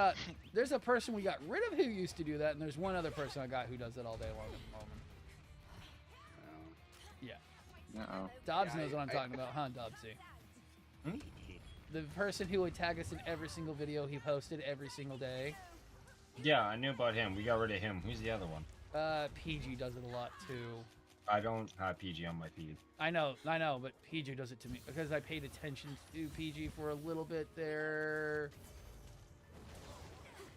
S1: there's a person we got rid of who used to do that, and there's one other person I got who does it all day long at the moment. Yeah.
S7: Uh-oh.
S1: Dobbs
S3: Yeah,
S1: knows what I'm talking about, huh, Dobbsy?
S2: Hmm?
S1: The person who would tag us in every single video he posted every single day.
S2: Yeah, I knew about him. We got rid of him. Who's the other one?
S1: PG does it a lot too.
S2: I don't have PG on my feed.
S1: I know, but PG does it to me because I paid attention to PG for a little bit there.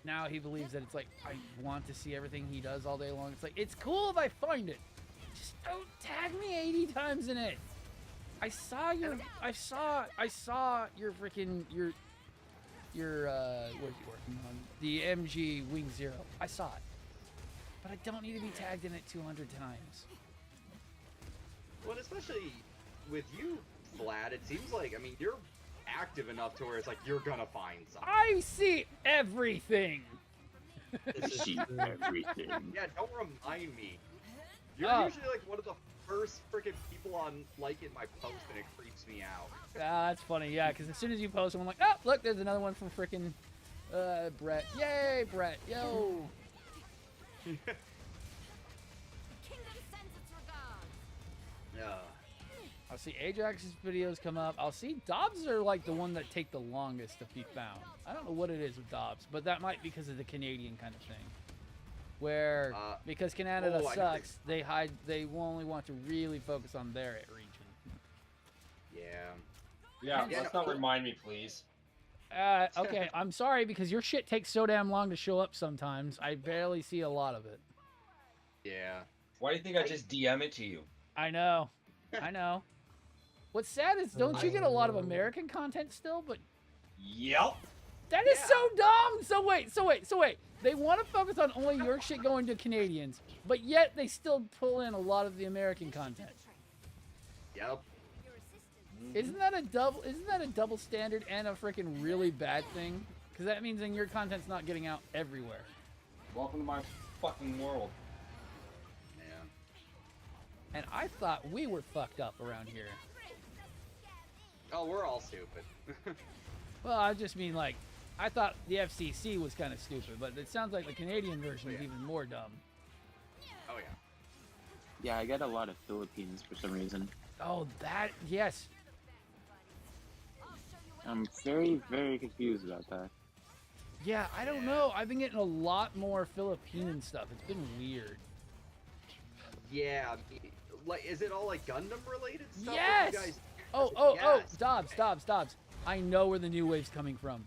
S1: Now he believes that it's like I want to see everything he does all day long. It's like it's cool if I find it. Just don't tag me 80 times in it. I saw your freaking your what are you working on? The MG Wing Zero. I saw it. But I don't need to be tagged in it 200 times.
S3: Well, especially with you, Vlad, it seems like, I mean, you're active enough to where it's like you're gonna find something.
S1: I see everything.
S3: This is
S7: See
S3: true.
S7: everything.
S3: Yeah, don't remind me. You're
S1: Oh.
S3: usually like one of the first freaking people on liking my post, and it creeps me out.
S1: Ah, that's funny, yeah, because as soon as you post them, I'm like, oh, look, there's another one from freaking Brett. Yay, Brett. Yo.
S4: Kingdom sends its regards.
S3: Yeah.
S1: I'll see Ajax's videos come up. I'll see Dobbs are like the one that take the longest to be found. I don't know what it is with Dobbs, but that might be because of the Canadian kind of thing. Where, because Canada
S3: oh, I
S1: sucks, they only want to really focus on their region.
S3: Yeah.
S2: Yeah,
S3: Yeah,
S2: let's
S3: no,
S2: not remind me, please.
S1: Okay, I'm sorry because your shit takes so damn long to show up sometimes. I barely see a lot of it.
S3: Yeah.
S2: Why do you think I just DM it to you?
S1: I know. I know. What's sad is don't you get a lot of American content still, but
S2: Yep.
S1: that is
S3: Yeah.
S1: so dumb. So wait. They want to focus on only your shit going to Canadians, but yet they still pull in a lot of the American content.
S3: Yep.
S4: Your assistant.
S1: Isn't that a double standard and a freaking really bad thing? Because that means then your content's not getting out everywhere.
S2: Welcome to my fucking world.
S3: Yeah.
S1: And I thought we were fucked up around here.
S3: Oh, we're all stupid.
S1: Well, I just mean like, I thought the FCC was kind of stupid, but it sounds like the Canadian version is even more dumb.
S3: Oh yeah.
S7: Yeah, I got a lot of Philippines for some reason.
S1: Oh, that, yes.
S7: I'm very, very confused about that.
S1: Yeah, I don't know. I've been getting a lot more Philippine stuff. It's been weird.
S3: Yeah. Like, is it all like Gundam related stuff?
S1: Yes!
S3: You guys...
S1: Oh,
S3: Yes.
S1: Dobbs. I know where the new wave's coming from.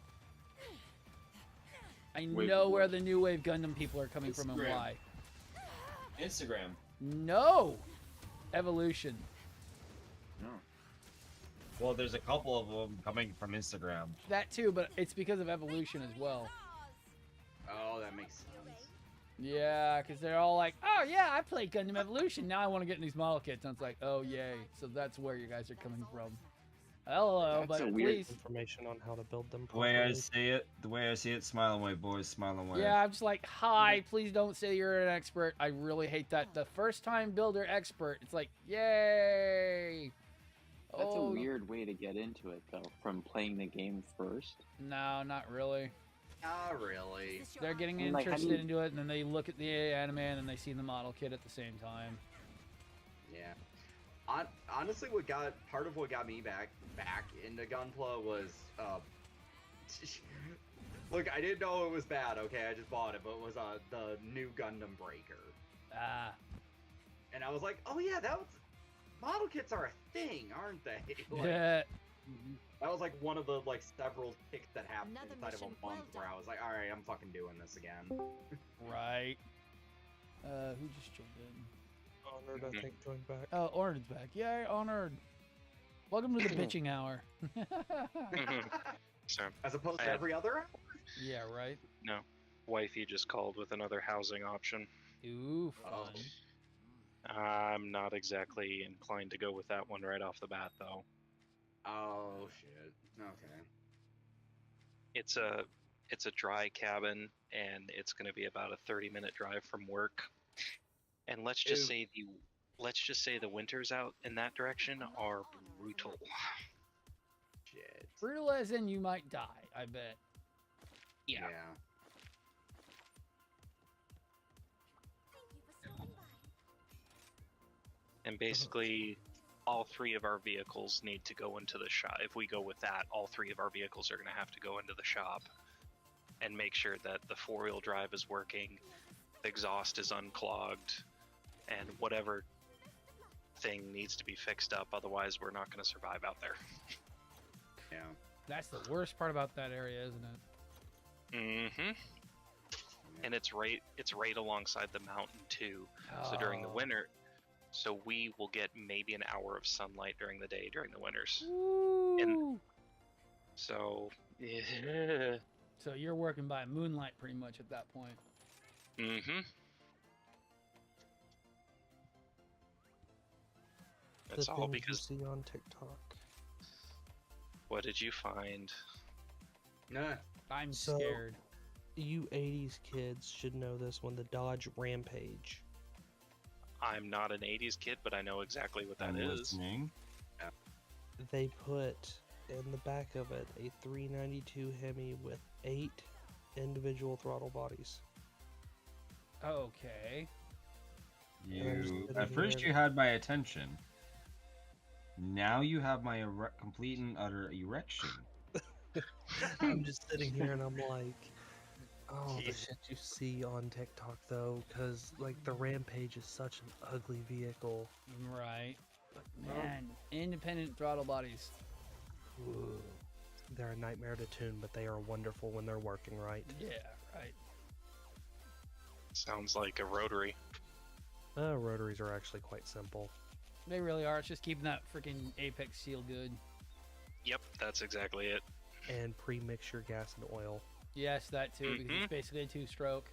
S1: I know where the new wave Gundam people are coming from and
S2: Instagram.
S1: why.
S2: Instagram.
S1: No! Evolution.
S7: No.
S2: Well, there's a couple of them coming from Instagram.
S1: That too, but it's because of evolution as well.
S3: Oh, that makes sense.
S1: Yeah, because they're all like, oh yeah, I played Gundam Evolution. Now I want to get in these model kits. And it's like, oh yay. So that's where you guys are coming from. Hello,
S7: That's
S1: but
S7: a weird
S1: please.
S8: Information on how to build them
S2: The way I
S8: properly.
S2: see it, smile and wave, boys, smile and wave.
S1: Yeah, I'm just like, hi, please don't say you're an expert. I really hate that. The first time builder expert, it's like, yay.
S7: That's a
S1: Oh,
S7: weird way to get into it, though, from playing the game first.
S1: No, not really.
S3: Not really.
S1: They're getting
S7: Like, how do
S1: interested
S7: you-
S1: into it, and then they look at the anime, and then they see the model kit at the same time.
S3: Yeah. Honestly, part of what got me back into Gunpla was look, I didn't know it was bad. Okay, I just bought it, but it was the new Gundam Breaker,
S1: Ah,
S3: and I was like, oh yeah, model kits are a thing, aren't they? Like,
S1: yeah.
S3: that was like one of the like several picks that happened
S4: Another
S3: inside of
S4: mission
S3: a month
S4: well
S3: where I
S4: done.
S3: was like, all right, I'm fucking doing this again.
S1: Right. Who just joined in?
S8: Honored, I think, joined back.
S1: Oh, Honored's back. Yay, Honored. Welcome to the bitching hour.
S6: So,
S3: As opposed
S6: I
S3: to
S6: had-
S3: every other hour.
S1: Yeah, right.
S6: no. Wifey just called with another housing option.
S1: Ooh,
S3: Oh.
S1: fun.
S6: I'm not exactly inclined to go with that one right off the bat, though.
S3: Oh shit. Okay.
S6: It's a dry cabin, and it's going to be about a 30-minute drive from work. And let's just
S3: Ew.
S6: say the winters out in that direction are brutal.
S3: Shit.
S1: Brutal as in you might die, I bet.
S6: Yeah. And basically, all three of our vehicles need to go into the shop. If we go with that, all three of our vehicles are going to have to go into the shop and make sure that the four-wheel drive is working, the exhaust is unclogged, and whatever thing needs to be fixed up. Otherwise, we're not going to survive out there.
S3: Yeah.
S1: That's the worst part about that area, isn't it?
S6: Mm-hmm. And it's right alongside the mountain too. So during the
S1: Oh.
S6: winter, so we will get maybe an hour of sunlight during the day during the winters.
S1: Ooh.
S6: So yeah.
S1: So you're working by moonlight pretty much at that point.
S6: Mm-hmm.
S8: The
S6: That's all
S8: things
S6: because
S8: you see on TikTok.
S6: what did you find?
S3: Nah.
S1: I'm
S8: So-
S1: scared.
S8: You 80s kids should know this one, the Dodge Rampage.
S6: I'm not an 80s kid, but I know exactly what that
S2: I'm
S6: is.
S2: listening.
S8: They put in the back of it a 392 Hemi with 8 individual throttle bodies.
S1: Okay.
S2: You
S8: sitting
S2: at first
S8: here.
S2: you had my attention. Now you have my complete and utter erection.
S8: I'm just sitting here and I'm like, oh, the
S6: Yeah.
S8: shit you see on TikTok though, because like the Rampage is such an ugly vehicle.
S1: Right. But man, independent throttle bodies.
S8: Ooh. They're a nightmare to tune, but they are wonderful when they're working right.
S1: Yeah, right.
S6: Sounds like a rotary.
S8: Rotaries are actually quite simple.
S1: They really are. It's just keeping that freaking apex seal good.
S6: Yep, that's exactly it.
S8: And pre-mix your gas and oil.
S1: Yes, that too, because
S6: Mhm.
S1: it's basically a two-stroke.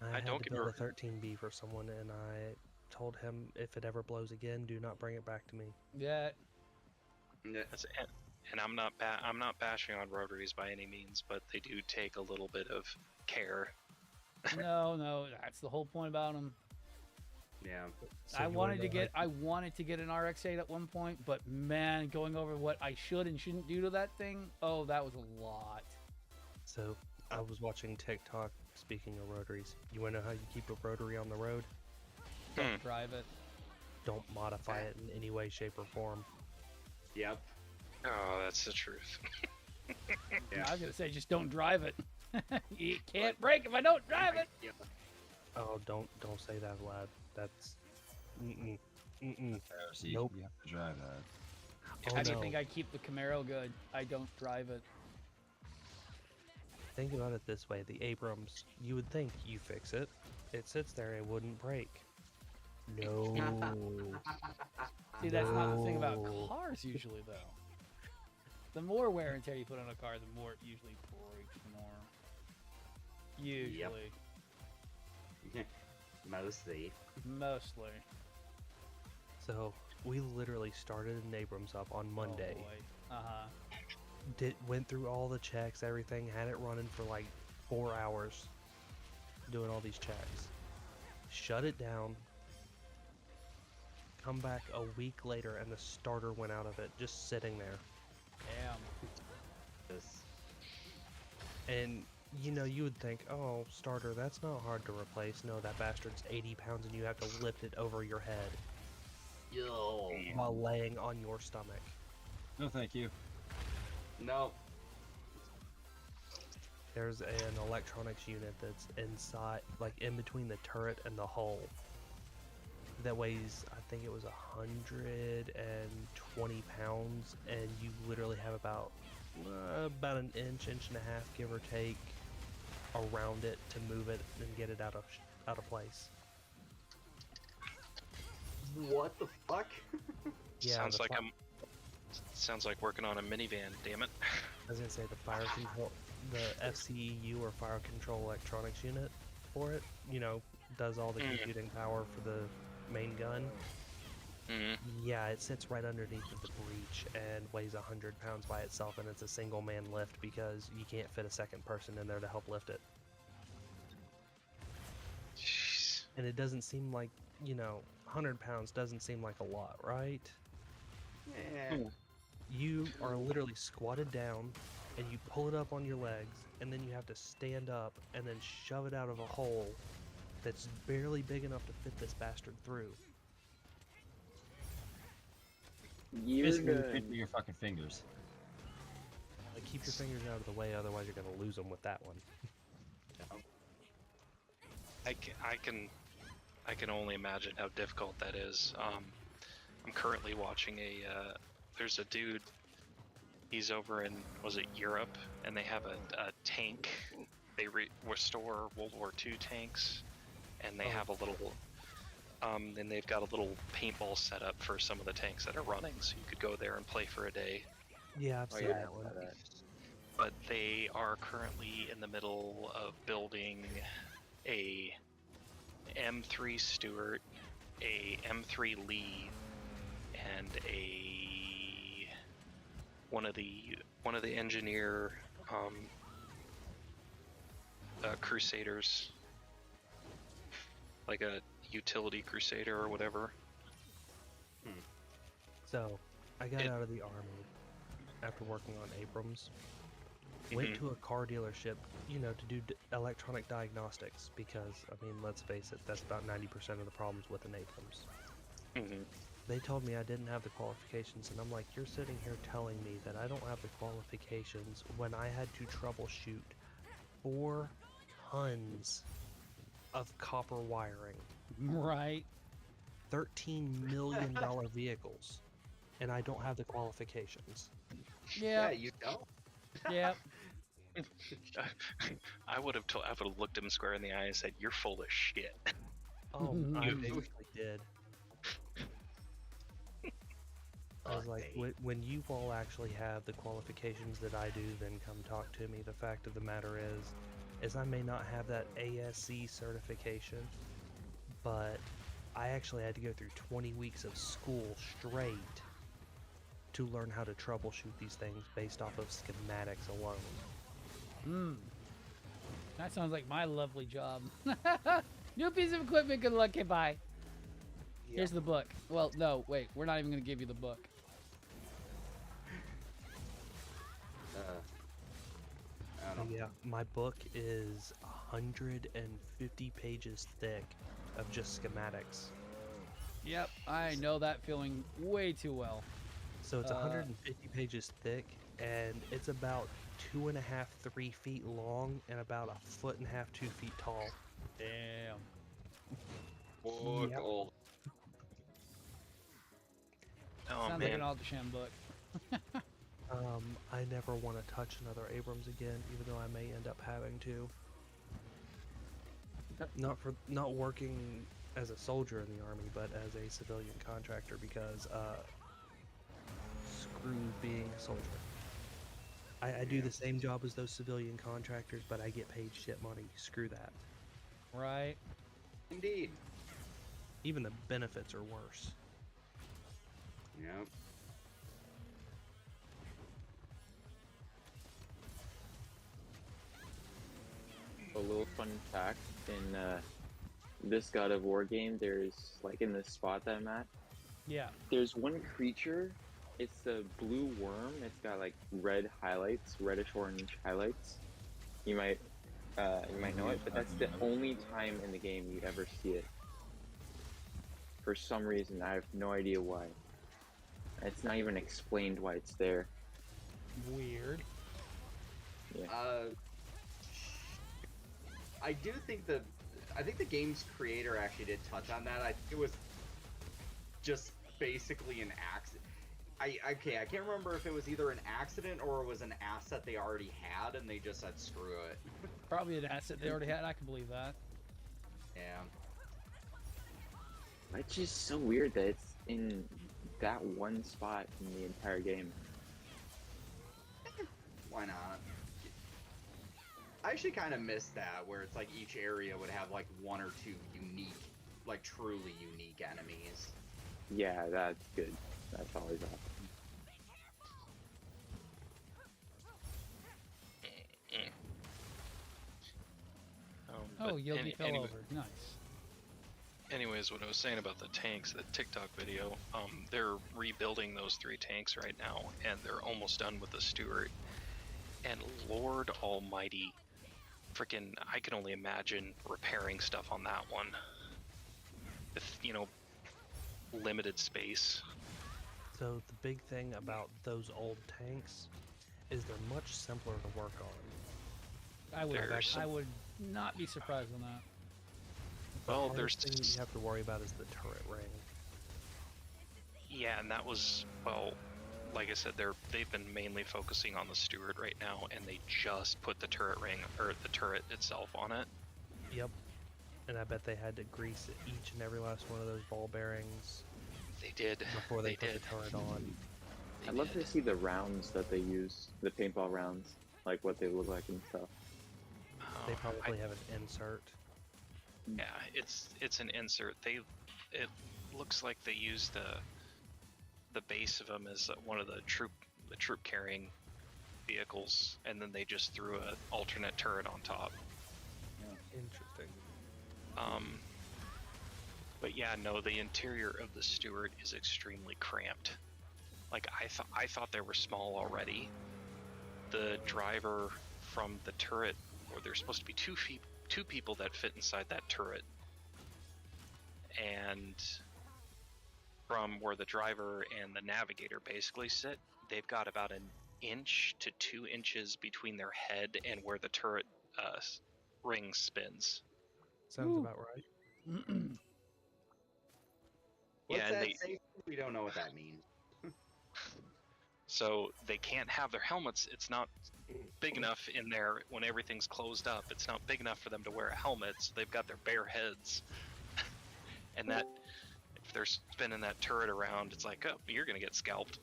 S8: I had
S6: don't
S8: to
S6: get me
S8: build a
S6: wrong.
S8: 13B for someone, and I told him if it ever blows again, do not bring it back to me.
S1: Yeah.
S6: That's, and I'm not bashing on rotaries by any means, but they do take a little bit of care
S1: No, that's the whole point about them.
S3: Yeah.
S8: So
S1: I
S8: you wanna
S1: wanted to
S8: know
S1: get
S8: how-
S1: I wanted to get an RX-8 at one point, but man, going over what I should and shouldn't do to that thing, oh, that was a lot.
S8: So I was watching TikTok. Speaking of rotaries, you want to know how you keep a rotary on the road?
S1: Don't drive it.
S8: Don't modify it in any way, shape, or form.
S3: Yep.
S6: Oh, that's the truth.
S1: I was gonna say just don't drive it. You can't brake if I don't drive it.
S3: Yeah.
S8: Oh, don't say that, Vlad. That's mm-mm.
S2: Heresy.
S8: Nope.
S2: You have to drive that.
S8: Oh,
S1: How do you
S8: no.
S1: think I keep the Camaro good? I don't drive it.
S8: Think about it this way: the Abrams, you would think you fix it, it sits there, it wouldn't break. No.
S1: See, that's not the thing about
S8: No.
S1: cars usually, though. The more wear and tear you put on a car, the more it usually breaks more. Usually.
S3: Mostly.
S1: Mostly.
S8: So we literally started an Abrams up on Monday.
S1: Oh, boy. Uh-huh.
S8: Went through all the checks, everything, had it running for like 4 hours, doing all these checks. Shut it down. Come back a week later, and the starter went out of it, just sitting there.
S1: Damn.
S3: This.
S8: And you know, you would think, oh, starter, that's not hard to replace. No, that bastard's 80 pounds, and you have to lift it over your head
S3: Yo.
S8: while laying on your stomach.
S2: No, thank you.
S3: No.
S8: There's an electronics unit that's inside, like in between the turret and the hull, that weighs, I think it was 120 pounds, and you literally have about an inch and a half, give or take, around it to move it and get it out of place.
S3: What the fuck?
S8: Yeah,
S6: sounds
S8: the
S6: like sounds like working on a minivan. Damn it.
S8: I was gonna say the fire control, the FCEU or fire control electronics unit for it, you know, does all the computing power for the main gun. Yeah, it sits right underneath of the breech and weighs 100 pounds by itself, and it's a single man lift because you can't fit a second person in there to help lift it.
S6: Jeez.
S8: And it doesn't seem like, you know, 100 pounds doesn't seem like a lot, right?
S3: Yeah.
S8: You are literally squatted down, and you pull it up on your legs, and then you have to stand up and then shove it out of a hole that's barely big enough to fit this bastard through.
S7: You're
S2: Basically,
S7: good.
S2: fit your fucking fingers.
S8: Like, keep your fingers out of the way, otherwise you're gonna lose them with that one.
S6: I can only imagine how difficult that is. I'm currently watching there's a dude, he's over in, was it Europe, and they have a tank. They restore World War II tanks, and they have a little, and they've got a little paintball set up for some of the tanks that are running, so you could go there and play for a day.
S8: Yeah, I've seen that one.
S6: But they are currently in the middle of building a M3 Stuart, a M3 Lee, and one of the engineer Crusaders, like a utility Crusader or whatever.
S8: So, I got out of the army after working on Abrams. Went to a car dealership, you know, to do electronic diagnostics because, I mean, let's face it, that's about 90% of the problems with an Abrams. They told me I didn't have the qualifications, and I'm like, you're sitting here telling me that I don't have the qualifications when I had to troubleshoot 4 tons of copper wiring,
S1: Right.
S8: $13 million vehicles, and I don't have the qualifications.
S1: Yeah.
S3: You don't.
S1: Yeah.
S6: I would have looked him square in the eye and said, "You're full of shit."
S8: Oh, I basically did. I was like, when you all actually have the qualifications that I do, then come talk to me. The fact of the matter is I may not have that ASC certification, but I actually had to go through 20 weeks of school straight to learn how to troubleshoot these things based off of schematics alone.
S1: That sounds like my lovely job. New piece of equipment. Good luck. Okay, bye. Here's the book. Well, no, wait. We're not even going to give you the book.
S3: I don't know.
S8: Yeah, my book is 150 pages thick of just schematics.
S1: Yep, I know that feeling way too well.
S8: So it's 150 pages thick, and it's about 2.5, 3 feet long, and about 1.5 2 feet tall.
S1: Damn.
S3: Book
S8: Yep.
S3: old.
S6: Oh
S1: Sounds like
S6: man.
S1: an Aldersham book.
S8: I never want to touch another Abrams again, even though I may end up having to. Not working as a soldier in the army, but as a civilian contractor, because screw being a soldier. I do the same job as those civilian contractors, but I get paid shit money. Screw that.
S1: Right.
S3: Indeed.
S8: Even the benefits are worse.
S3: Yep.
S7: A little fun fact, in this God of War game, there's, like, in this spot that I'm at,
S1: Yeah.
S7: there's one creature, it's the blue worm, it's got, like, red highlights, reddish-orange highlights. You might know it, but that's the only time in the game you ever see it. For some reason, I have no idea why. It's not even explained why it's there.
S1: Weird.
S7: Yeah.
S3: I do think I think the game's creator actually did touch on that. I think it was just basically an accident. I can't remember if it was either an accident or it was an asset they already had and they just said screw it.
S1: Probably an asset they already had. I can believe that.
S3: Yeah.
S7: It's just so weird that it's in that one spot in the entire game.
S3: Why not? I actually kind of miss that, where it's like each area would have like one or two unique, like truly unique enemies.
S7: Yeah, that's good. That's always awesome.
S1: Oh,
S6: But
S1: Yogi fell over. Nice.
S6: Anyways, what I was saying about the tanks, the TikTok video, they're rebuilding those 3 tanks right now, and they're almost done with the Stuart. And Lord Almighty, freaking, I can only imagine repairing stuff on that one. With, limited space.
S8: So the big thing about those old tanks is they're much simpler to work on.
S1: I would not be surprised on that.
S6: Well,
S8: The
S6: there's
S8: hardest thing that you have to worry about is the turret ring.
S6: Yeah, and that was, well, like I said, they've been mainly focusing on the Stuart right now, and they just put the turret ring, or the turret itself on it.
S8: Yep. And I bet they had to grease each and every last one of those ball bearings
S6: They did.
S8: before they put
S6: did.
S8: the turret on.
S6: They
S7: I'd love
S6: did.
S7: to see the rounds that they use, the paintball rounds, like what they look like and stuff.
S8: They
S6: Oh,
S8: probably have an insert.
S6: yeah, it's an insert. It looks like they used the base of them as one of the troop carrying vehicles, and then they just threw an alternate turret on top.
S8: Interesting.
S6: But yeah, no, the interior of the Stuart is extremely cramped. Like I thought they were small already. The driver from the turret, or there's supposed to be two people that fit inside that turret, and from where the driver and the navigator basically sit, they've got about 1 inch to 2 inches between their head and where the turret ring spins.
S8: Sounds about right.
S3: What's
S6: Yeah, and
S3: that say? We don't know what that means.
S6: so they can't have their helmets. It's not big enough in there when everything's closed up. It's not big enough for them to wear a helmet, so they've got their bare heads. And that, if they're spinning that turret around, it's like, oh, you're gonna get scalped.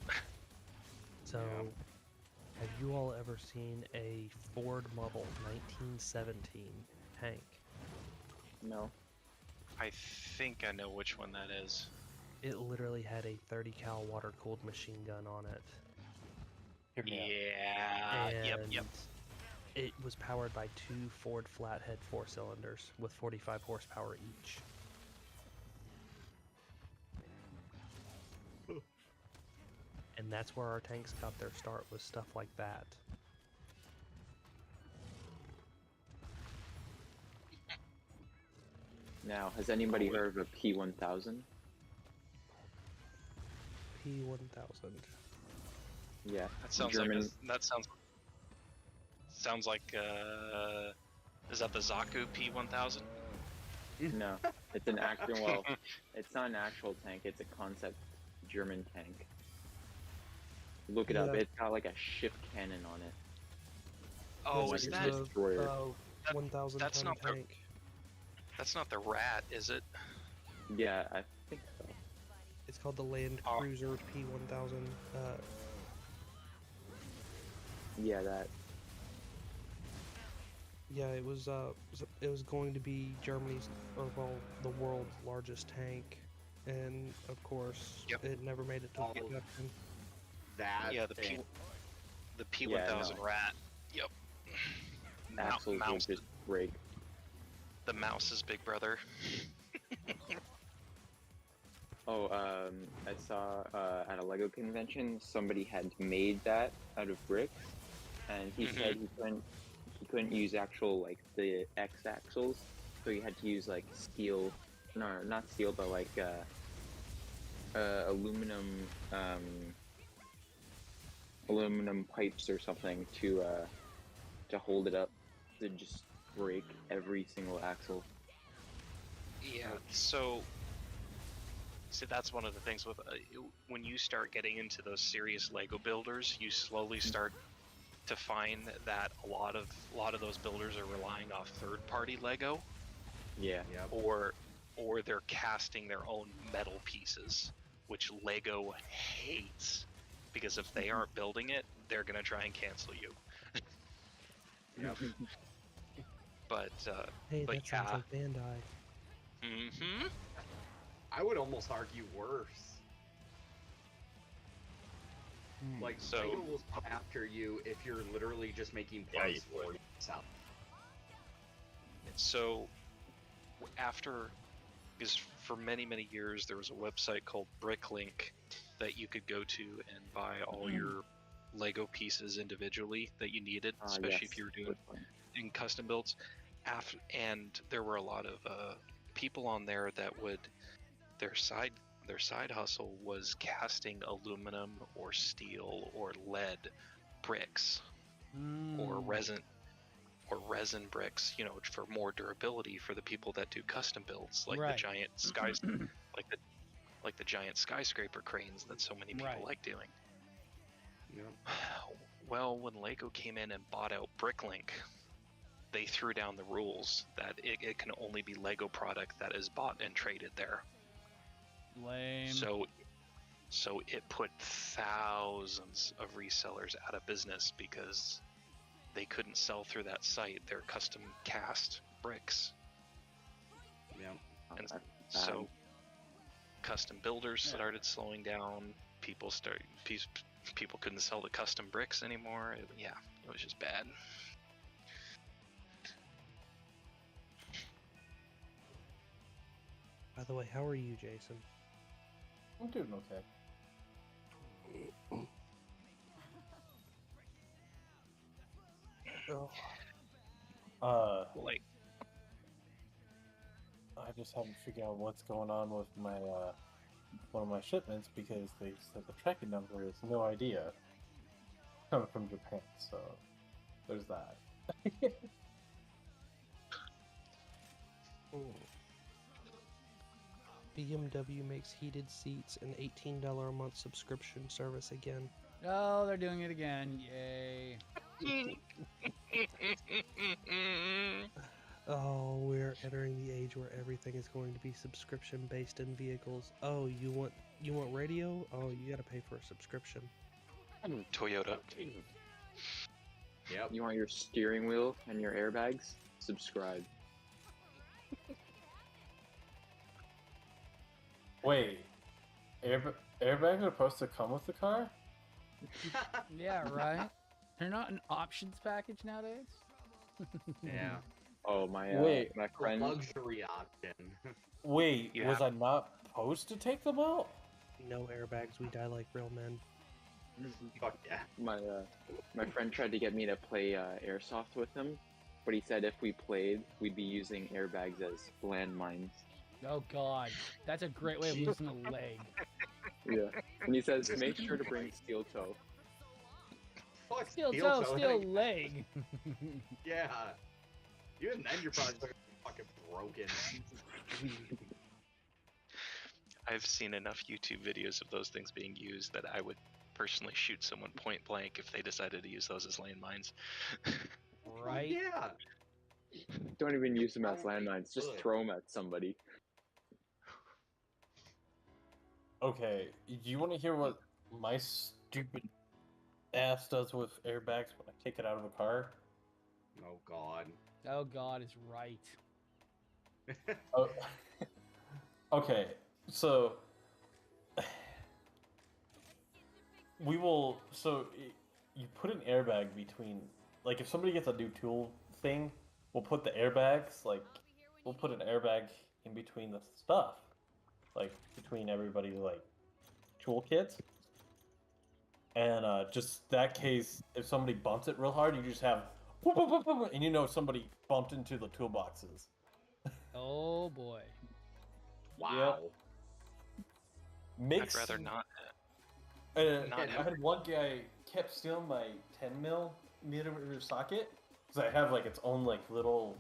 S8: So, have you all ever seen a Ford Model 1917 tank?
S7: No.
S6: I think I know which one that is.
S8: It literally had a 30 cal water-cooled machine gun on it.
S6: Yeah. Yep.
S8: And It was powered by 2 Ford flathead 4-cylinders with 45 horsepower each. And that's where our tanks got their start, was stuff like that.
S7: Now, has anybody heard of a P1000?
S8: P1000.
S7: Yeah,
S6: That sounds
S7: German.
S6: like that sounds like is that the Zaku P1000?
S7: No, it's an actual. Well, it's not an actual tank. It's a concept German tank. Look it up.
S8: Yeah.
S7: It's got like a ship cannon on it.
S6: Oh,
S7: Like
S6: is
S7: a
S6: that?
S7: destroyer.
S8: 1,000
S6: that's
S8: ton
S6: not the-
S8: tank.
S6: That's not the Rat, is it?
S7: Yeah, I think so.
S8: It's called the Land
S6: Oh.
S8: Cruiser P1000.
S7: Yeah, that.
S8: Yeah, it was going to be Germany's, or well, the world's largest tank, and of course,
S6: Yep.
S8: it never made it to
S3: Oh.
S8: production.
S3: That
S6: Yeah, the
S3: thing.
S6: P1000
S7: no.
S6: Rat. Yep.
S7: Axles will
S6: Mouse.
S7: just break.
S6: The Mouse's big brother.
S7: Oh, I saw at a Lego convention somebody had made that out of bricks, and he said he couldn't use actual like the X axles, so he had to use like steel, no, not steel, but like aluminum aluminum pipes or something to hold it up to just break every single axle.
S6: Yeah. So, see, that's one of the things with when you start getting into those serious Lego builders, you slowly start to find that a lot of those builders are relying off third-party Lego,
S7: Yeah.
S3: Yep.
S6: or they're casting their own metal pieces, which Lego hates, because if they aren't building it, they're gonna try and cancel you.
S3: Yep.
S6: But
S8: Hey,
S6: but
S8: that sounds
S6: yeah.
S8: like Bandai.
S6: Mm-hmm.
S3: I would almost argue worse. Like,
S6: So-
S3: Lego will come after you if you're literally just making
S2: Yeah,
S3: parts
S2: you
S3: for
S2: would.
S3: yourself.
S6: So after, because for many years there was a website called Bricklink that you could go to and buy all your Lego pieces individually that you needed, especially if you were doing in custom builds. And there were a lot of people on there that would their side hustle was casting aluminum or steel or lead bricks or resin bricks, you know, for more durability for the people that do custom builds, like
S1: Right.
S6: the giant like the giant skyscraper cranes that so many people
S1: Right.
S6: like doing.
S3: Yep.
S6: Well, when Lego came in and bought out Bricklink, they threw down the rules that it can only be Lego product that is bought and traded there.
S1: Lame.
S6: So it put thousands of resellers out of business because they couldn't sell through that site their custom cast bricks.
S3: Yep.
S6: And so custom builders started slowing down. People couldn't sell the custom bricks anymore. It was just bad.
S8: By the way, how are you, Jason?
S10: I'm doing okay.
S6: Like,
S10: I just haven't figured out what's going on with my one of my shipments because they said the tracking number is no idea coming from Japan. So there's that.
S8: BMW makes heated seats an $18 a month subscription service again.
S1: Oh, they're doing it again. Yay.
S8: Oh, we're entering the age where everything is going to be subscription based in vehicles. Oh, you want radio? Oh, you gotta pay for a subscription.
S6: Toyota.
S3: Yep.
S7: You want your steering wheel and your airbags? Subscribe.
S10: Wait, airbags are supposed to come with the car?
S1: Yeah, right? They're not an options package nowadays?
S3: Yeah.
S7: Oh my!
S10: Wait.
S7: My
S3: The
S7: friend.
S3: luxury option.
S10: Wait,
S6: You
S10: was
S6: have-
S10: I not supposed to take them out?
S8: No airbags, we die like real men.
S3: Fuck yeah.
S7: My friend tried to get me to play airsoft with him, but he said if we played, we'd be using airbags as landmines.
S1: Oh God, that's a great way of losing a leg.
S7: Yeah. And he says make sure to bring steel toe.
S3: Fuck
S1: Steel
S3: steel
S1: toe,
S3: toe,
S1: steel
S3: like-
S1: leg.
S3: Yeah. Even then, you're probably fucking broken.
S6: I've seen enough YouTube videos of those things being used that I would personally shoot someone point blank if they decided to use those as landmines.
S1: Right?
S3: Yeah.
S7: Don't even use them as landmines. Just throw them at somebody.
S10: Okay, do you want to hear what my stupid ass does with airbags when I take it out of a car?
S3: Oh God.
S1: Oh God is right.
S10: Oh, okay, so we will. So you put an airbag between, like, if somebody gets a new tool thing, we'll put the airbags, like, we'll put an airbag in between the stuff, like between everybody's like toolkits. And just that case, if somebody bumps it real hard, you just have, whoop, whoop, whoop, whoop, and you know somebody bumped into the toolboxes.
S1: Oh boy.
S3: Wow.
S10: Mix.
S6: I'd rather not.
S10: I
S6: have-
S10: had one guy kept stealing my 10mm socket because I have like its own like little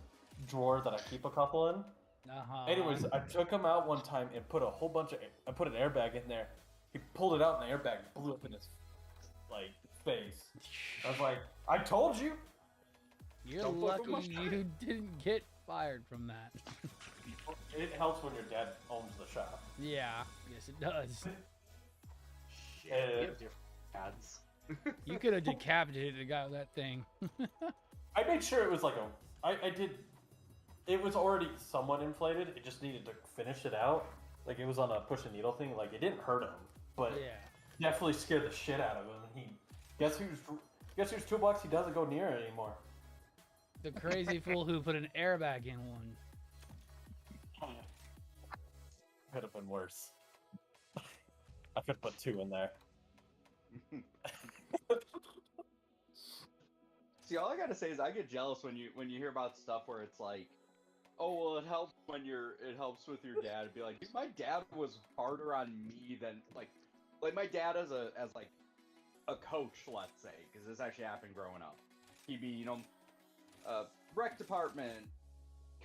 S10: drawer that I keep a couple in.
S1: Uh-huh.
S10: Anyways, I took him out one time and put a whole bunch of. I put an airbag in there. He pulled it out and the airbag blew up in his like face. I was like, I told you.
S1: You're
S3: Don't fuck with
S1: lucky
S3: my
S1: you didn't get fired from that.
S10: It helps when your dad owns the shop.
S1: Yeah, yes it does.
S3: Shit. We have different ads.
S1: You could have decapitated a guy with that thing.
S10: I made sure it was like I did. It was already somewhat inflated. It just needed to finish it out. Like it was on a push a needle thing. Like it didn't hurt him, but
S1: Yeah.
S10: definitely scared the shit out of him. He guess whose toolbox he doesn't go near anymore.
S1: The crazy fool who put an airbag in one.
S10: Could have been worse. I could put 2 in there.
S3: See, all I gotta say is I get jealous when you hear about stuff where it's like, oh well, it helps when it helps with your dad. It'd be like, dude, my dad was harder on me than like my dad as a coach, let's say, because this actually happened growing up. He'd be rec department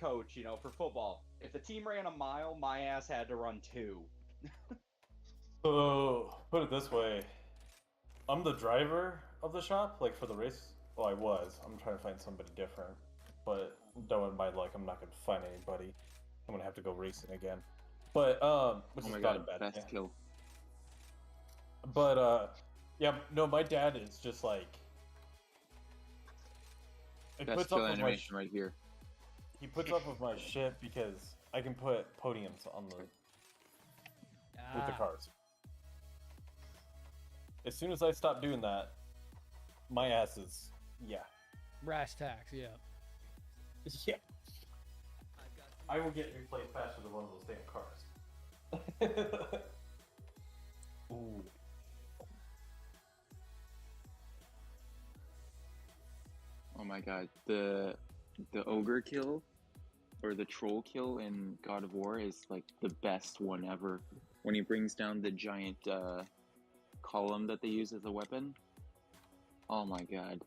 S3: coach, for football. If the team ran a mile, my ass had to run 2.
S10: Oh, put it this way. I'm the driver of the shop, like for the race. Well, I was. I'm trying to find somebody different. But knowing my luck, I'm not going to find anybody. I'm going to have to go racing again. But, which
S7: Oh
S10: is
S7: my
S10: not
S7: god,
S10: a bad
S7: best
S10: thing.
S7: kill.
S10: But, yeah, no, my dad is just like... He
S7: Best
S10: puts
S7: kill
S10: up with my
S7: animation right here.
S10: He puts up with my shit because I can put podiums on with the cars. As soon as I stop doing that, my ass is
S1: Brass tacks, yeah.
S10: yeah. I will get replaced faster than one of those damn cars. Ooh.
S7: Oh my god, the ogre kill or the troll kill in God of War is like the best one ever. When he brings down the giant column that they use as a weapon. Oh my god.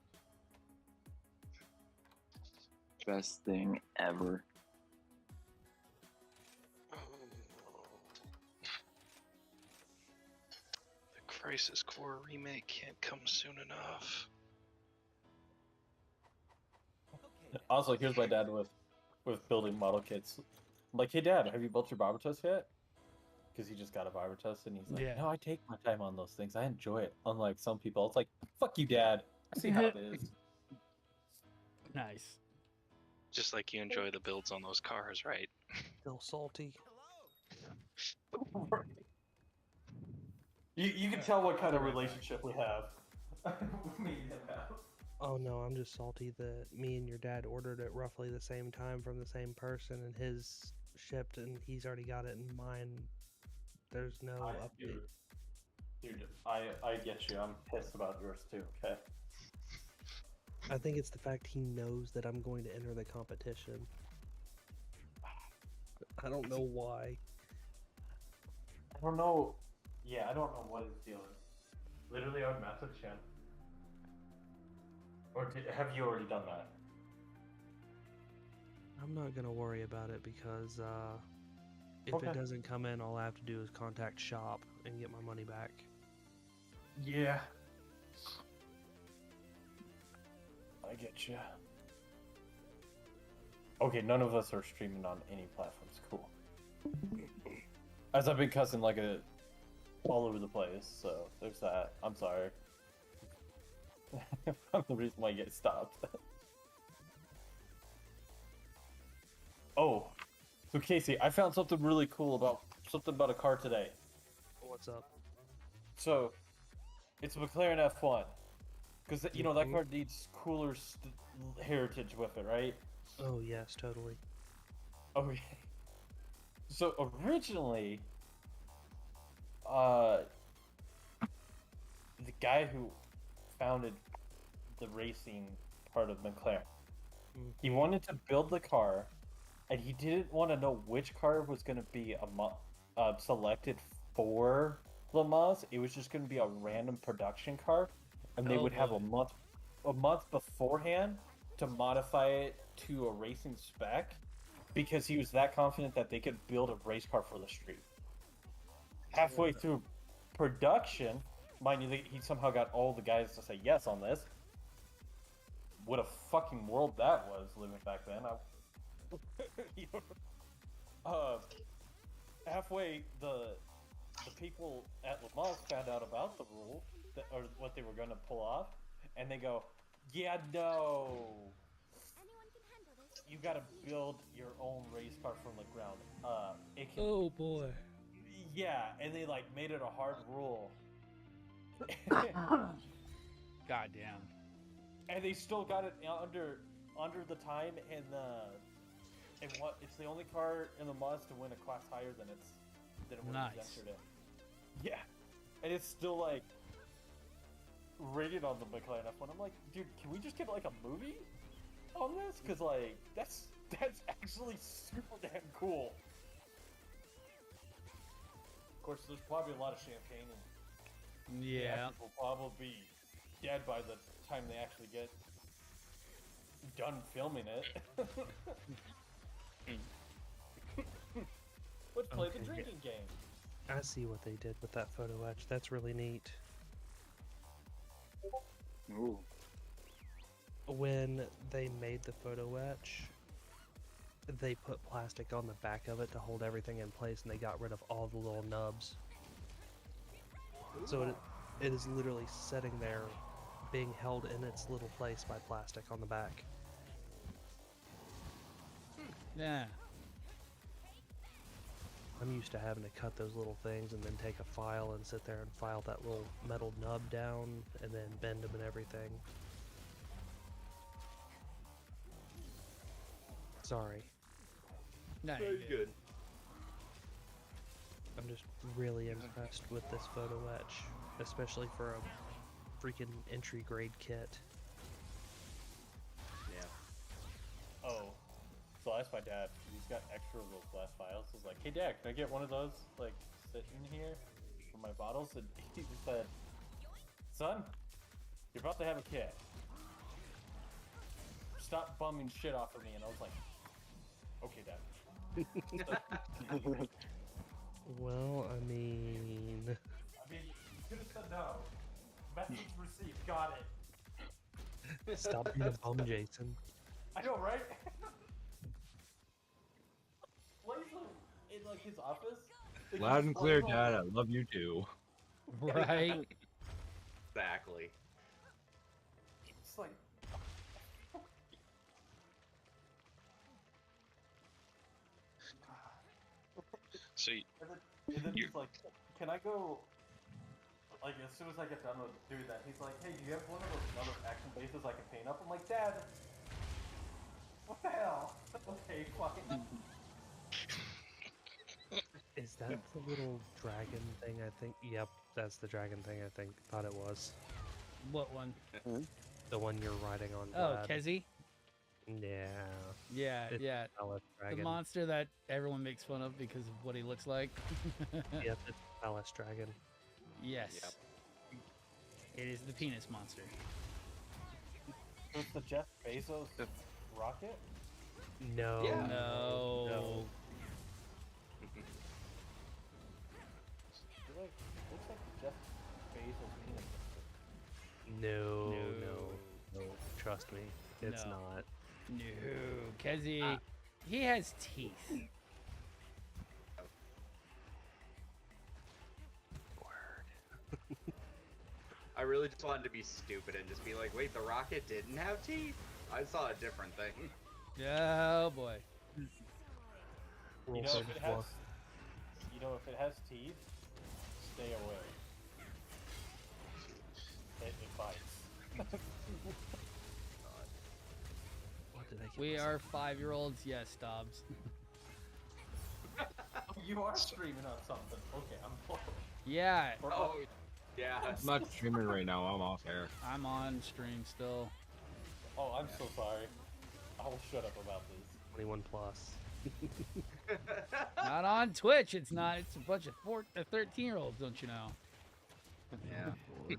S7: Best thing ever.
S6: The Crisis Core remake can't come soon enough.
S10: Also, here's my dad with building model kits. I'm like, hey dad, have you built your Barbatos yet? Because he just got a Barbatos and he's like,
S1: Yeah.
S10: no, I take my time on those things. I enjoy it. Unlike some people, it's like, fuck you, dad. I see how it is.
S1: Nice.
S6: Just like you enjoy the builds on those cars, right?
S8: Still salty.
S10: You can tell what kind of relationship we have. Me and him have.
S8: Oh no, I'm just salty that me and your dad ordered it roughly the same time from the same person, and his shipped, and he's already got it, and mine, there's no update.
S10: Dude, I get you. I'm pissed about yours too. Okay.
S8: I think it's the fact he knows that I'm going to enter the competition. I don't know why.
S10: I don't know. Yeah, I don't know what his deal is. Literally, I would message him. Or have you already done that?
S8: I'm not gonna worry about it because if
S10: Okay.
S8: it doesn't come in, all I have to do is contact shop and get my money back.
S10: Yeah. I get you. Okay, none of us are streaming on any platforms. Cool. As I've been cussing like all over the place, so there's that. I'm sorry. I'm the reason why you get stopped. Oh, so Casey, I found something really cool about a car today.
S8: What's up?
S10: So, it's a McLaren F1. Because, you know, that car needs cooler heritage with it, right?
S8: Oh, yes, totally.
S10: Okay. So, originally, the guy who founded the racing part of McLaren, he wanted to build the car, and he didn't want to know which car was going to be selected for Le Mans. It was just going to be a random production car, and they would have a month beforehand to modify it to a racing spec, because he was that confident that they could build a race car for the street. Halfway through production, mind you, he somehow got all the guys to say yes on this. What a fucking world that was living back then. Halfway, the people at Le Mans found out about the rule, or what they were going to pull off, and they go, yeah, no. You gotta build your own race car from the ground up.
S8: Oh boy.
S10: Yeah, and they like made it a hard rule.
S1: Goddamn.
S10: And they still got it under the time, and what? It's the only car in the mods to win a class higher than it was yesterday. Yeah, and it's still like rated on the McLaren F1. I'm like, dude, can we just get like a movie on this? Because like that's actually super damn cool. Of course, there's probably a lot of champagne, and the actors will probably be dead by the time they actually get done filming it. Let's play the drinking game.
S8: I see what they did with that photo etch. That's really neat.
S7: Ooh.
S8: When they made the photo etch, they put plastic on the back of it to hold everything in place, and they got rid of all the little nubs. So it is literally sitting there, being held in its little place by plastic on the back.
S1: Yeah.
S8: I'm used to having to cut those little things and then take a file and sit there and file that little metal nub down and then bend them and everything. Sorry.
S1: No,
S3: Very good.
S8: I'm just really impressed with this photo etch, especially for a freaking entry grade kit.
S3: Yeah.
S10: Oh, so I asked my dad. He's got extra of those glass vials. I was like, "Hey, Dad, can I get one of those, like, sitting here for my bottles?" And he just said, "Son, you're about to have a kid. Stop bumming shit off of me." And I was like, "Okay, Dad."
S8: Well, I mean,
S10: you could have said no. Message received. Got it.
S8: stop being a bum, Jason.
S10: I know, right? In like his office. Like,
S9: Loud and clear, Dad. I love you too.
S1: Right?
S3: Exactly.
S10: It's like.
S6: So
S10: And then he's like, "Can I go like as soon as I get done with doing that, he's like, "Hey, do you have one of those other action bases I can paint up?" I'm like, "Dad, what the hell?" Okay, fine.
S8: Is that the little dragon thing? I think. Yep, that's the dragon thing. I think. Thought it was
S1: What one?
S8: the one you're riding on.
S1: Oh,
S8: Vlad.
S1: Kezi?
S8: Yeah.
S1: Yeah,
S8: It's
S1: yeah.
S8: Palace
S1: The
S8: dragon.
S1: monster that everyone makes fun of because of what he looks like.
S8: Yep, it's Palace dragon.
S1: Yes.
S3: Yep.
S1: It is the penis monster.
S10: It's the Jeff Bezos rocket.
S8: No.
S3: Yeah.
S1: No.
S10: It like looks like the Jeff Bezos penis.
S8: No.
S1: No.
S8: No. Trust me, it's
S1: No.
S8: not.
S1: No. Kezi, he has teeth.
S3: I really just wanted to be stupid and just be like, wait, the rocket didn't have teeth? I saw a different thing.
S1: Oh boy.
S10: You know, if it has, if it has teeth, stay away. It bites.
S8: What did I get
S1: We
S8: myself-
S1: are 5-year-olds, yes, Dobbs.
S10: You are streaming on something. Okay, I'm close.
S1: Yeah,
S3: Oh, yeah.
S2: I'm not streaming right now. I'm off air.
S1: I'm on stream still.
S10: Oh, I'm so sorry. I'll shut up about this.
S8: 21 plus.
S1: Not on Twitch, it's not. It's a bunch of 13-year-olds, don't you know?
S3: Yeah.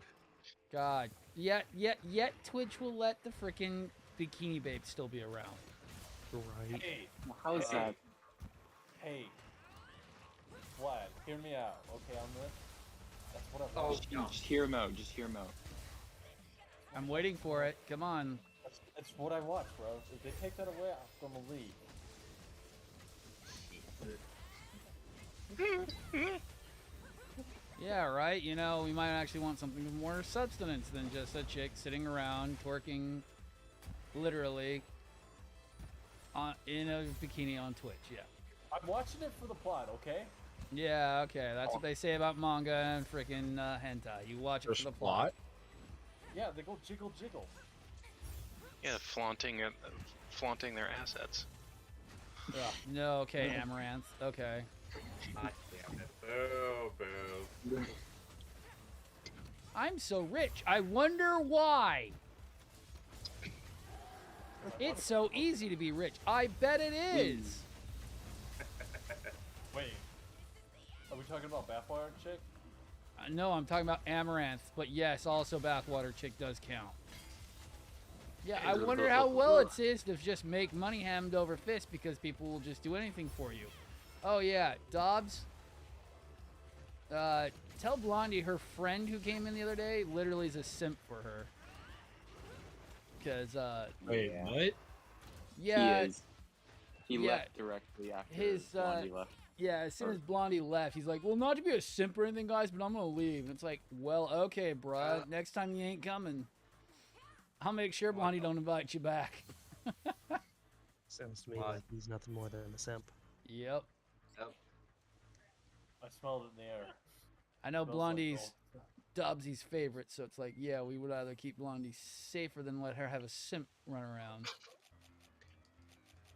S1: God. Yet Twitch will let the frickin' bikini babes still be around.
S8: Right.
S10: Hey,
S7: How is that?
S10: hey, Vlad, hear me out, okay, on this? That's what I
S3: Oh,
S10: want.
S3: no.
S7: Just hear him out. Just hear him out.
S1: I'm waiting for it. Come on.
S10: That's what I watch, bro. If they take that away, I'm gonna leave.
S1: Yeah, right? You know, we might actually want something with more substance than just a chick sitting around twerking literally in a bikini on Twitch. Yeah.
S10: I'm watching it for the plot, okay?
S1: Yeah, okay. That's what they say about manga and frickin' hentai. You watch it
S2: There's
S1: for the plot.
S10: Yeah, they go jiggle jiggle.
S6: Yeah, flaunting their assets.
S1: Ugh, no, okay, Amaranth. Okay.
S3: God damn it. Boo, boo.
S1: I'm so rich. I wonder why. It's so easy to be rich. I bet it is.
S10: Wait, are we talking about Bathwater chick?
S1: No, I'm talking about Amaranth, but yes, also Bathwater Chick does count. Yeah, I wonder how well it is to just make money hand over fist because people will just do anything for you. Oh yeah, Dobbs. Tell Blondie her friend who came in the other day literally is a simp for her. Because
S2: Wait,
S7: Yeah.
S2: what?
S1: yeah,
S7: He is. He
S1: yeah,
S7: left directly after
S1: his,
S7: Blondie left.
S1: yeah, as soon as Blondie left, he's like, well, not to be a simp or anything, guys, but I'm gonna leave. And it's like, well, okay, bruh. Next time you ain't coming. I'll make sure Blondie don't invite you back.
S8: Sounds to me
S3: Wow.
S8: like he's nothing more than a simp.
S1: Yep.
S10: I smelled it in the air.
S1: I know
S10: Smells like
S1: Blondie's
S10: gold.
S1: Dubsy's favorite, so it's like, yeah, we would rather keep Blondie safer than let her have a simp run around.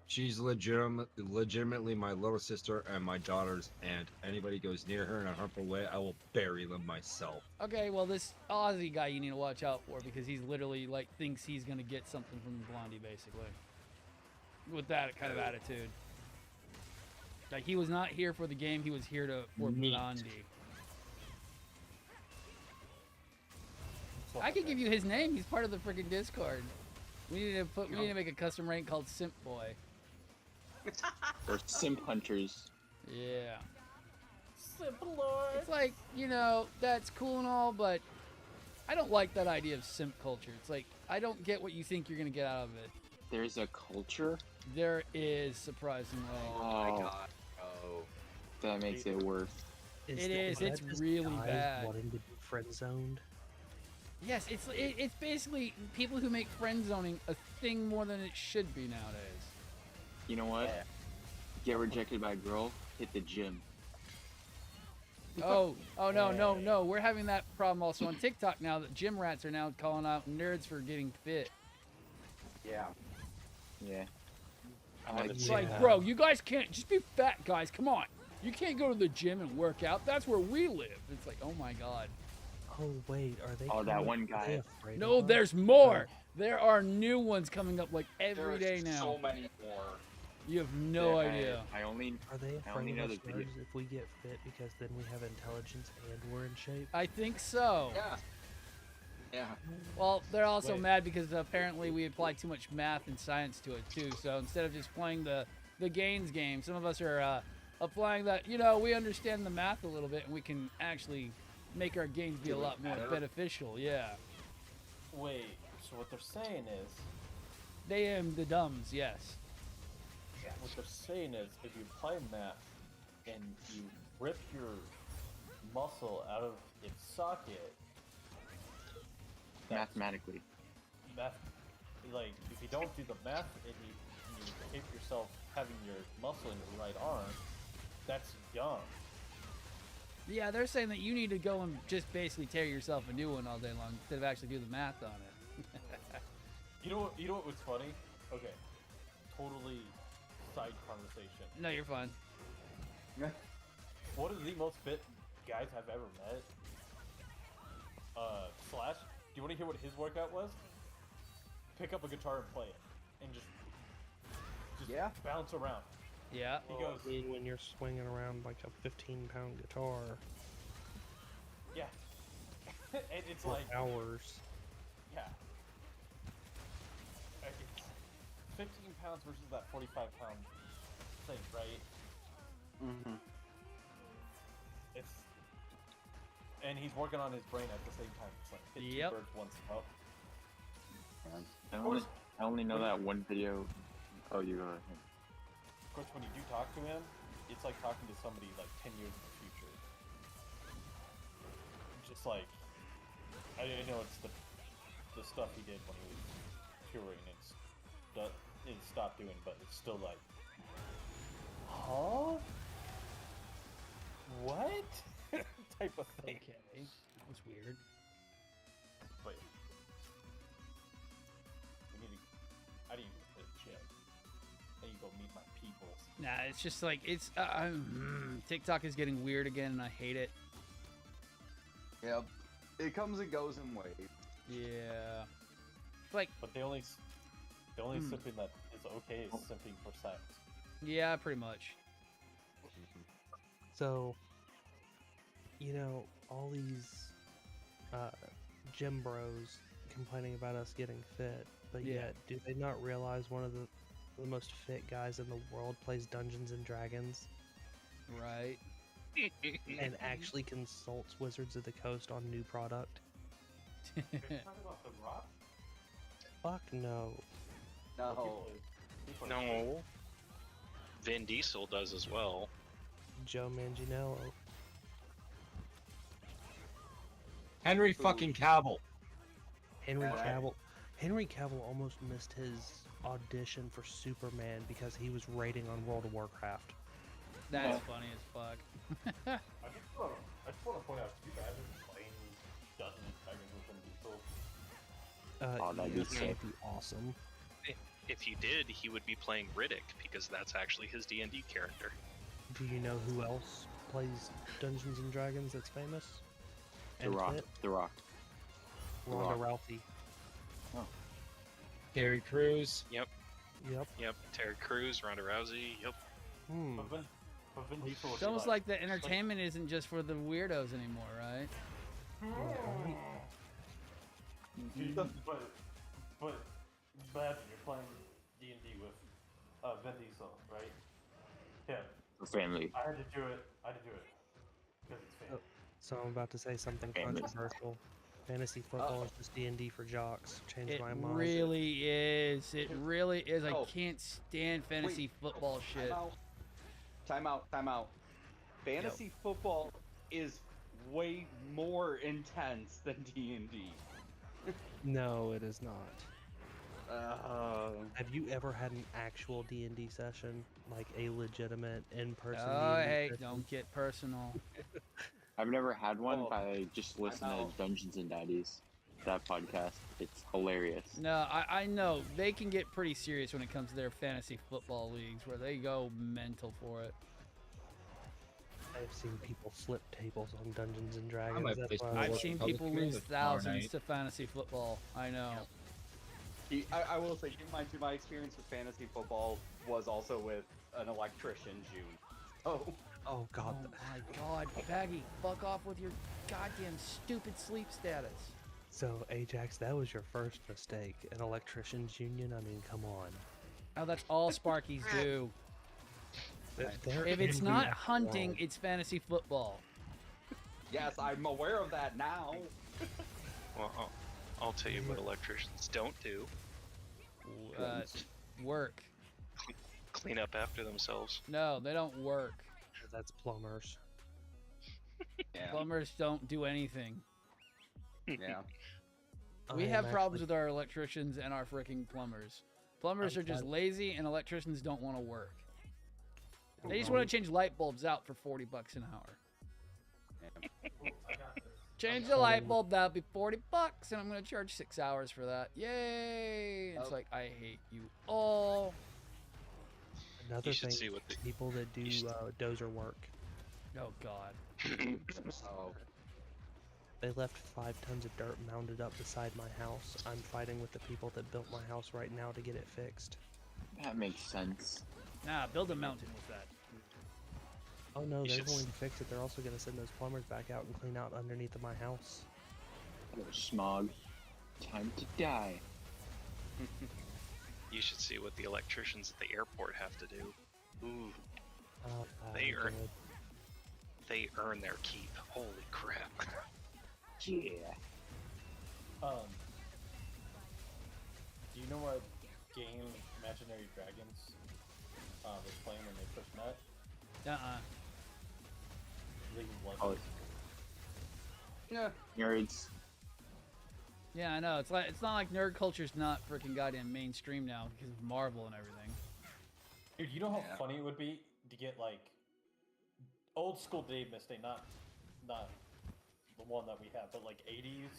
S2: She's legitimately my little sister and my daughter's aunt. Anybody goes near her in a harmful way, I will bury them myself.
S1: Okay, well, this Aussie guy you need to watch out for because he's literally, like, thinks he's gonna get something from Blondie, basically. With that kind of attitude. Like, he was not here for the game, he was here for
S2: Neat.
S1: Blondie. I could give you his name, he's part of the freaking Discord. We need to make a custom rank called Simp Boy.
S7: Or simp hunters.
S1: Yeah.
S10: Simple Lord.
S1: It's like, you know, that's cool and all, but I don't like that idea of simp culture. It's like, I don't get what you think you're going to get out of it.
S7: There's a culture
S1: There is, surprisingly.
S3: Oh my
S7: Oh.
S3: god. Oh.
S7: that makes it worse.
S1: It
S8: that-
S1: is, it's
S8: that just
S1: really
S8: guys
S1: bad.
S8: Wanting to be friend zoned.
S1: Yes, it's basically people who make friend zoning a thing more than it should be nowadays.
S7: You know what? Get rejected by a girl, hit the gym.
S1: Oh no. We're having that problem also on TikTok now that gym rats are now calling out nerds for getting fit.
S3: Yeah.
S7: Yeah.
S1: It's like, bro, you guys can't just be fat, guys. Come on. You can't go to the gym and work out. That's where we live. It's like, oh my god.
S8: Oh wait, are they?
S7: Oh, that
S8: coming-
S7: one
S8: are they
S7: guy.
S8: afraid
S1: No,
S8: of us?
S1: there's more. There are new ones coming up like every day now.
S3: So many more.
S1: You have no
S7: Yeah,
S1: idea.
S7: I only
S8: Are they
S7: only
S8: afraid
S7: know
S8: of us
S7: the video.
S8: nerds if we get fit because then we have intelligence and we're in shape?
S1: I think so.
S3: Yeah. Yeah.
S1: Well, they're also
S10: Wait.
S1: mad because apparently we apply too much math and science to it too. So instead of just playing the gains game, some of us are applying that. You know, we understand the math a little bit and we can actually make our games be a lot more beneficial. Yeah.
S10: Wait, so what they're saying is,
S1: They am the dumbs, yes.
S10: what they're saying is, if you apply math and you rip your muscle out of its socket, that's
S7: mathematically.
S10: math. Like, if you don't do the math and you tape yourself having your muscle in your right arm, that's young.
S1: Yeah, they're saying that you need to go and just basically tear yourself a new one all day long instead of actually do the math on it.
S10: You know what was funny? Okay, totally side conversation.
S1: No, you're fine.
S10: One of the most fit guys I've ever met. Slash. Do you want to hear what his workout was? Pick up a guitar and play it, and just
S3: Yeah.
S10: bounce around.
S1: Yeah.
S10: He goes,
S8: I mean, when you're swinging around like a 15-pound guitar
S10: yeah. And it's
S8: for
S10: like,
S8: hours.
S10: yeah. It's 15 pounds versus that 45-pound thing, right?
S3: Mm-hmm.
S10: It's, and he's working on his brain at the same time. It's like hit
S1: Yep.
S10: two birds, one stone.
S7: I only know that one video. Oh, you go ahead.
S10: Of course, when you do talk to him, it's like talking to somebody like 10 years in the future. Just like, I know it's the stuff he did when he was touring and stopped doing, but it's still like, huh? What? type of thing.
S1: Okay. That was weird.
S10: Wait. I need to go to the gym. I need to go meet my peoples.
S1: Nah, it's just like it's TikTok is getting weird again, and I hate it.
S3: Yep. It comes and goes in waves.
S1: Yeah. Like,
S10: But the only simping that is okay is simping for sex.
S1: yeah, pretty much.
S8: So, you know, all these gym bros complaining about us getting fit, but
S1: Yeah.
S8: yet, do they not realize one of the most fit guys in the world plays Dungeons and Dragons
S1: Right.
S8: and actually consults Wizards of the Coast on new product?
S10: You're talking about The Rock?
S8: Fuck no.
S3: No.
S10: People are-
S6: No. Vin Diesel does as well.
S8: Joe Manganiello.
S2: Henry fucking Cavill.
S8: Henry
S3: Yeah,
S8: Cavill. Henry Cavill almost missed his audition for Superman because he was rating on World of Warcraft.
S1: That's funny as fuck.
S10: I just want to point out, too bad they're playing Dungeons and Dragons with Vin Diesel.
S7: Oh, that'd be sick.
S8: That'd be awesome.
S6: If you did, he would be playing Riddick because that's actually his D&D character.
S8: Do you know who else plays Dungeons and Dragons that's famous?
S7: The
S8: And
S7: Rock.
S8: fit?
S7: The Rock.
S8: Ronda Rousey.
S9: Gary Cruz.
S6: Yep.
S8: Yep.
S6: Yep. Terry Crews, Ronda Rousey. Yep.
S8: Hmm.
S10: But Vin Diesel
S1: It's
S10: is
S1: almost like the entertainment isn't just for the weirdos anymore, right?
S10: But imagine you're playing D&D with Vin Diesel, right? Yeah.
S7: For family.
S10: I had to do it. Because it's family.
S8: So I'm about to say something
S7: Famous.
S8: controversial. Fantasy football is just D&D for jocks. Changed
S1: It
S8: my mind.
S1: really is. It really is. I
S3: Oh.
S1: can't stand fantasy football shit.
S3: Time out. Fantasy football is way more intense than D&D.
S8: No, it is not. Have you ever had an actual D&D session, like a legitimate in-person?
S1: Oh,
S8: D&D
S1: hey,
S8: session?
S1: don't get personal.
S7: I've never had one,
S3: Oh,
S7: but I just listen to
S3: know.
S7: Dungeons and Daddies, that podcast. It's hilarious.
S1: No, I know they can get pretty serious when it comes to their fantasy football leagues, where they go mental for it.
S8: I've seen people flip tables on Dungeons and Dragons.
S11: might
S8: That's
S11: play
S8: why
S11: some
S8: I
S1: I've
S8: was
S1: seen
S11: Public
S1: people
S11: Viewing
S1: lose
S11: tomorrow
S1: thousands
S11: night.
S1: to fantasy football. I know.
S3: I will say, my experience with fantasy football was also with an electrician, June. Oh,
S8: oh god.
S1: Oh my god, Baggy, fuck off with your goddamn stupid sleep status.
S8: So Ajax, that was your first mistake. An electricians union? I mean, come on.
S1: Oh, that's all Sparkies do.
S8: They're
S1: If it's
S8: angry
S1: not
S8: after
S1: hunting,
S8: all.
S1: it's fantasy football.
S3: yes, I'm aware of that now.
S6: Well, I'll tell you what electricians don't do.
S1: Work.
S6: Clean up after themselves.
S1: No, they don't work.
S8: That's plumbers.
S3: Yeah,
S1: Plumbers don't do anything.
S3: yeah.
S1: We
S8: I
S1: have
S8: am
S1: problems
S8: actually-
S1: with our electricians and our freaking plumbers. Plumbers
S8: I'm
S1: are just
S8: glad-
S1: lazy, and electricians don't want to work.
S8: Oh,
S1: They just want to change light bulbs out for $40 an hour. Change the light bulb, that'll be $40, and I'm gonna charge 6 hours for that. Yay! It's
S3: Oh.
S1: like, I hate you all.
S8: Another
S6: You should
S8: thing,
S6: see what the-
S8: people that do
S6: you should-
S8: dozer work.
S1: Oh god.
S3: Oh,
S8: They left 5 tons of dirt mounded up beside my house. I'm fighting with the people that built my house right now to get it fixed.
S7: That makes sense.
S1: Nah, build a mountain with that.
S8: Oh no,
S6: You
S8: they're
S6: should
S8: going to fix it. They're also going to send those plumbers back out and clean out underneath of my house.
S7: Oh, smog. Time to die.
S6: You should see what the electricians at the airport have to do. Ooh,
S8: Oh,
S6: They
S8: God.
S6: are- they earn their keep. Holy crap.
S7: Yeah.
S10: Do you know what game Imaginary Dragons was playing when they first met? League of Legends.
S7: Oh,
S3: yeah.
S7: nerds.
S1: Yeah, I know. It's not like nerd culture's not freaking goddamn mainstream now because of Marvel and everything.
S10: Dude, you know how
S3: Yeah.
S10: funny it would be to get like old school Dave Mustaine, not the one that we have, but like 80s,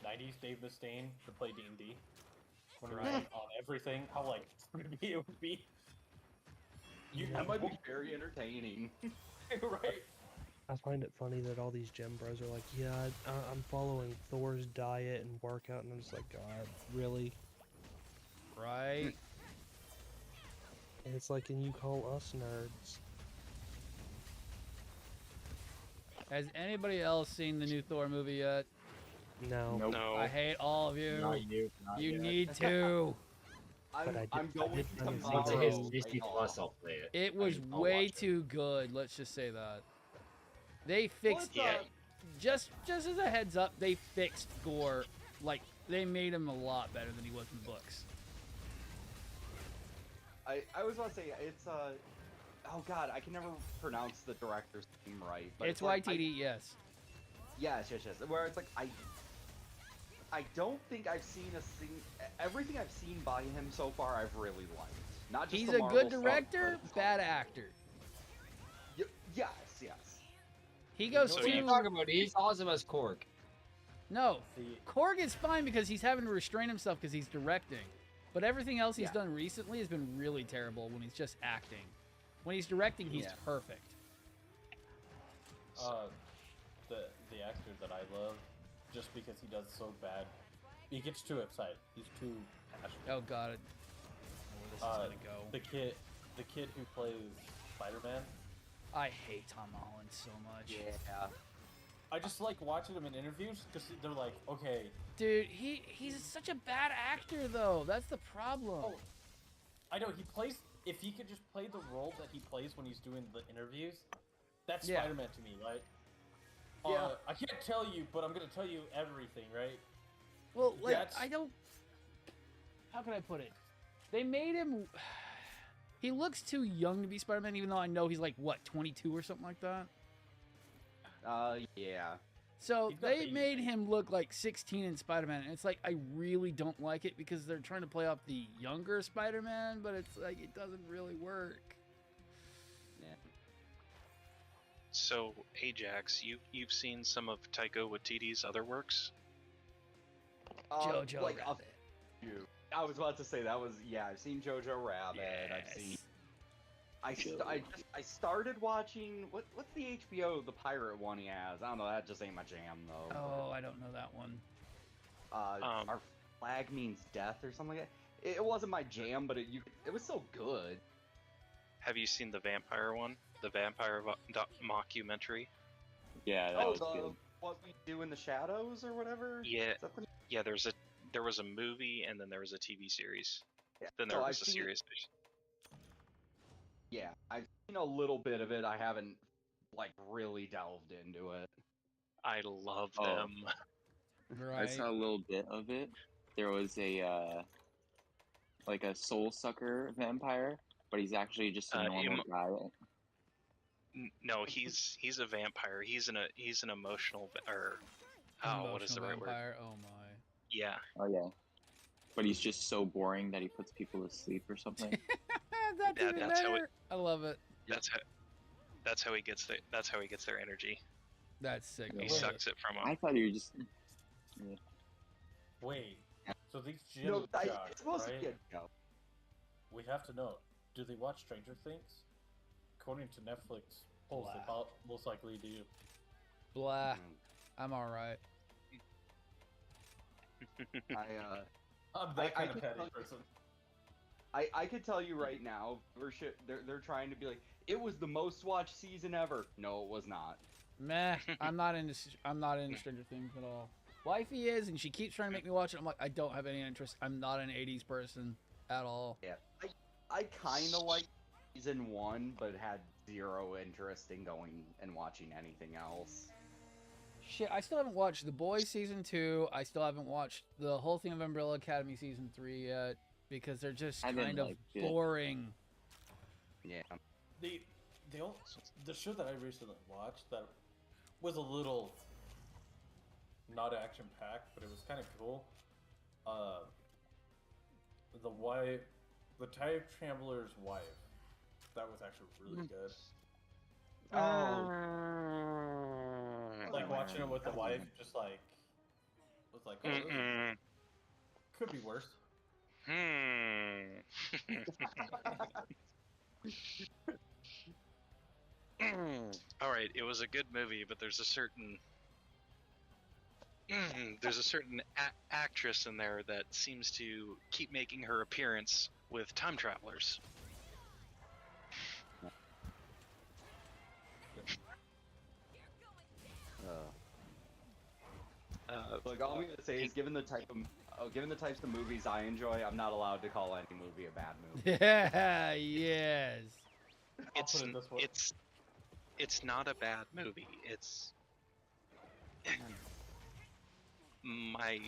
S10: 90s Dave Mustaine to play D&D. When it was
S3: Right.
S10: like, on everything, how like funny it would be.
S3: That might be very entertaining.
S10: Right?
S8: I find it funny that all these gym bros are like, yeah, I'm following Thor's diet and workout, and I'm just like, God, really?
S1: Right?
S8: And it's like, and you call us nerds?
S1: Has anybody else seen the new Thor movie yet?
S8: No.
S7: Nope.
S6: No.
S1: I hate all of you.
S11: Not you. Not
S1: You
S11: yet.
S1: need to.
S8: But I
S3: I'm
S8: did
S3: going
S8: find
S3: tomorrow.
S8: it
S11: Once it
S8: funny.
S11: hits Disney Plus, I'll play it.
S1: It was
S11: I'll
S1: way
S11: watch it.
S1: too good. Let's just say that. They fixed
S6: Yeah.
S1: just as a heads up, they fixed Gore. Like they made him a lot better than he was in the books.
S3: I was about to say it's oh god, I can never pronounce the director's name right. But
S1: It's
S3: like,
S1: YTD, yes.
S3: Yes. Where it's like I don't think I've seen everything I've seen by him so far. I've really liked. Not just
S1: He's
S3: the
S1: a
S3: Marvel
S1: good
S3: stuff,
S1: director,
S3: but-
S1: bad actor.
S3: Yes.
S1: He goes
S6: So
S11: What are you
S1: to
S11: talking about? He's awesome as Korg.
S1: no.
S10: The
S1: Korg is fine because he's having to restrain himself because he's directing. But everything else he's
S3: Yeah.
S1: done recently has been really terrible when he's just acting. When he's directing, he's
S3: Yeah.
S1: perfect.
S10: the actor that I love, just because he does so bad, he gets too excited. He's too passionate.
S1: Oh god, where this is gonna go.
S10: The kid who plays Spider-Man.
S1: I hate Tom Holland so much.
S3: Yeah.
S10: I just like watching him in interviews because they're like, okay,
S1: Dude, he's such a bad actor though. That's the problem.
S10: oh, I know he plays. If he could just play the role that he plays when he's doing the interviews, that's
S1: Yeah.
S10: Spider-Man to me, right?
S3: Yeah.
S10: I can't tell you, but I'm gonna tell you everything, right?
S1: Well, like
S10: That's-
S1: I don't. How can I put it? They made him. He looks too young to be Spider-Man, even though I know he's like what 22 or something like that.
S3: Yeah.
S1: So
S10: He's got
S1: they
S10: baby
S1: made
S10: face.
S1: him look like 16 in Spider-Man, and it's like I really don't like it because they're trying to play off the younger Spider-Man, but it's like it doesn't really work.
S3: Yeah.
S6: So Ajax, you've seen some of Taika Waititi's other works?
S1: Jojo
S3: like
S1: Rabbit.
S3: a few. I was about to say that was I've seen Jojo Rabbit. I've seen. I started watching what's the HBO the pirate one he has. I don't know. That just ain't my jam though.
S1: Oh, I don't know that one.
S3: Our flag means death or something like that. It wasn't my jam, but it was so good.
S6: Have you seen the vampire one? The vampire mockumentary?
S7: Yeah, that was good.
S3: What We Do in the Shadows or whatever?
S6: Yeah, yeah. There was a movie and then there was a TV series.
S3: Yeah.
S6: Then there was a series.
S3: Yeah, I've seen a little bit of it. I haven't like really delved into it.
S6: I love them.
S7: I saw a little bit of it. There was a like a soul sucker vampire, but he's actually just a normal guy.
S6: No, he's a vampire. He's an emotional what is the right
S1: vampire.
S6: word?
S1: Oh my.
S6: Yeah.
S7: Oh yeah. But he's just so boring that he puts people to sleep or something.
S6: That's how it.
S1: I love it.
S6: That's how he gets their energy.
S1: That's sick.
S6: He sucks it from them.
S7: I thought you were just. Yeah.
S10: Wait. So these gym
S3: it's supposed to be a joke.
S10: We have to know. Do they watch Stranger Things? According to Netflix polls, they most likely do.
S1: Blah. I'm all right.
S10: I'm that kind of petty person.
S3: I could tell you right now, they're trying to be like, it was the most watched season ever. No, it was not.
S1: Meh. I'm not into Stranger Things at all. Wifey is, and she keeps trying to make me watch it. I'm like, I don't have any interest. I'm not an 80s person at all.
S3: Yeah, I kind of like season 1, but had zero interest in going and watching anything else.
S1: Shit, I still haven't watched The Boys season 2. I still haven't watched the whole thing of Umbrella Academy season 3 yet because they're just kind of boring.
S3: Yeah.
S10: The show that I recently watched that was a little not action packed, but it was kind of cool. The Time Traveler's Wife. That was actually really good. Like watching it with the wife, just like was like, oh, could be worse.
S6: All right, it was a good movie, but there's a certain actress in there that seems to keep making her appearance with time travelers.
S3: Look, all I'm gonna say is, given the types of movies I enjoy, I'm not allowed to call any movie a bad movie.
S1: Yeah, yes.
S6: It's not a bad movie. It's my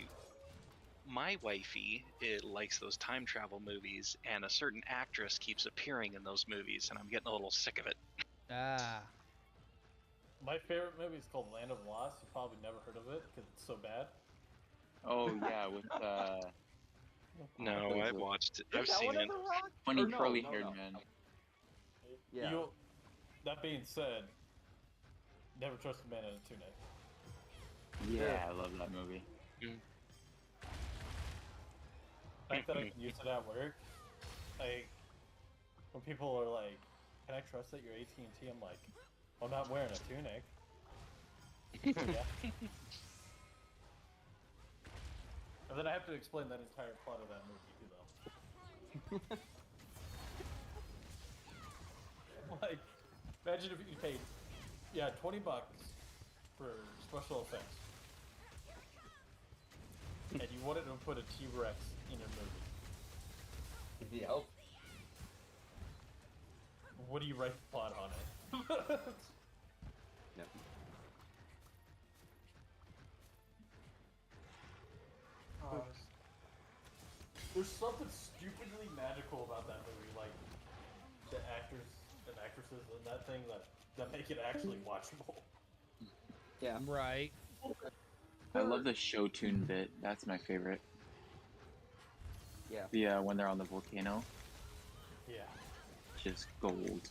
S6: wifey likes those time travel movies, and a certain actress keeps appearing in those movies, and I'm getting a little sick of it.
S10: My favorite movie is called Land of Lost. You probably never heard of it because it's so bad.
S7: Oh yeah, with
S6: No, I've watched it. I've seen it.
S7: Funny curly-haired man.
S3: Yeah.
S10: That being said, never trust a man in a tunic.
S7: Yeah, I love that movie.
S10: The fact that I can use it at work, when people are like, "Can I trust that you're AT&T?" I'm like, "I'm not wearing a tunic." Yeah. And then I have to explain that entire plot of that movie to them. Like, imagine if you paid, $20 for special effects, and you wanted to put a T-Rex in your movie.
S3: Yep.
S10: What do you write the plot on it?
S3: Yep.
S10: There's something stupidly magical about that movie, like the actors and actresses in that thing that make it actually watchable.
S3: Yeah.
S1: Right.
S7: I love the show tune bit. That's my favorite.
S3: Yeah.
S7: The when they're on the volcano.
S10: Yeah.
S7: Just gold.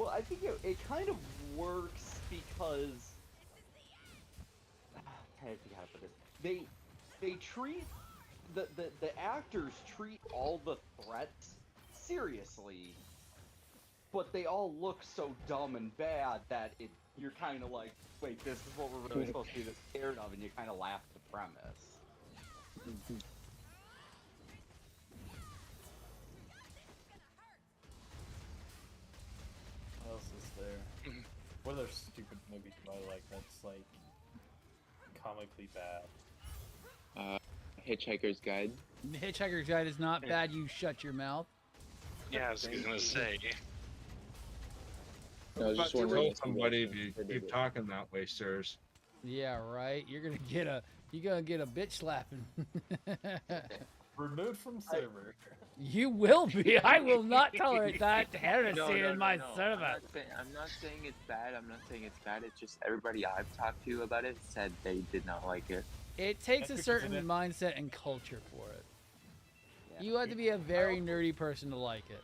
S3: Well, I think it kind of works because I forgot how to put this. They treat the actors treat all the threats seriously, but they all look so dumb and bad that you're kind of like, wait, this is what we're really supposed to be this scared of, and you kind of laugh at the premise.
S10: What else is there? What other stupid movie do I like that's like comically bad?
S7: Hitchhiker's Guide.
S1: Hitchhiker's Guide is not bad. You shut your mouth.
S6: Yeah, I was gonna say.
S7: I was
S9: But
S7: just
S9: to
S7: wondering
S9: tell
S7: if
S9: somebody if
S7: they
S9: you
S7: did
S9: keep
S7: it.
S9: talking that way, sirs.
S1: Yeah, right. You're gonna get a bitch slapping.
S10: Removed from server.
S1: You will be. I will not tolerate that heresy in my server.
S7: I'm not saying it's bad. I'm not saying it's bad. It's just everybody I've talked to about it said they did not like it.
S1: It takes a
S10: That's
S1: certain
S10: because
S1: mindset and culture for it.
S3: Yeah.
S1: You have to be a very nerdy person to like it.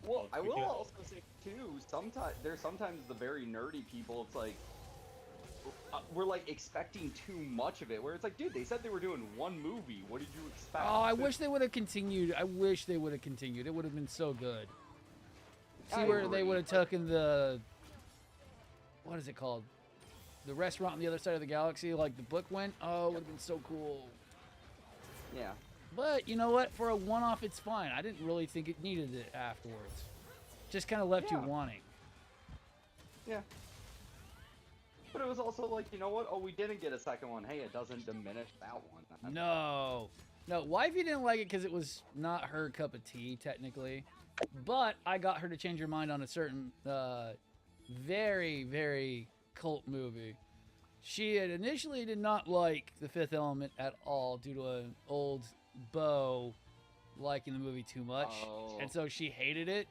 S3: Well, I will
S10: because-
S3: also say too. Sometimes the very nerdy people. It's like we're like expecting too much of it. Where it's like, dude, they said they were doing one movie. What did you expect?
S1: Oh, I wish they would have continued. I wish they would have continued. It would have been so good. See
S3: I
S1: where they
S3: agree.
S1: would have taken the, what is it called? The restaurant on the other side of the galaxy, like the book went. Oh, it would have been so cool.
S3: Yeah.
S1: But you know what? For a one-off, it's fine. I didn't really think it needed it afterwards. Just kind of left you
S3: Yeah.
S1: wanting.
S3: Yeah. But it was also like, you know what? Oh, we didn't get a second one. Hey, it doesn't diminish that one.
S1: No. Wifey didn't like it because it was not her cup of tea, technically. But I got her to change her mind on a certain, very, very cult movie. She had initially did not like The Fifth Element at all due to an old beau liking the movie too much.
S3: Oh.
S1: And so she hated it.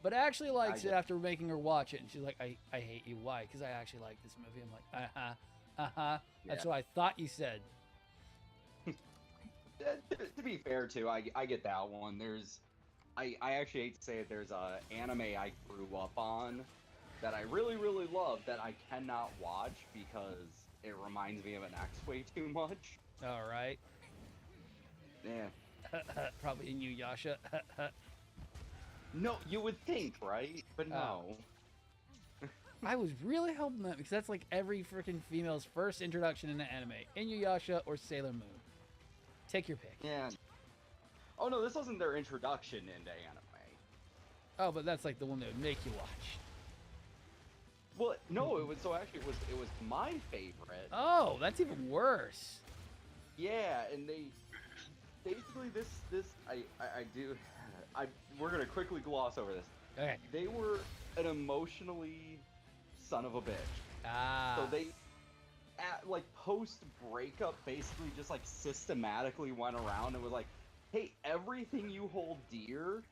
S1: But actually likes it
S3: get-
S1: after making her watch it. And she's like, I hate you. Why? Because I actually like this movie. I'm like, That's
S3: Yeah.
S1: what I thought you said.
S3: To be fair, too, I get that one. I actually hate to say it, there's a anime I grew up on that I really, really love that I cannot watch because it reminds me of an ex way too much.
S1: All right.
S3: Yeah.
S1: Probably Inuyasha.
S3: No, you would think, right? But no.
S1: I was really hoping that because that's like every freaking female's first introduction into anime. Inuyasha or Sailor Moon. Take your pick.
S3: Yeah. Oh no, this wasn't their introduction into anime.
S1: Oh, but that's like the one that would make you watch.
S3: Well, no, it was it was my favorite.
S1: Oh, that's even worse.
S3: Yeah, and they basically we're gonna quickly gloss over this.
S1: Okay.
S3: They were an emotionally son of a bitch.
S1: Ah.
S3: So they, like post breakup, basically just like systematically went around and was like, "Hey, everything you hold dear,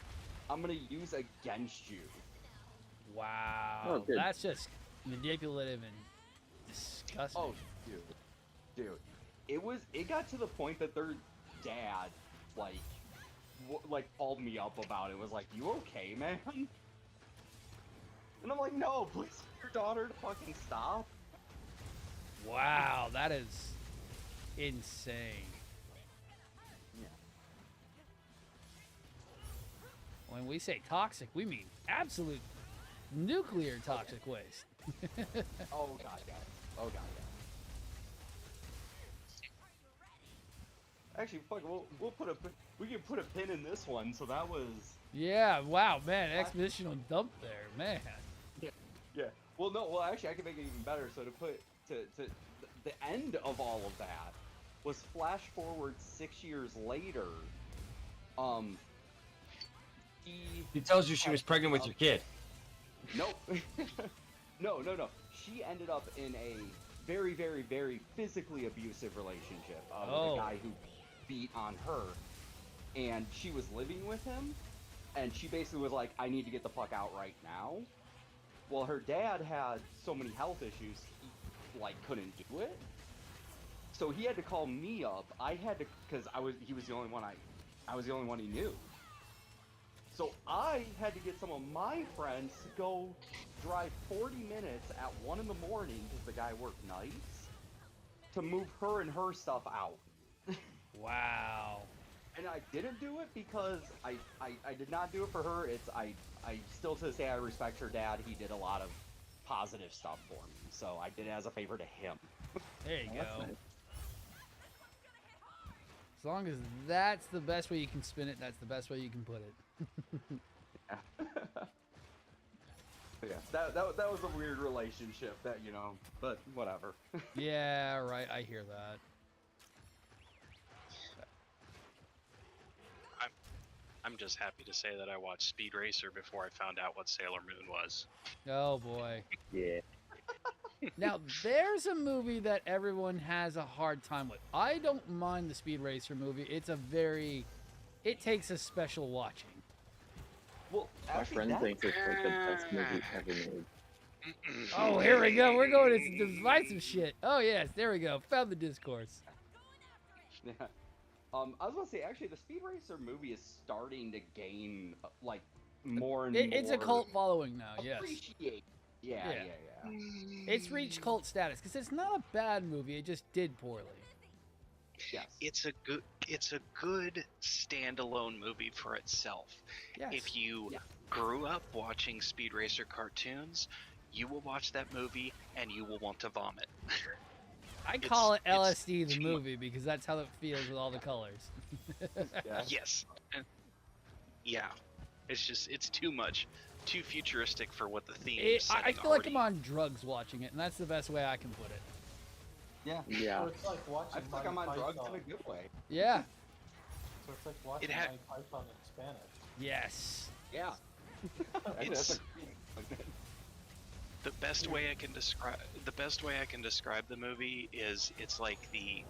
S3: I'm gonna use against you."
S1: Wow.
S7: Oh, good.
S1: That's just manipulative and disgusting.
S3: Oh, dude, it got to the point that their dad, like called me up about it. Was like, "You okay, man?" And I'm like, "No, please, tell your daughter to fucking stop."
S1: Wow, that is insane.
S3: Yeah.
S1: When we say toxic, we mean absolute nuclear toxic waste.
S3: Oh god, yeah. Oh god, yeah. Actually, fuck, we can put a pin in this one. So that was.
S1: Yeah, wow, man, expositional dump there, man.
S3: Yeah. Well, no. Well, actually, I can make it even better. So to put the end of all of that was flash forward 6 years later.
S11: He tells you she was pregnant with your kid.
S3: Nope. No. She ended up in a very, very, very physically abusive relationship with
S1: Oh.
S3: a guy who beat on her, and she was living with him, and she basically was like, "I need to get the fuck out right now." Well, her dad had so many health issues, he couldn't do it. So he had to call me up. I had to, because he was the only one I was the only one he knew. So I had to get some of my friends to go drive 40 minutes at 1 in the morning because the guy worked nights to move her and her stuff out.
S1: Wow.
S3: And I didn't do it because I did not do it for her. I still to this day I respect her dad. He did a lot of positive stuff for me, so I did it as a favor to him.
S1: There you
S7: That's
S1: go.
S7: nice.
S1: As long as that's the best way you can spin it, that's the best way you can put it.
S3: Yeah, that was a weird relationship that, you know, but whatever.
S1: Yeah, right. I hear that.
S6: I'm just happy to say that I watched Speed Racer before I found out what Sailor Moon was.
S1: Oh boy.
S7: Yeah.
S1: Now, there's a movie that everyone has a hard time with. I don't mind the Speed Racer movie. It takes a special watching.
S3: Well,
S7: My
S3: actually,
S7: friend
S3: that-
S7: thinks it's like the best movie ever made.
S1: Oh, here we go. We're going into divisive shit. Oh, yes. There we go. Found the discourse.
S3: Yeah. I was gonna say, actually, the Speed Racer movie is starting to gain like more and more.
S1: It's a cult following now. Yes.
S3: Appreciate. Yeah.
S1: It's reached cult status because it's not a bad movie. It just did poorly.
S3: Yes.
S6: It's a good standalone movie for itself.
S1: Yes.
S6: If you grew up watching Speed Racer cartoons, you will watch that movie and you will want to vomit.
S1: I call it
S6: it's
S1: LSD the
S6: too
S1: movie because that's how it feels with all the colors.
S3: Yeah.
S6: Yes. Yeah. It's too much. Too futuristic for what the theme
S1: I feel like I'm on drugs watching it, and that's the best way I can put it.
S3: Yeah.
S7: Yeah.
S10: So it's like watching
S3: I feel like I'm on
S10: Monty
S3: drugs
S10: Python.
S3: in a good way.
S1: Yeah.
S10: So it's like watching
S6: It had-
S10: Monty Python in Spanish.
S1: Yes.
S3: Yeah.
S6: It's the best way I can describe the movie is it's like the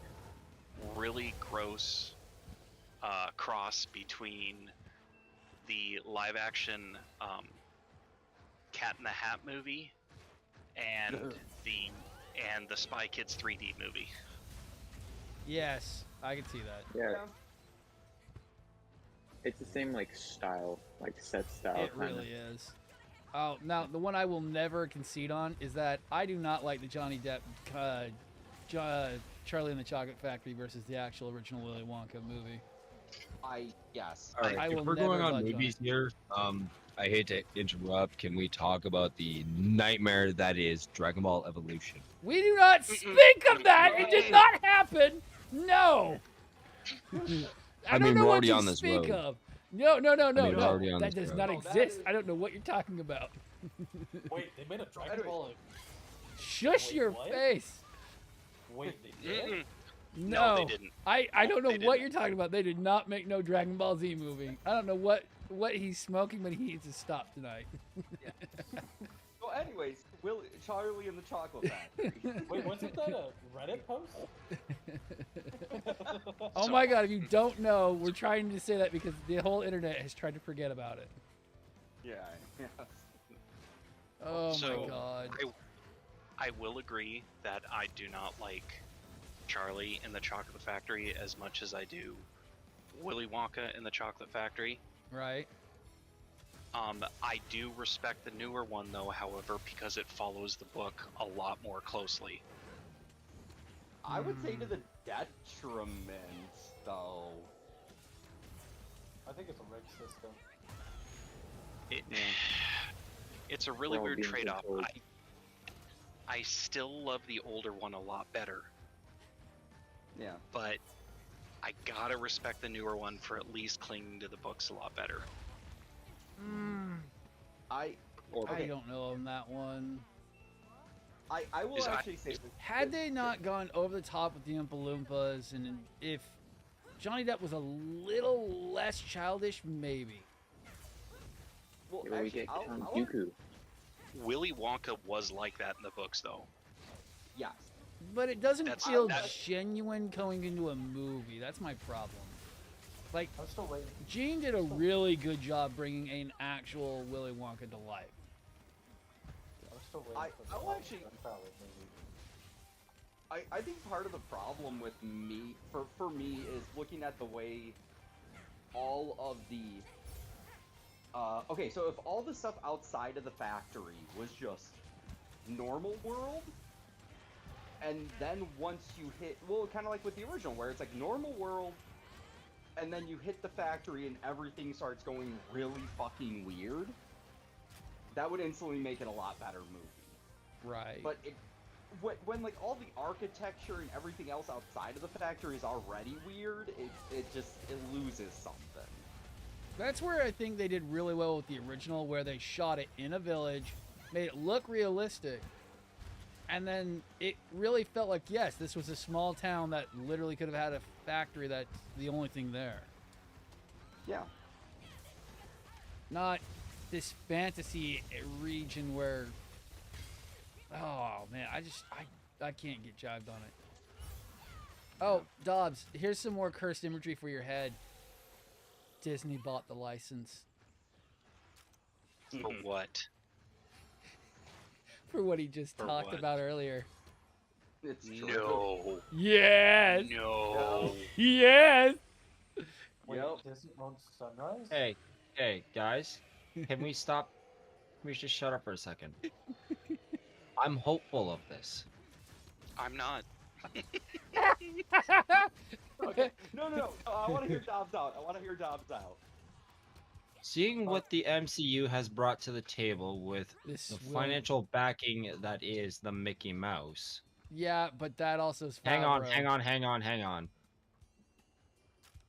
S6: really gross cross between the live action Cat in the Hat movie and the Spy Kids 3D movie.
S1: Yes, I can see that.
S7: Yeah. It's the same like style, like set style.
S1: It really is. Oh, now the one I will never concede on is that I do not like the Johnny Depp, Charlie and the Chocolate Factory versus the actual original Willy Wonka movie.
S3: Yes.
S11: All right,
S1: I will
S11: if we're going
S1: never
S11: on
S1: budge on
S11: movies
S1: it.
S11: here, I hate to interrupt. Can we talk about the nightmare that is Dragon Ball Evolution?
S1: We do not speak of that. It did not happen. No. I don't
S11: mean,
S1: know
S11: we're
S1: what
S11: already
S1: you
S11: on this
S1: speak
S11: road.
S1: of. No.
S11: mean, we're already on
S1: That
S11: this
S1: does
S11: road.
S1: not
S3: No, that
S1: exist.
S3: is-
S1: I don't know what you're talking about.
S10: Wait, they made a Dragon
S3: Anyway.
S10: Ball.
S1: Shush
S10: Wait,
S1: your
S10: what?
S1: face.
S10: Wait, they did?
S6: Mm-mm.
S1: No,
S6: they didn't.
S1: I don't know
S6: They
S1: what
S6: didn't.
S1: you're talking about. They did not make no Dragon Ball Z movie. I don't know what he's smoking, but he needs to stop tonight.
S3: So, anyways, Charlie and the Chocolate Factory.
S10: Wait, wasn't that a Reddit post?
S1: Oh my god, if you don't know, we're trying to say that because the whole internet has tried to forget about it.
S3: Yeah.
S1: Oh
S6: So,
S1: my god.
S6: I will agree that I do not like Charlie in the Chocolate Factory as much as I do Willy Wonka in the Chocolate Factory.
S1: Right?
S6: I do respect the newer one though, however, because it follows the book a lot more closely.
S3: I would say to the detriment, though.
S10: I think it's a rigged system.
S6: It, it's a really
S7: We're all
S6: weird
S7: being
S6: trade-off.
S7: controlled.
S6: I still love the older one a lot better,
S3: Yeah.
S6: but I gotta respect the newer one for at least clinging to the books a lot better.
S3: I
S1: I don't know on that one.
S3: I will
S6: Is I-
S3: actually say this.
S1: Had they not gone over the top with the Oompa Loompas, and if Johnny Depp was a little less childish, maybe.
S3: Well,
S7: Here we
S3: actually,
S7: get
S3: I'll-
S7: Count
S3: I'll-
S7: Dooku.
S6: Willy Wonka was like that in the books, though.
S3: Yes.
S1: But it doesn't
S6: That's-
S1: feel
S6: that's-
S1: genuine going into a movie. That's my problem. Like,
S10: I'm still waiting.
S1: Gene did a really good job bringing an actual Willy Wonka to life.
S10: I'm still waiting
S3: I-
S10: for the
S3: I'll actually-
S10: Gunpowder movie.
S3: I think part of the problem with me, for me, is looking at the way all of the Okay, so if all the stuff outside of the factory was just normal world, and then once you hit, well, kind of like with the original, where it's like normal world, and then you hit the factory and everything starts going really fucking weird, that would instantly make it a lot better movie.
S1: Right.
S3: But when like all the architecture and everything else outside of the factory is already weird, it loses something.
S1: That's where I think they did really well with the original, where they shot it in a village, made it look realistic, and then it really felt like, yes, this was a small town that literally could have had a factory that's the only thing there.
S3: Yeah.
S1: Not this fantasy region where, oh man, I can't get jived on it. Oh, Dobbs, here's some more cursed imagery for your head. Disney bought the license.
S6: For what?
S1: For what he just
S6: For
S1: talked
S6: what?
S1: about earlier.
S3: It's true.
S6: No.
S1: Yes.
S6: No.
S1: Yes.
S10: Wait,
S3: Yep.
S10: Disney owns Sunrise?
S11: Hey, guys, can we stop? Can we just shut up for a second? I'm hopeful of this.
S6: I'm not.
S3: Okay. No. I want to hear Dobbs out.
S11: Seeing what the MCU has brought to the table with
S1: This
S11: the
S1: will-
S11: financial backing that is the Mickey Mouse.
S1: Yeah, but that also is
S11: Hang
S1: Favreau.
S11: on.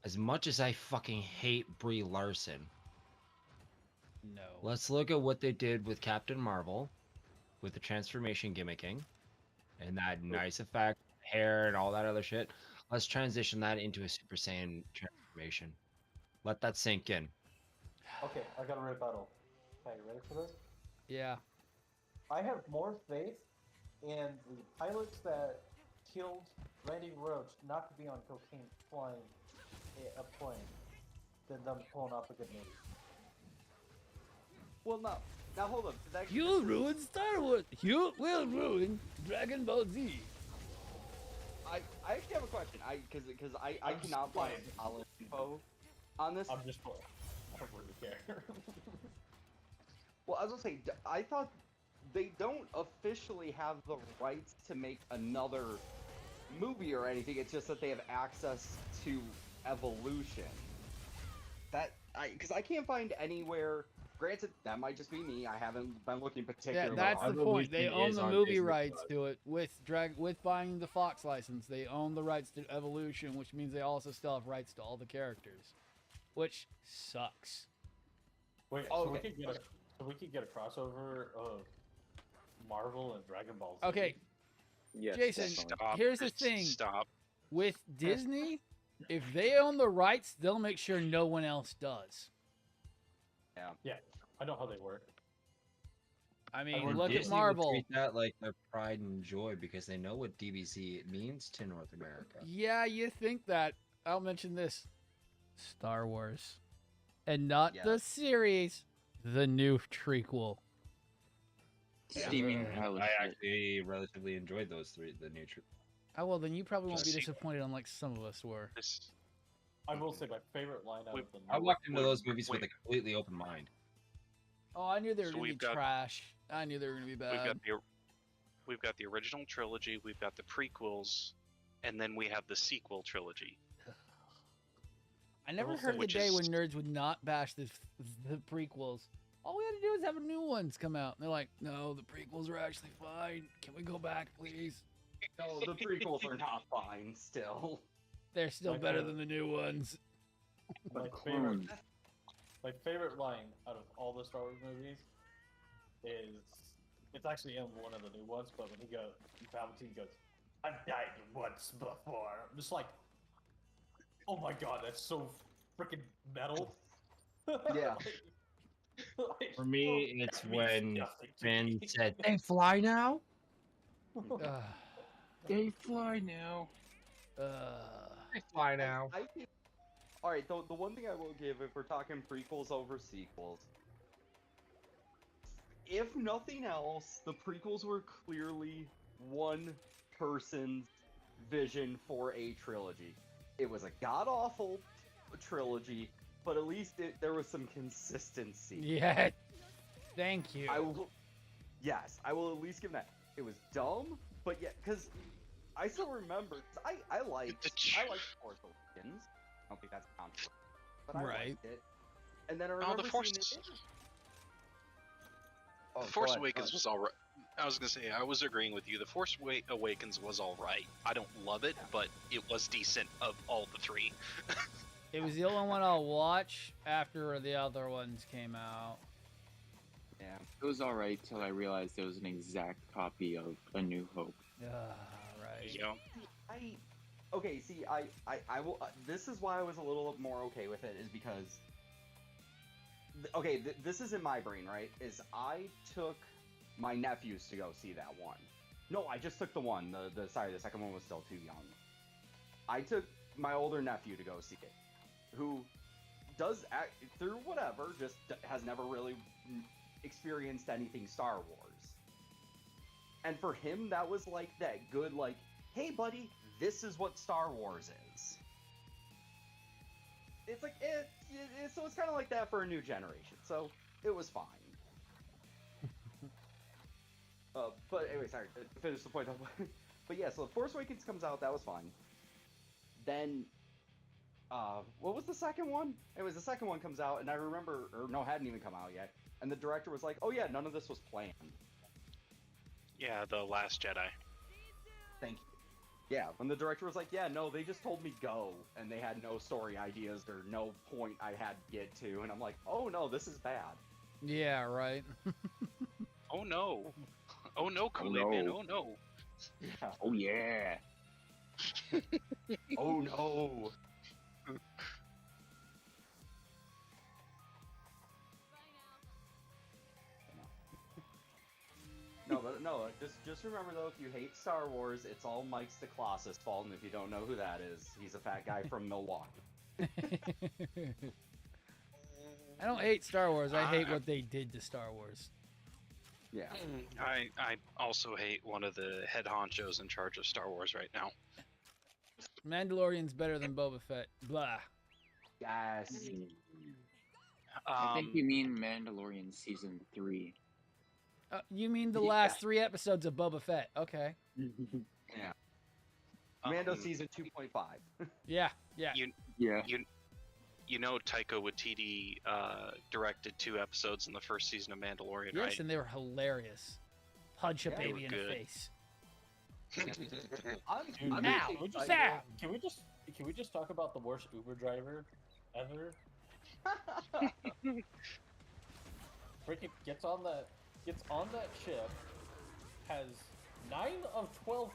S11: As much as I fucking hate Brie Larson,
S1: No.
S11: let's look at what they did with Captain Marvel, with the transformation gimmicking, and that nice effect, hair, and all that other shit. Let's transition that into a Super Saiyan transformation. Let that sink in.
S10: Okay, I got a rebuttal. Okay, you ready for this?
S1: Yeah.
S10: I have more faith in the pilots that killed Randy Roach not to be on cocaine flying a plane than them pulling off a good movie.
S3: Well, no. Now hold up.
S1: You'll ruin Star Wars. You will ruin Dragon Ball Z.
S3: I actually have a question. Because I cannot find solid info on this.
S10: I'm just playing. I don't really care.
S3: Well, I was gonna say, I thought they don't officially have the rights to make another movie or anything. It's just that they have access to Evolution. Because I can't find anywhere. Granted, that might just be me. I haven't been looking
S1: Yeah,
S3: particularly.
S1: that's the
S11: Evolution
S1: point. They own
S11: is
S1: the
S11: on
S1: movie
S11: Disney
S1: rights
S11: Plus.
S1: to it with buying the Fox license. They own the rights to Evolution, which means they also still have rights to all the characters, which sucks.
S10: Wait,
S3: Oh,
S10: so,
S3: okay.
S10: we could get a crossover of Marvel and Dragon Ball Z?
S1: Okay,
S7: Yes,
S1: Jason,
S7: definitely.
S6: Stop.
S1: here's the thing.
S6: Stop.
S1: With Disney, if they own the rights, they'll make sure no one else does.
S10: Yeah, I know how they work.
S1: I mean,
S10: Or
S1: look
S11: Disney
S1: at
S11: would
S1: Marvel.
S11: treat that like their pride and joy because they know what DBZ means to North America.
S1: Yeah, you think that. I'll mention this. Star Wars. And not the
S3: Yes.
S1: series, the new trequel.
S7: Steaming pile of
S11: I
S7: shit.
S11: actually relatively enjoyed those three, the new
S1: Oh, well, then you probably won't be
S6: Just-
S1: disappointed unlike some of us were.
S6: This,
S10: I will say my favorite line out
S6: We-
S10: of the
S11: I
S10: movie.
S11: walked into those movies
S6: wait.
S11: with a completely open mind.
S1: Oh, I knew they were
S6: So
S1: going to be
S6: we've got-
S1: trash. I knew they were going to be bad.
S6: we've got the original trilogy, we've got the prequels, and then we have the sequel trilogy.
S1: I never
S10: will
S1: heard
S10: say-
S1: the
S6: Which
S1: day
S6: is-
S1: when nerds would not bash the prequels. All we had to do was have new ones come out. And they're like, no, the prequels are actually fine. Can we go back, please?
S3: No, the prequels are not fine still.
S1: They're still
S10: Like
S1: better
S10: the-
S1: than the new ones.
S10: My
S7: clone.
S10: favorite line out of all the Star Wars movies is it's actually in one of the new ones, but when Palpatine goes, "I've died once before." I'm just like, oh my god, that's so freaking metal.
S3: Yeah.
S10: Like,
S11: For me,
S10: that
S11: it's
S10: means
S11: when
S10: nothing to
S11: Ben
S10: me.
S11: said, "They fly now."
S1: Ugh.
S7: They fly now.
S11: They fly now.
S3: I think. All right. The one thing I will give, if we're talking prequels over sequels, if nothing else, the prequels were clearly one person's vision for a trilogy. It was a god awful trilogy, but at least there was some consistency.
S1: Yeah. Thank you.
S3: I will at least give that. It was dumb, but yeah, because I still remember. I liked Force Awakens. I don't think that's controversial, but I liked it. And then I remember seeing it.
S6: The Force Awakens was alright. I was gonna say, I was agreeing with you. The Force Awakens was alright. I don't love it, but it was decent of all the three.
S1: It was the only one I'll watch after the other ones came out.
S7: Yeah, it was alright till I realized it was an exact copy of A New Hope.
S1: Right.
S6: Yeah.
S3: I will. This is why I was a little more okay with it, is because. This is in my brain, right? Is I took my nephews to go see that one. No, I just took the one. The second one was still too young. I took my older nephew to go see it, who does act through whatever, just has never really experienced anything Star Wars. And for him, that was like that good, like, hey buddy, this is what Star Wars is. It's like so it's kind of like that for a new generation. So it was fine. But anyway, sorry to finish the point. But yeah, so Force Awakens comes out. That was fun. Then, what was the second one? It was the second one comes out, and I remember, or no, hadn't even come out yet. And the director was like, "Oh yeah, none of this was planned."
S6: Yeah, The Last Jedi.
S3: Thank you. Yeah, when the director was like, yeah, no, they just told me go, and they had no story ideas or no point I had to get to, and I'm like, oh no, this is bad.
S1: Yeah, right.
S6: Oh no. Oh no, Kool-Aid Man, oh no.
S3: Yeah.
S7: Oh yeah.
S3: Oh no. No, just remember though, if you hate Star Wars, it's all Mike's DeClaus's fault, and if you don't know who that is, he's a fat guy from Milwaukee.
S1: I don't hate Star Wars. I hate what they did to Star Wars.
S3: Yeah.
S6: I also hate one of the head honchos in charge of Star Wars right now.
S1: Mandalorian's better than Boba Fett. Blah.
S3: Yes.
S7: I think you mean Mandalorian Season 3.
S1: You mean the last 3 episodes of Boba Fett? Okay.
S3: Yeah. Mando season 2.5.
S1: Yeah.
S6: You know Taika Waititi directed 2 episodes in the first season of Mandalorian, right?
S1: Yes, and they were hilarious. Punch a baby in the face.
S10: Can we just talk about the worst Uber driver ever? Freaking gets on that ship, has 9 of 12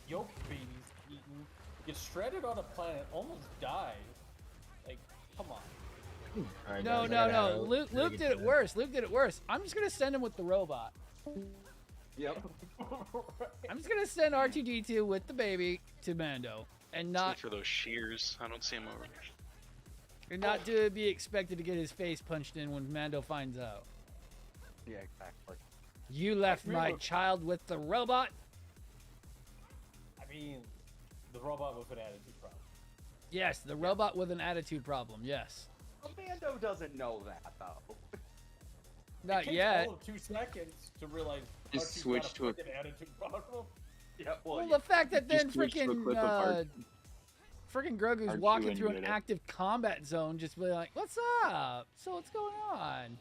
S10: yolk babies eaten, gets stranded on a planet, almost dies. Like, come on.
S11: Right,
S1: No. Luke did it worse. I'm just gonna send him with the robot.
S3: Yep.
S1: I'm just gonna send R2-D2 with the baby to Mando, and not
S6: for those shears. I don't see him over there.
S1: And not to be expected to get his face punched in when Mando finds out.
S3: Yeah, exactly.
S1: You left my child with the robot?
S10: I mean, the robot with an attitude problem.
S1: Yes, the robot with an attitude problem, yes.
S3: Well, Mando doesn't know that, though.
S1: Not
S10: it
S1: yet.
S10: Takes all of 2 seconds to realize
S7: Just switch to
S10: an attitude problem.
S3: Yeah,
S1: well, the fact that then
S7: Just switch to a clip of
S1: freaking Grogu's
S7: R2
S1: walking
S7: and
S1: through an
S7: did it.
S1: active combat zone, just be like, "What's up? So what's going on?"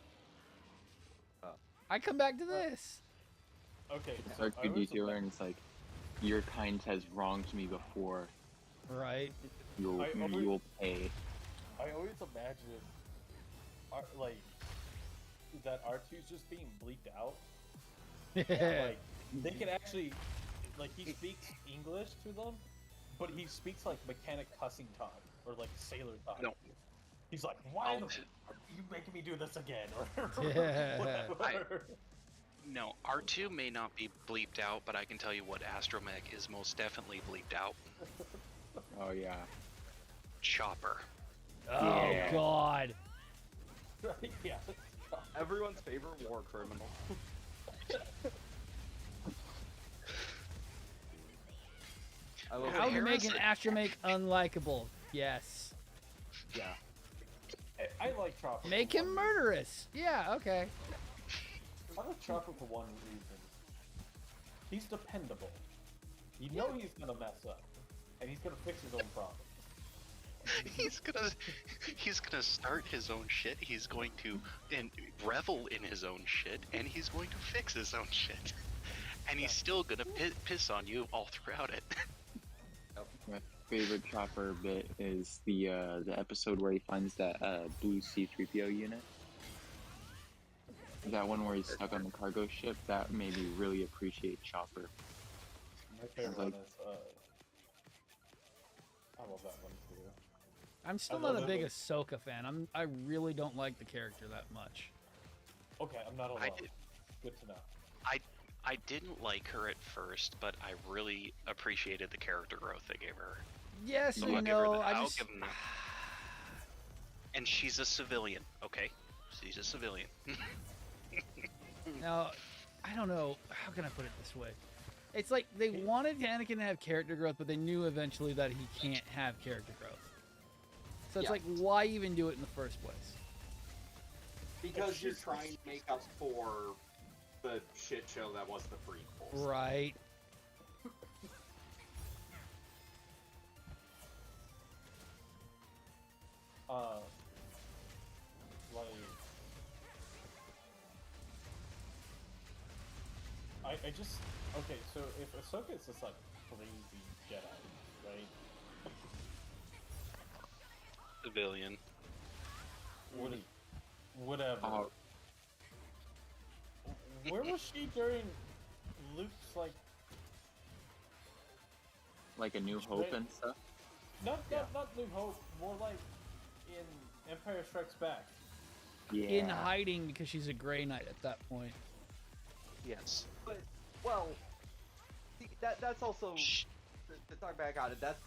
S1: I come back to this.
S10: Okay.
S7: Start to detour, and it's like, your kind has wronged me before.
S1: Right.
S7: You'll pay.
S10: I always imagine, like, that R2's just being bleeped out. Like, they can actually, like, he speaks English to them, but he speaks like mechanic cussing talk, or like sailor talk.
S6: No.
S10: He's like, why the f are you making me do this again? Or
S1: Yeah.
S6: No, R2 may not be bleeped out, but I can tell you what astromech is most definitely bleeped out.
S7: Oh yeah.
S6: Chopper.
S1: Oh
S7: Yeah.
S1: God.
S10: Yeah.
S3: Everyone's favorite war criminal.
S1: How to make an astromech unlikable? Yes.
S3: Yeah.
S10: I like Chopper.
S1: Make
S10: for
S1: him
S10: one
S1: murderous. Yeah, okay.
S10: reason. I like Chopper for one reason. He's dependable. You know he's gonna mess up, and he's gonna fix his own problems.
S6: He's gonna start his own shit. He's going to revel in his own shit, and he's going to fix his own shit. And he's still gonna piss on you all throughout it.
S7: My favorite Chopper bit is the episode where he finds that blue C-3PO unit. That one where he's stuck on the cargo ship. That made me really appreciate Chopper.
S10: My favorite one is I love that one too.
S1: I'm still not a big Ahsoka fan. I really don't like the character that much.
S10: Okay, I'm not alone. Good to know.
S6: I didn't like her at first, but I really appreciated the character growth they gave her.
S1: Yes,
S6: I'll
S1: I
S6: give her
S1: know.
S6: that.
S1: I
S6: I'll
S1: just.
S6: give them that. And she's a civilian, okay? She's a civilian.
S1: Now, I don't know. How can I put it this way? It's like they wanted Anakin to have character growth, but they knew eventually that he can't have character growth. So it's like, why even do it in the first place?
S3: Because you're trying to make up for the shit show that was the prequels.
S1: Right.
S10: I just okay. So if Ahsoka is this like crazy Jedi, right?
S6: Civilian.
S10: Whatever. Where was she during Luke's
S7: like A New Hope and stuff?
S10: Not New Hope. More like in Empire Strikes Back.
S7: Yeah.
S1: In hiding because she's a Grey Knight at that point.
S6: Yes.
S3: But well, see, that's also to talk back on it. That's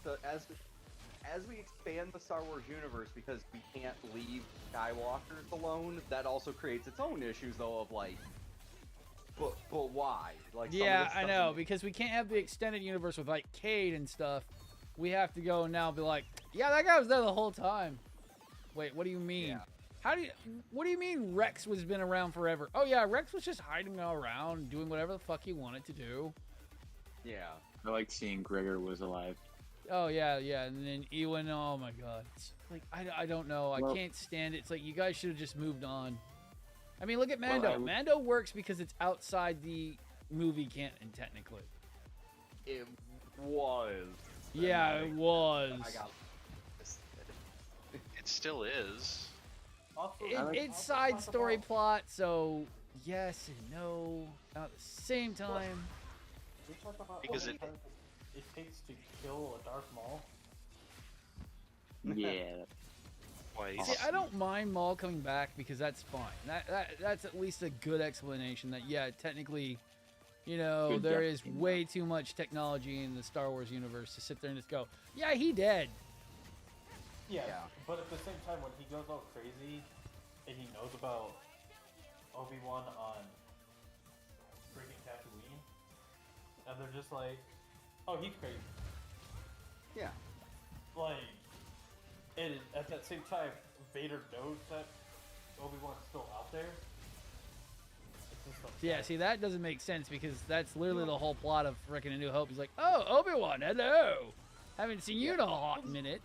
S3: as we expand the Star Wars universe, because we can't leave Skywalkers alone. That also creates its own issues, though, of like, but why? Like,
S1: Yeah, I know, because we can't have the extended universe with like Cade and stuff. We have to go now and be like, yeah, that guy was there the whole time. Wait, what do you mean?
S3: Yeah.
S1: What do you mean Rex was been around forever? Oh yeah, Rex was just hiding around, doing whatever the fuck he wanted to do.
S3: Yeah.
S7: I like seeing Gregor was alive.
S1: Oh yeah, and then Ewan, oh my god. It's like, I don't know, I can't stand it. It's like, you guys should have just moved on. I mean, look at Mando. Mando works because it's outside the movie canon, technically.
S3: It was.
S1: Yeah, it was.
S3: I got
S6: It still is.
S1: It's side story plot, so yes and no at the same time.
S6: Because
S10: it takes to kill a Darth Maul.
S7: Yeah.
S6: Twice.
S1: See, I don't mind Maul coming back because that's fine. That's at least a good explanation that, yeah, technically, you know,
S7: Good
S1: there is
S7: justification.
S1: way too much technology in the Star Wars universe to sit there and just go, yeah, he dead.
S10: Yeah, but at the same time, when he goes all crazy and he knows about Obi-Wan on freaking Tatooine, and they're just like, oh, he's crazy.
S3: Yeah.
S10: Like, and at that same time, Vader knows that Obi-Wan's still out there. It's just like,
S1: Yeah, see, that doesn't make sense because that's literally the whole plot of frickin' A New Hope. He's like, oh, Obi-Wan, hello. Haven't seen you in a hot minute.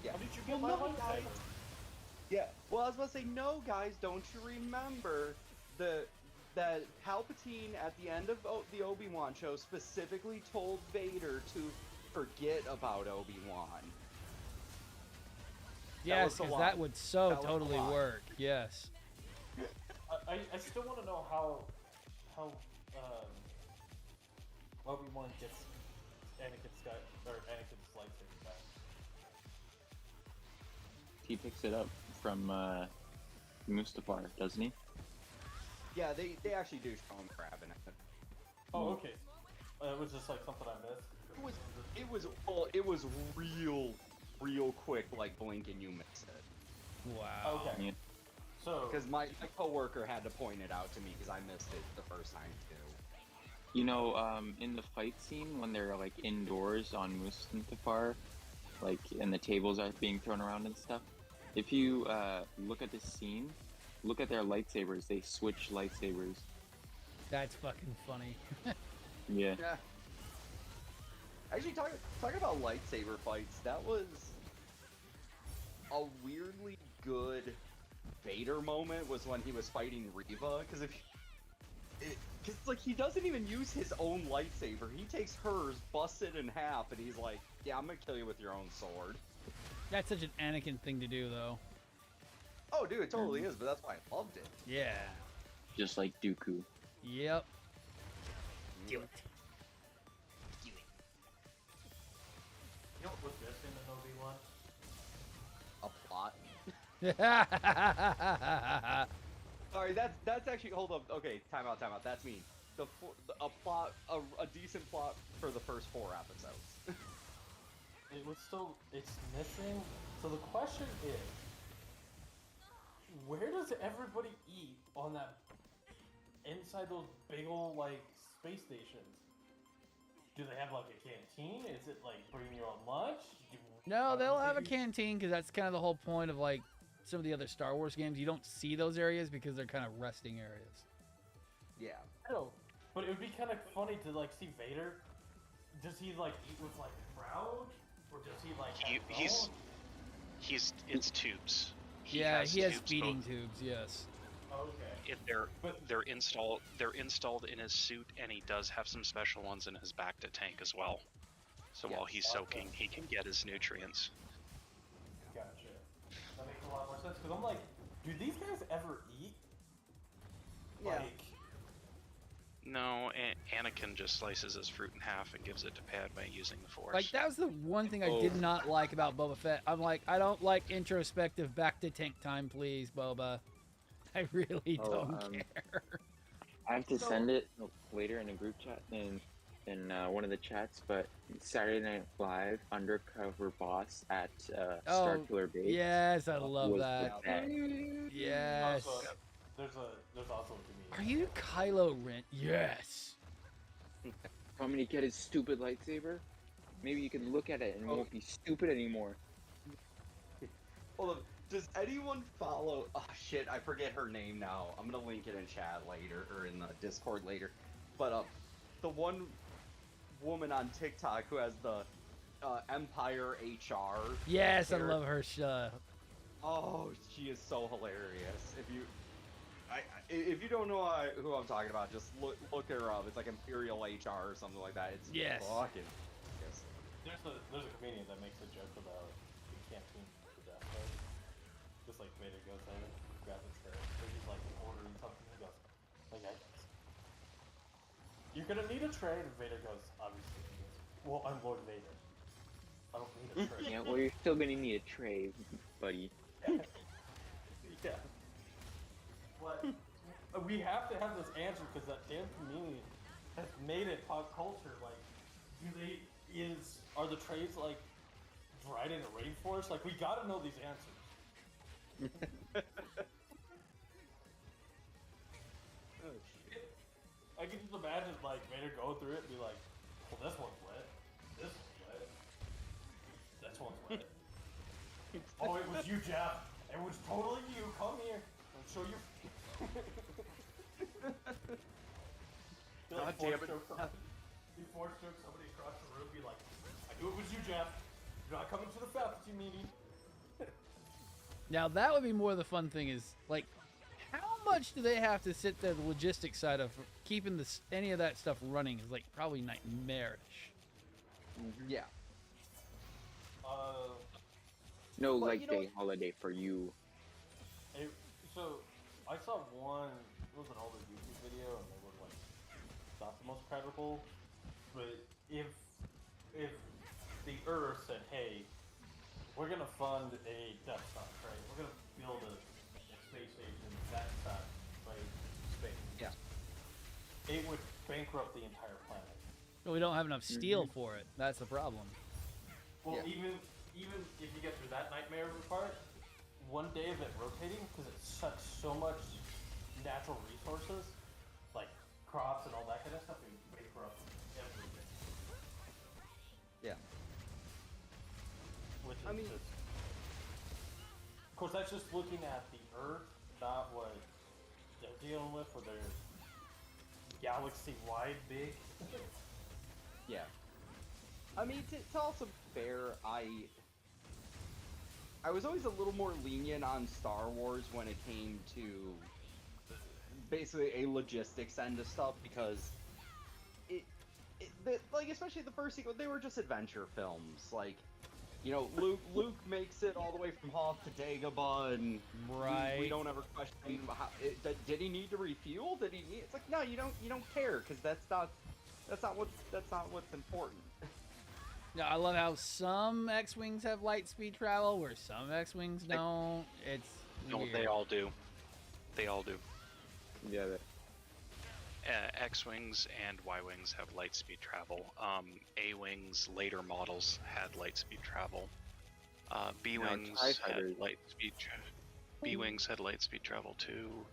S3: Yeah.
S10: How did you get
S3: Well,
S10: my
S3: no,
S10: lightsaber?
S3: guys. Yeah. Well, I was about to say, no, guys, don't you remember that Palpatine at the end of the Obi-Wan show specifically told Vader to forget about Obi-Wan.
S1: Yes, because that would so totally work. Yes.
S10: I still want to know how Obi-Wan gets Anakin's lightsaber back.
S7: He picks it up from Mustafar, doesn't he?
S3: Yeah, they actually do show him grabbing it.
S10: Oh, okay. It was just like something I missed.
S3: It was real quick, like blink and you miss it.
S1: Wow.
S10: Okay.
S7: Yeah.
S10: So
S3: Because my coworker had to point it out to me because I missed it the first time too.
S7: You know, in the fight scene when they're like indoors on Mustafar, like and the tables are being thrown around and stuff, If you look at this scene, look at their lightsabers. They switch lightsabers.
S1: That's fucking funny.
S7: Yeah.
S3: Yeah. Actually, talking about lightsaber fights, that was a weirdly good Vader moment. Was when he was fighting Reva, because like he doesn't even use his own lightsaber. He takes hers, busts it in half, and he's like, "Yeah, I'm gonna kill you with your own sword."
S1: That's such an Anakin thing to do, though.
S3: Oh, dude, it totally is, but that's why I loved it.
S1: Yeah.
S7: Just like Dooku.
S1: Yep. Do it.
S10: You know what was missing in Obi-Wan?
S3: A plot. Sorry, that's actually, hold up. Okay, time out. That's mean. A decent plot for the first 4 episodes.
S10: It's missing. So the question is, where does everybody eat on that, inside those big old, like, space stations? Do they have, like, a canteen? Is it, like, bring your own lunch?
S1: No, they'll have a canteen because that's kind of the whole point of, like, some of the other Star Wars games. You don't see those areas because they're kind of resting areas.
S3: Yeah.
S10: I know, but it would be kind of funny to, like, see Vader. Does he, like, eat with, like, a crowd? Or does he, like, have
S6: it's tubes.
S1: He has
S6: tubes,
S1: feeding tubes, yes.
S10: Okay.
S6: They're installed in his suit, and he does have some special ones in his back to tank as well. So while he's soaking, he can get his nutrients.
S10: Gotcha. That makes a lot more sense, because I'm like, do these guys ever eat?
S3: Yeah.
S10: Like...
S6: No, Anakin just slices his fruit in half and gives it to Padme using the Force.
S1: Like, that was the one thing I did not like about Boba Fett. I'm like, I don't like introspective back to tank time, please, Boba. I really don't care.
S7: I have to send it later in a group chat in one of the chats, but Saturday Night Live undercover boss at Starkiller Base.
S1: Yes, I love that. Yes.
S10: There's also a comedian.
S1: Are you Kylo Ren? Yes.
S7: Want me to get his stupid lightsaber? Maybe you can look at it and it won't be stupid anymore.
S3: Hold on. Does anyone follow? Oh shit, I forget her name now. I'm gonna link it in chat later or in the Discord later. But the one woman on TikTok who has the Empire HR.
S1: Yes, I love her stuff.
S3: Oh, she is so hilarious. If you don't know who I'm talking about, just look her up. It's like Imperial HR or something like that. It's fucking. Yes.
S10: There's a comedian that makes a joke about the canteen for Death Star. Just like Vader goes in, grabs his tray, or he's like ordering something, he goes, "Okay, you're gonna need a tray," and Vader goes, "Obviously." He goes, "Well, I'm Lord Vader. I don't need a tray."
S7: Yeah, well, you're still gonna need a tray, buddy.
S10: Yeah. But we have to have this answer because that damn community has made it pop culture. Like, are the trays like dried in a rainforest? Like, we gotta know these answers.
S3: Oh shit.
S10: I can just imagine like Vader going through it and be like, "Well, this one's wet. This one's wet. This one's wet." Oh, it was you, Jeff. It was totally you. Come here. I'll show you.
S3: God damn it.
S10: You force choke somebody across the room, be like, "I knew it was you, Jeff. You're not coming to the faculty meeting."
S1: Now, that would be more the fun thing is, like, how much do they have to sit there, the logistics side of keeping any of that stuff running is, like, probably nightmarish.
S3: Yeah.
S7: No leg day holiday for you.
S10: So, I saw one, it was an older YouTube video, and they were, like, not the most credible, but if the Earth said, "Hey, we're gonna fund a Death Star, right? We're gonna build a space station that size, right? Space."
S3: Yeah.
S10: It would bankrupt the entire planet.
S1: But we don't have enough steel for it. That's the problem.
S10: Well,
S3: Yeah.
S10: even if you get through that nightmare part, one day of it rotating, because it sucks so much natural resources, like crops and all that kind of stuff, it would bankrupt everything.
S3: Yeah.
S10: Which is
S3: I mean,
S10: just... course, that's just looking at the Earth, not what they're dealing with, where they're galaxy-wide big.
S3: Yeah. I mean, to also be fair, I was always a little more lenient on Star Wars when it came to basically a logistics end of stuff, because like, especially the first sequel, they were just adventure films. Like, you know, Luke makes it all the way from Hoth to Dagobah, and we don't ever question did he need to refuel? Did he need? It's like, no, you don't care, because that's not what's important.
S1: No, I love how some X-wings have light speed travel, where some X-wings don't. It's
S6: No,
S1: weird.
S6: they all do. They all do.
S7: Yeah.
S6: X-wings and Y-wings have light speed travel. A-wings later models had light speed travel. B-wings had light speed. B-wings had light speed travel too.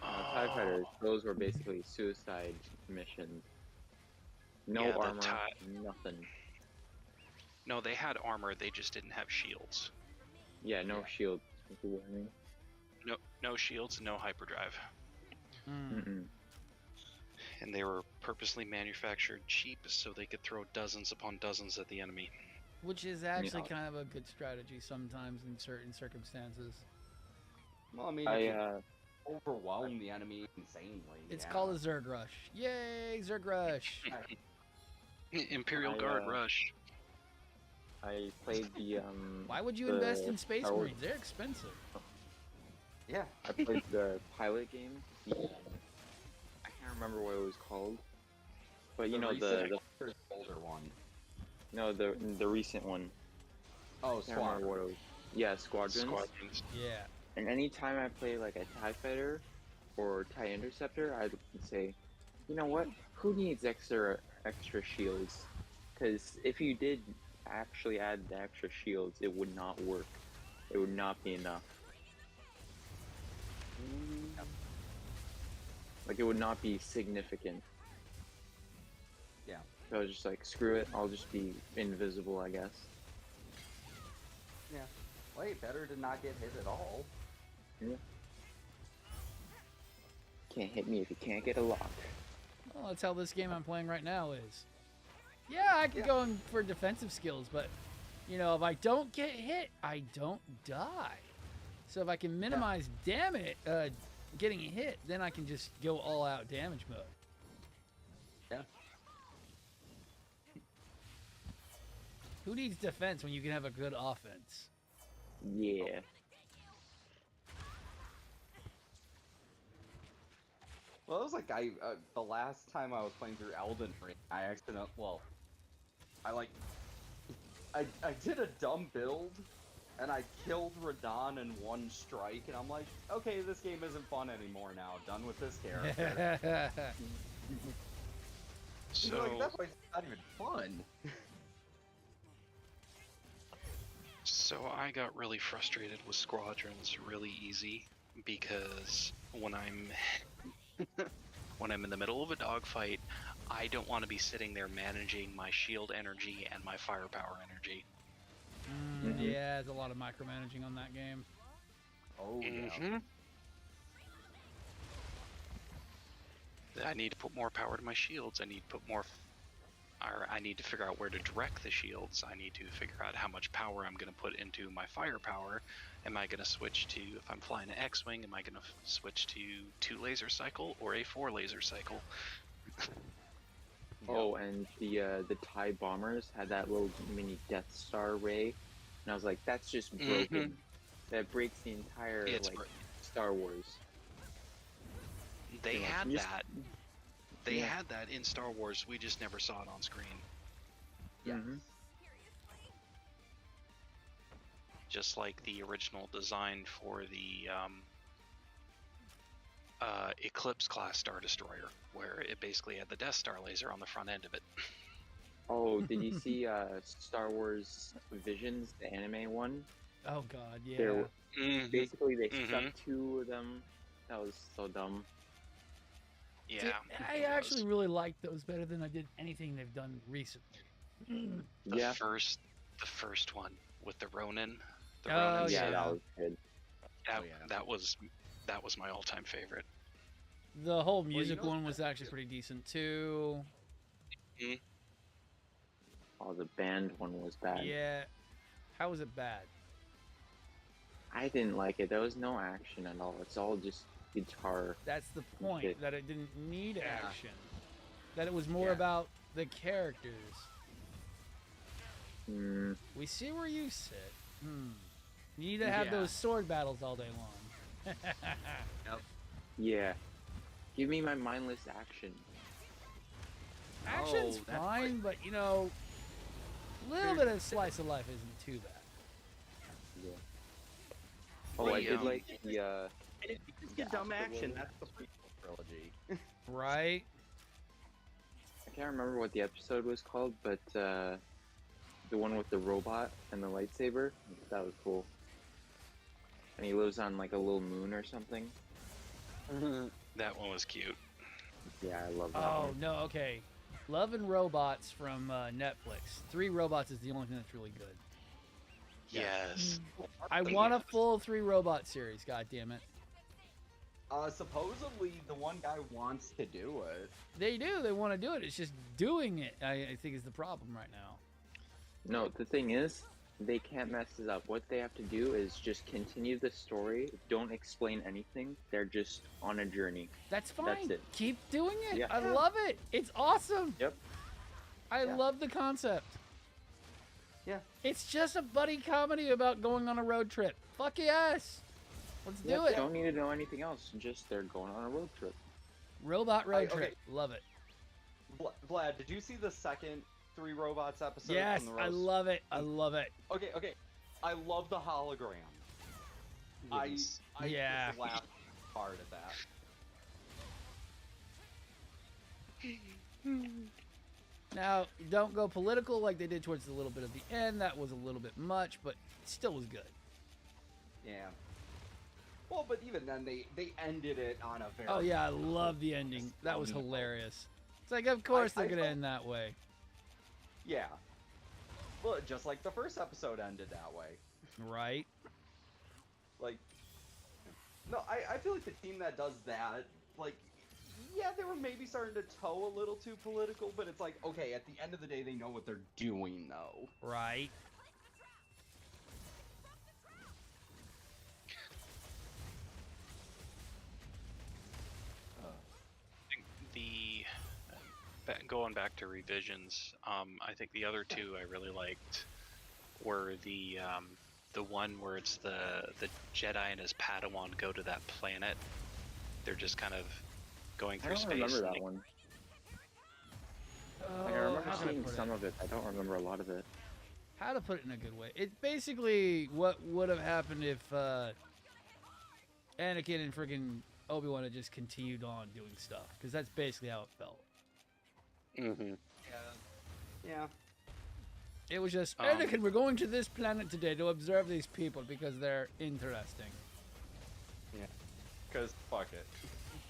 S7: TIE fighters, those were basically suicide missions. No armor, nothing.
S6: No, they had armor. They just didn't have shields.
S7: Yeah, no shields.
S6: No shields, no hyperdrive.
S7: Mm-mm.
S6: And they were purposely manufactured cheap so they could throw dozens upon dozens at the enemy.
S1: Which is actually kind of a good strategy sometimes in certain circumstances.
S3: Well, I mean, if you overwhelm the enemy insanely.
S1: It's called a Zerg Rush. Yay, Zerg Rush!
S6: Imperial Guard Rush.
S7: I played the
S1: Why would you invest in Space Marines? They're expensive.
S3: Yeah.
S7: I played the pilot game. I can't remember what it was called. But you know the
S3: older one.
S7: No, the recent one.
S3: Oh,
S7: Squadron. Yeah, Squadrons.
S1: Yeah.
S7: And anytime I play like a TIE fighter or TIE interceptor, I'd say, you know what? Who needs extra shields? Because if you did actually add the extra shields, it would not work. It would not be enough. Like, it would not be significant.
S3: Yeah.
S7: So I was just like, screw it, I'll just be invisible, I guess.
S3: Yeah. Well, hey, better to not get hit at all.
S7: Yeah. Can't hit me if you can't get a lock.
S1: Well, that's how this game I'm playing right now is. Yeah, I can go in for defensive skills, but, you know, if I don't get hit, I don't die. So if I can minimize damage, getting hit, then I can just go all out damage mode.
S3: Yeah.
S1: Who needs defense when you can have a good offense?
S7: Yeah.
S3: Well, it was like the last time I was playing through Elden Ring, I did a dumb build, and I killed Radahn in one strike, and I'm like, okay, this game isn't fun anymore now. Done with this character.
S6: So
S3: like, that's why it's not even fun.
S6: So I got really frustrated with Squadrons really easy because when I'm in the middle of a dogfight, I don't want to be sitting there managing my shield energy and my firepower energy.
S1: Yeah, there's a lot of micromanaging on that game.
S3: Oh, yeah.
S6: I need to put more power to my shields. I need to put more... I need to figure out where to direct the shields. I need to figure out how much power I'm going to put into my firepower. Am I going to switch to, if I'm flying an X-Wing, am I going to switch to 2 laser cycle or a 4 laser cycle?
S7: Oh, and the TIE bombers had that little mini Death Star ray, and I was like, that's just broken. That breaks the entire Star Wars.
S6: They had that. They had that in Star Wars. We just never saw it on screen.
S3: Yeah.
S6: Just like the original design for the Eclipse class Star Destroyer, where it basically had the Death Star laser on the front end of it.
S7: Oh, did you see Star Wars Visions, the anime one?
S1: Oh god, yeah.
S7: Basically, they stuck 2 of them. That was so dumb.
S6: Yeah.
S1: See, I actually really like those better than I did anything they've done recently.
S6: The first one with the Ronin, The
S1: Oh,
S6: Ronin
S7: Yeah,
S1: yeah.
S6: suit.
S7: that was good.
S6: That was my all-time favorite.
S1: The whole
S3: you
S1: music
S3: know-
S1: one was actually pretty decent too.
S7: Oh, the band one was bad.
S1: Yeah. How was it bad?
S7: I didn't like it. There was no action at all. It's all just guitar.
S1: That's the point,
S7: Okay.
S1: that it didn't need
S3: Yeah.
S1: action. That it was more
S3: Yeah.
S1: about the characters.
S7: Mm,
S1: We see where you sit. You need to have
S3: Yeah.
S1: those sword battles all day long.
S7: yeah. Give me my mindless action.
S1: Action's
S3: Oh, that's
S1: fine, but you know, a little bit of slice of life isn't too bad.
S7: Yeah. Oh, I
S6: The,
S7: did
S6: um,
S7: like the
S3: It's a dumb action. That's the prequel trilogy.
S1: Right?
S7: I can't remember what the episode was called, but the one with the robot and the lightsaber, that was cool. And he lives on like a little moon or something.
S6: That one was cute.
S7: Yeah, I love that
S1: Oh
S7: one.
S1: no, okay. Love and Robots from Netflix. 3 Robots is the only thing that's really good.
S6: Yes.
S1: I want a full 3 Robot series. God damn it.
S3: Supposedly the one guy wants to do it.
S1: They do. They want to do it. It's just doing it. I think is the problem right now.
S7: No, the thing is, they can't mess this up. What they have to do is just continue the story. Don't explain anything. They're just on a journey.
S1: That's fine.
S7: That's it.
S1: Keep doing it.
S7: Yeah.
S1: I love it. It's awesome.
S7: Yep.
S1: I
S3: Yeah.
S1: love the concept.
S3: Yeah.
S1: It's just a buddy comedy about going on a road trip. Fuck yes. Let's do
S7: Yep,
S1: it.
S7: Don't need to know anything else. Just they're going on a road trip.
S1: Robot road
S3: okay.
S1: trip. Love it.
S3: Vlad, did you see the second 3 Robots episode?
S1: Yes,
S3: from the
S1: I
S3: roast?
S1: love it. I love it.
S3: Okay. I love the hologram.
S6: Yes.
S3: I
S1: Yeah.
S3: just laughed hard at that.
S1: Now, don't go political like they did towards the little bit of the end. That was a little bit much, but it still was good.
S3: Yeah. Well, but even then, they ended it on a very.
S1: Oh yeah, I love the ending. That was hilarious. It's like, of course they're gonna end that way.
S3: Yeah. Well, just like the first episode ended that way.
S1: Right?
S3: Like, no, I feel like the team that does that, like, yeah, they were maybe starting to toe a little too political, but it's like, okay, at the end of the day, they know what they're doing, though.
S1: Right.
S6: The going back to revisions, I think the other two I really liked were the one where it's the Jedi and his Padawan go to that planet. They're just kind of going
S7: I
S6: through
S7: don't
S6: space.
S7: remember
S6: and
S7: that
S6: they-
S7: one.
S1: Oh,
S7: Like, I remember
S1: how can I
S7: seeing
S1: put it?
S7: some of it. I don't remember a lot of it.
S1: How to put it in a good way? It's basically what would have happened if Anakin and freaking Obi-Wan had just continued on doing stuff, because that's basically how it felt.
S6: Mhm.
S3: Yeah.
S1: It was just,
S6: Um,
S1: Anakin, we're going to this planet today to observe these people because they're interesting.
S3: Because fuck it.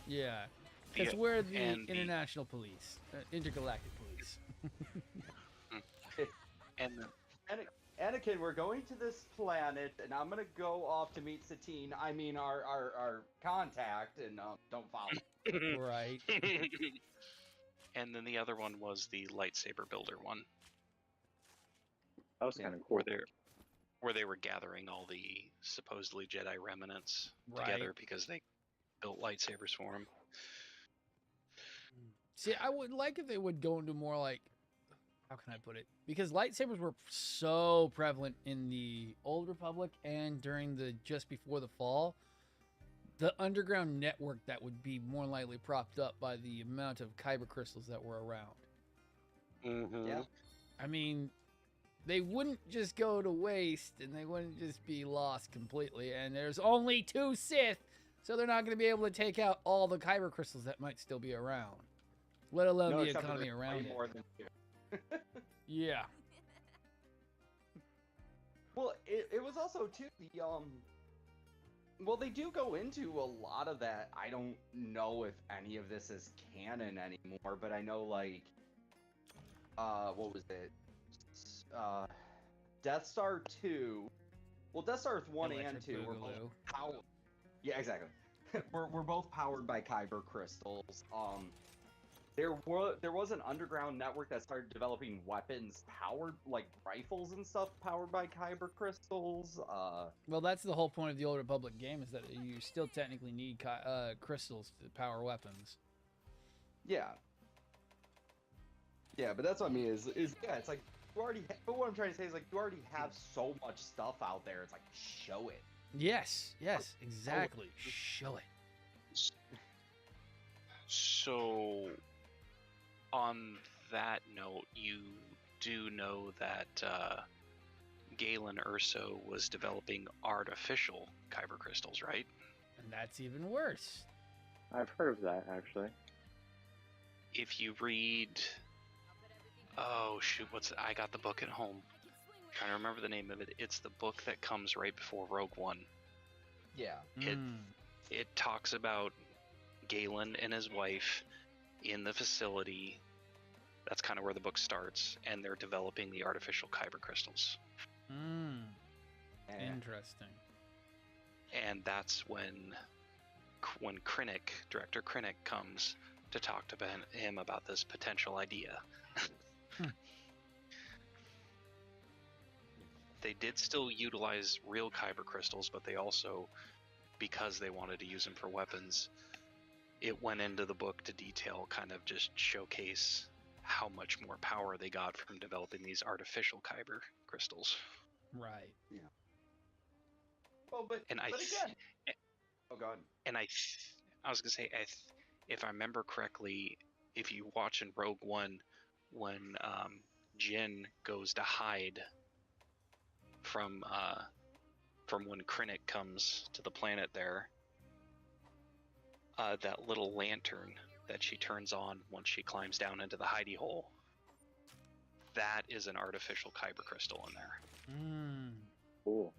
S1: Yeah. Because
S6: Yeah,
S1: we're the
S6: and the-
S1: international police, intergalactic police.
S6: And the,
S3: Anakin, we're going to this planet, and I'm gonna go off to meet Satine. I mean, our contact, and don't follow.
S1: Right.
S6: and then the other one was the lightsaber builder one,
S7: That was
S3: Yeah.
S7: kind of cool.
S6: where they were gathering all the supposedly Jedi remnants together because they built lightsabers for him.
S1: See, I would like if they would go into more like, how can I put it? Because lightsabers were so prevalent in the Old Republic and during the just before the fall. The underground network that would be more likely propped up by the amount of kyber crystals that were around.
S6: Mm-hmm.
S3: Yeah.
S1: I mean, they wouldn't just go to waste and they wouldn't just be lost completely. And there's only 2 Sith, so they're not going to be able to take out all the kyber crystals that might still be around, let alone
S3: No,
S1: the
S3: except for
S1: economy
S3: there's
S1: around
S3: way
S1: it.
S3: more than 2.
S1: Yeah.
S3: Well, it was also too the Well, they do go into a lot of that. I don't know if any of this is canon anymore, but I know like, what was it? Death Star 2 Well, Death Star 1 and
S1: Electric
S3: 2 were both
S1: Boogaloo.
S3: powered. Yeah, exactly. we're both powered by kyber crystals. There was an underground network that started developing weapons powered, like rifles and stuff, powered by kyber crystals.
S1: Well, that's the whole point of the Old Republic game, is that you still technically need crystals to power weapons.
S3: Yeah. Yeah, but that's what I mean is yeah, it's like you already. But what I'm trying to say is like you already have so much stuff out there. It's like show it.
S1: Yes, exactly. Show it.
S6: So, on that note, you do know that Galen Urso was developing artificial kyber crystals, right?
S1: And that's even worse.
S7: I've heard of that actually.
S6: If you read, oh shoot, I got the book at home. I'm trying to remember the name of it. It's the book that comes right before Rogue One.
S3: Yeah.
S6: It talks about Galen and his wife in the facility. That's kind of where the book starts, and they're developing the artificial kyber crystals.
S1: Interesting.
S6: And that's when Krennic, Director Krennic, comes to talk to him about this potential idea. They did still utilize real kyber crystals, but they also, because they wanted to use them for weapons, it went into the book to detail, kind of just showcase how much more power they got from developing these artificial kyber crystals.
S1: Right.
S3: Yeah. Well, but again. Oh God.
S6: And I was gonna say, if I remember correctly, if you watch in Rogue One, when Jin goes to hide from when Krennic comes to the planet there, that little lantern that she turns on once she climbs down into the hidey hole, that is an artificial kyber crystal in there.
S7: Cool.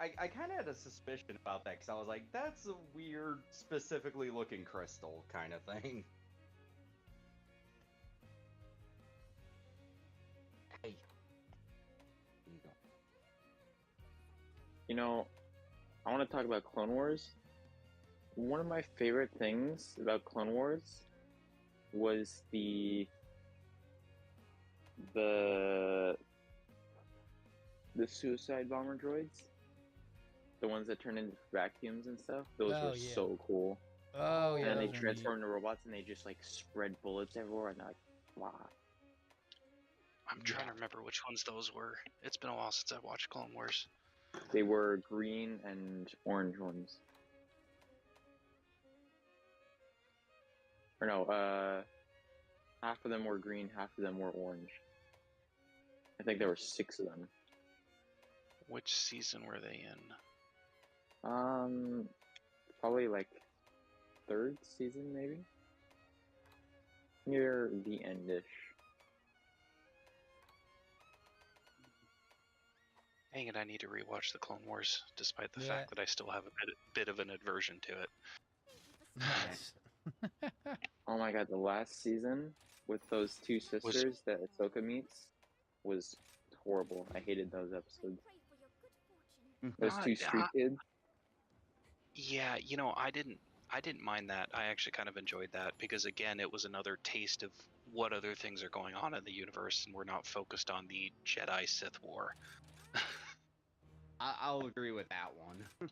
S3: I kind of had a suspicion about that because I was like, that's a weird, specifically looking crystal kind of thing. Hey. There you go.
S7: You know, I want to talk about Clone Wars. One of my favorite things about Clone Wars was the suicide bomber droids. The ones that turn into vacuums and stuff. Those were so cool.
S1: Oh, yeah.
S7: And they transform into robots and they just like spread bullets everywhere and they're like, wow.
S6: I'm trying to remember which ones those were. It's been a while since I watched Clone Wars.
S7: They were green and orange ones. Or no, half of them were green, half of them were orange. I think there were 6 of them.
S6: Which season were they in?
S7: Probably like 3rd season, maybe? Near the end-ish.
S6: Dang it, I need to rewatch the Clone Wars, despite the fact that I still have a bit of an aversion to it.
S1: Nice.
S7: Oh my god, the last season with those 2 sisters that Ahsoka meets was horrible. I hated those episodes. Those 2 street kids.
S6: Yeah, you know, I didn't mind that. I actually kind of enjoyed that because again, it was another taste of what other things are going on in the universe, and we're not focused on the Jedi Sith war.
S3: I'll agree with that one.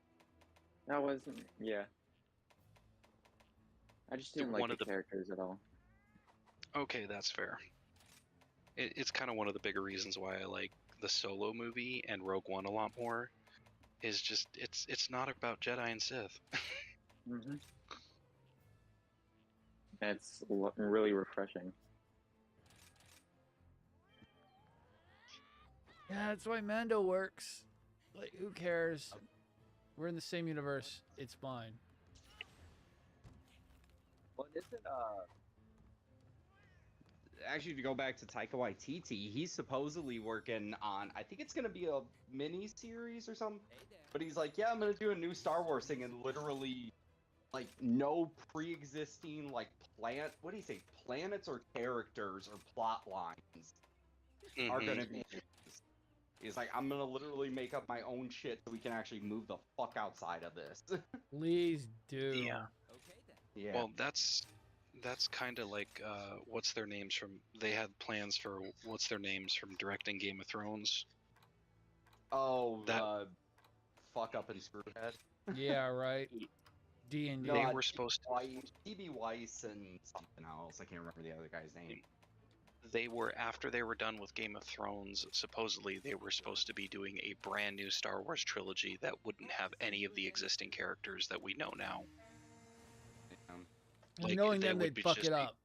S7: That wasn't, yeah. I just didn't like the characters at all.
S6: Okay, that's fair. It's kind of one of the bigger reasons why I like the Solo movie and Rogue One a lot more. Is just it's not about Jedi and Sith.
S7: Mm-hmm. That's really refreshing.
S1: Yeah, that's why Mando works. Like, who cares? We're in the same universe. It's fine.
S3: Well, isn't actually, to go back to Taika Waititi, he's supposedly working on, I think it's going to be a mini series or something, but he's like, yeah, I'm going to do a new Star Wars thing, and literally, like, no pre-existing, like, what do you say, planets or characters or plot lines are going to be. He's like, I'm gonna literally make up my own shit so we can actually move the fuck outside of this.
S1: Please do.
S6: Yeah.
S3: Yeah.
S6: Well, that's kind of like what's their names from? They had plans for what's their names from directing Game of Thrones.
S3: Oh,
S6: That-
S3: fuck up and screw head.
S1: Yeah, right. D&D.
S6: They were supposed to.
S3: TB Weiss and something else. I can't remember the other guy's name.
S6: They were, after they were done with Game of Thrones, supposedly they were supposed to be doing a brand new Star Wars trilogy that wouldn't have any of the existing characters that we know now.
S1: Well, knowing them,
S6: would
S1: they'd
S6: be
S1: fuck
S6: just
S1: it up.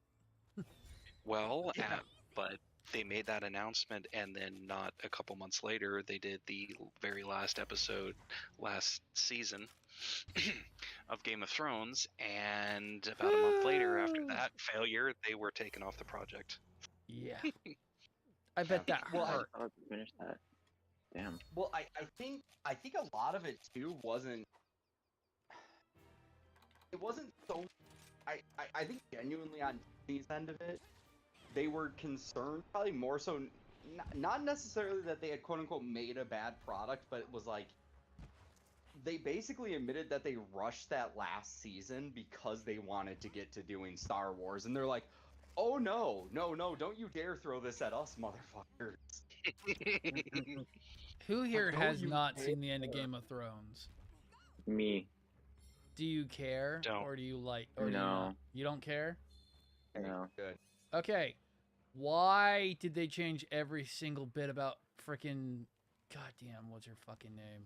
S6: Well, but they made that announcement, and then not a couple months later, they did the very last episode, last season of Game of Thrones, and about a month later, after that failure, they were taken off the project.
S1: Yeah. I bet that
S3: Well,
S1: hurt.
S7: I'll have to finish that. Damn.
S3: Well, I think a lot of it too wasn't. It wasn't so. I think genuinely on Disney's end of it, they were concerned, probably more so, not necessarily that they had quote unquote made a bad product, but it was like they basically admitted that they rushed that last season because they wanted to get to doing Star Wars, and they're like, oh no, don't you dare throw this at us, motherfuckers.
S1: Who here
S3: Don't
S1: has
S3: you
S1: not
S3: dare.
S1: seen the end of Game of Thrones?
S7: Me.
S1: Do you care?
S6: Don't.
S1: Or do you like... Or do you
S7: No.
S1: not? You don't care?
S7: No.
S3: Good.
S1: Okay. Why did they change every single bit about frickin'... Goddamn, what's her fucking name?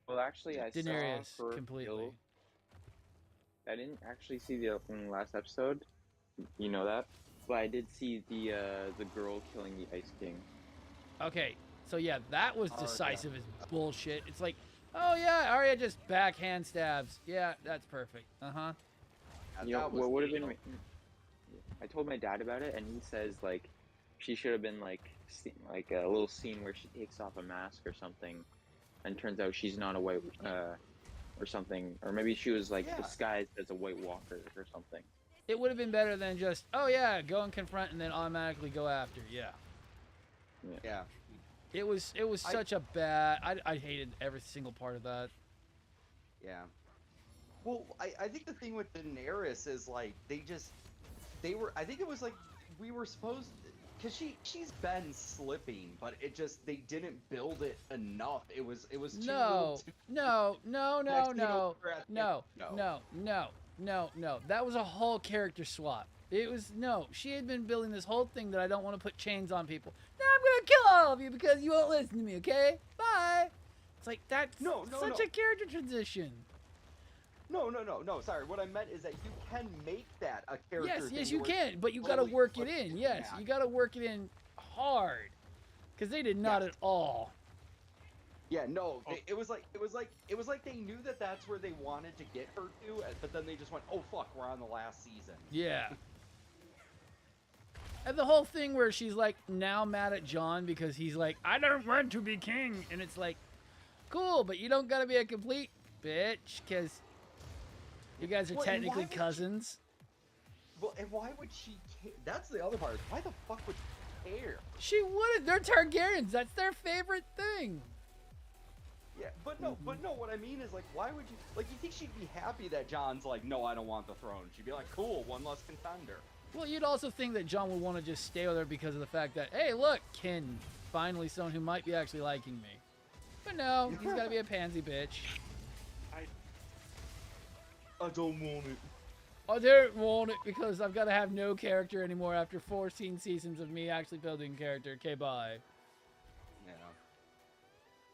S7: Well, actually, I
S1: Daenerys,
S7: saw her
S1: completely.
S7: kill- I didn't actually see the last episode. You know that, but I did see the girl killing the Ice King.
S1: Okay, so yeah, that was
S3: Oh,
S1: decisive as bullshit. It's like, oh yeah, Arya just backhand stabs. Yeah, that's perfect. Uh-huh.
S7: You know
S3: That was
S7: what would have
S3: evil.
S7: been? I told my dad about it, and he says like she should have been like a little scene where she takes off a mask or something, and turns out she's not a white or something, or maybe she was like
S3: Yeah.
S7: disguised as a White Walker or something.
S1: It would have been better than just, oh yeah, go and confront and then automatically go after. Yeah.
S3: Yeah.
S1: It was such a bad... I hated every single part of that.
S3: Yeah. Well, I think the thing with Daenerys is like they were. I think it was like we were supposed, because she's been slipping, but it just they didn't build it enough. It was too little, too
S1: No.
S3: Next thing over at the-
S1: No. That was a whole character swap. It was, no, she had been building this whole thing that I don't want to put chains on people. Now I'm going to kill all of you because you won't listen to me, okay? Bye. It's like, that's such a character transition.
S3: No. Sorry, what I meant is that you can make that a character.
S1: Yes,
S3: thing
S1: you
S3: where
S1: can,
S3: you
S1: but you got to
S3: totally
S1: work it
S3: put
S1: in. Yes,
S3: back.
S1: you got to work it in hard. Because they did not at all.
S3: Yeah, no, it was like they knew that that's where they wanted to get her to, but then they just went, oh fuck, we're on the last season.
S1: Yeah. And the whole thing where she's like now mad at Jon because he's like, I don't want to be king. And it's like, cool, but you don't got to be a complete bitch because you guys are
S3: Well, and why
S1: technically
S3: would she-
S1: cousins.
S3: Well, and why would she care? That's the other part. Is why the fuck would she care?
S1: She wouldn't. They're Targaryens. That's their favorite thing.
S3: Yeah, but no, what I mean is, like, why would you, like, you think she'd be happy that John's like, no, I don't want the throne. She'd be like, cool, one less contender.
S1: Well, you'd also think that Jon would want to just stay with her because of the fact that, hey, look, Kin, finally someone who might be actually liking me. But no, he's got to be a pansy bitch.
S3: I don't want it.
S1: I don't want it because I've got to have no character anymore after 14 seasons of me actually building character. Okay, bye.
S3: Yeah.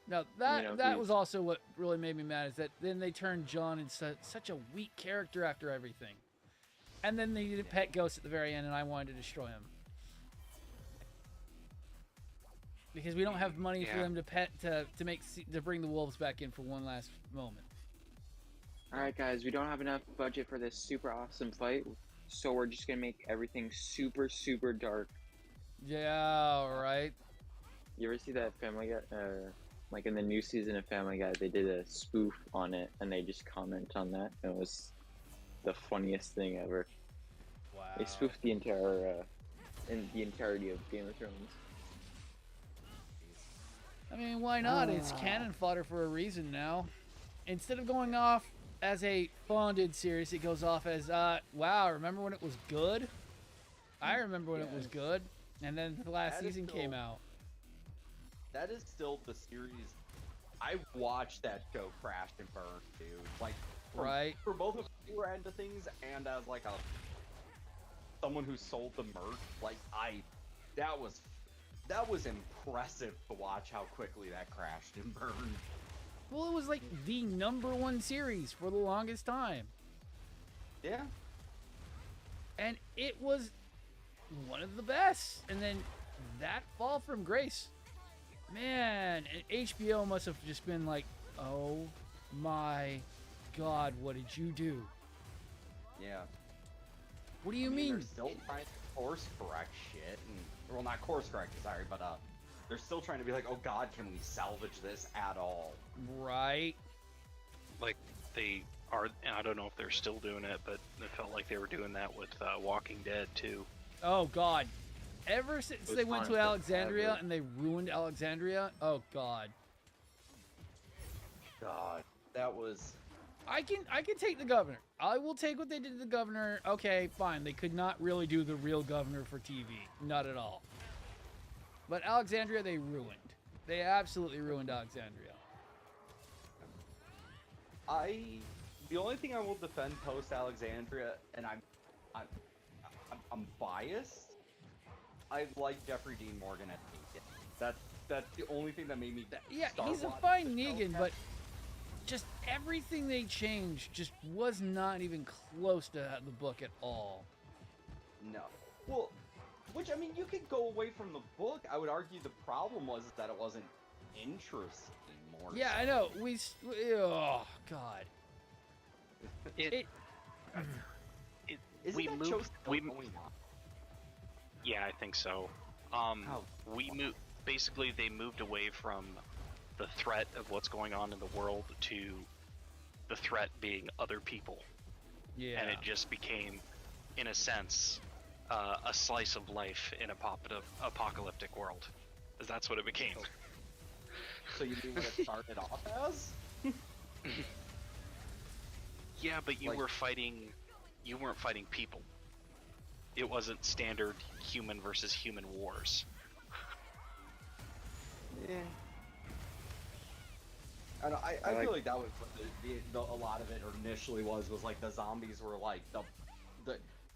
S1: No, that
S7: You know,
S1: that
S7: he-
S1: was also what really made me mad is that then they turned Jon into such a weak character after everything. And then they did pet Ghost at the very end and I wanted to destroy him. Because we don't have money for
S6: Yeah.
S1: them to pet to bring the wolves back in for one last moment.
S7: Alright guys, we don't have enough budget for this super awesome fight, so we're just gonna make everything super, super dark.
S1: Yeah, right.
S7: You ever see that Family Guy, like in the new season of Family Guy, they did a spoof on it, and they just comment on that, and it was the funniest thing ever.
S1: Wow.
S7: They spoofed the entire, in the entirety of Game of Thrones.
S1: I mean, why not? It's cannon fodder for a reason now. Instead of going off as a bonded series, it goes off as, wow, remember when it was good? I remember when it was good. And then the last season came out.
S3: That is still the series. I watched that show crash and burn, dude. Like, for both of your end of things and as like someone who sold the merch, like that was impressive to watch how quickly that crashed and burned.
S1: Well, it was like the #1 series for the longest time.
S3: Yeah.
S1: And it was one of the best. And then that fall from grace. Man, and HBO must have just been like, oh my God, what did you do?
S3: Yeah.
S1: What do you mean?
S3: They're still trying to course correct shit. Well, not course correct, sorry, but they're still trying to be like, oh God, can we salvage this at all?
S1: Right.
S6: Like, they are, I don't know if they're still doing it, but it felt like they were doing that with Walking Dead, too.
S1: Oh, God. Ever since they went to Alexandria and they ruined Alexandria, oh, God.
S3: God, that was...
S1: I can take the governor. I will take what they did to the governor. Okay, fine. They could not really do the real governor for TV. Not at all. But Alexandria, they ruined. They absolutely ruined Alexandria.
S3: The only thing I will defend post Alexandria, and I'm biased. I like Jeffrey Dean Morgan at Negan. That's the only thing that made me.
S1: Yeah, he's a fine Negan, but just everything they changed just was not even close to the book at all.
S3: No. Well, which, I mean, you could go away from the book. I would argue the problem was that it wasn't interesting more.
S1: Yeah, I know. Oh, God.
S6: Yeah, I think so. Basically, they moved away from the threat of what's going on in the world to the threat being other people.
S1: Yeah.
S6: And it just became, in a sense, a slice of life in a apocalyptic world. That's what it became.
S3: So you mean what it started off as?
S6: Yeah, but you weren't fighting people. It wasn't standard human versus human wars.
S3: Yeah. I feel like that was what a lot of it initially was like the zombies were like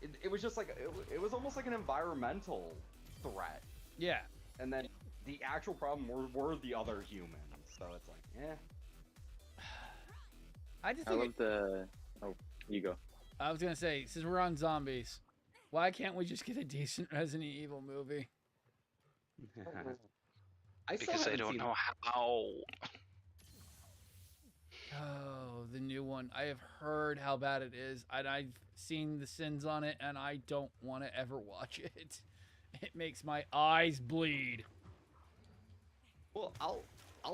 S3: it was just like it was almost like an environmental threat.
S1: Yeah.
S3: And then the actual problem were the other humans. So it's like, yeah.
S7: I love the. Oh, you go.
S1: I was gonna say, since we're on zombies, why can't we just get a decent Resident Evil movie?
S6: Because I don't know how.
S1: Oh, the new one. I have heard how bad it is, and I've seen the sins on it, and I don't want to ever watch it. It makes my eyes bleed.
S3: Well, I'll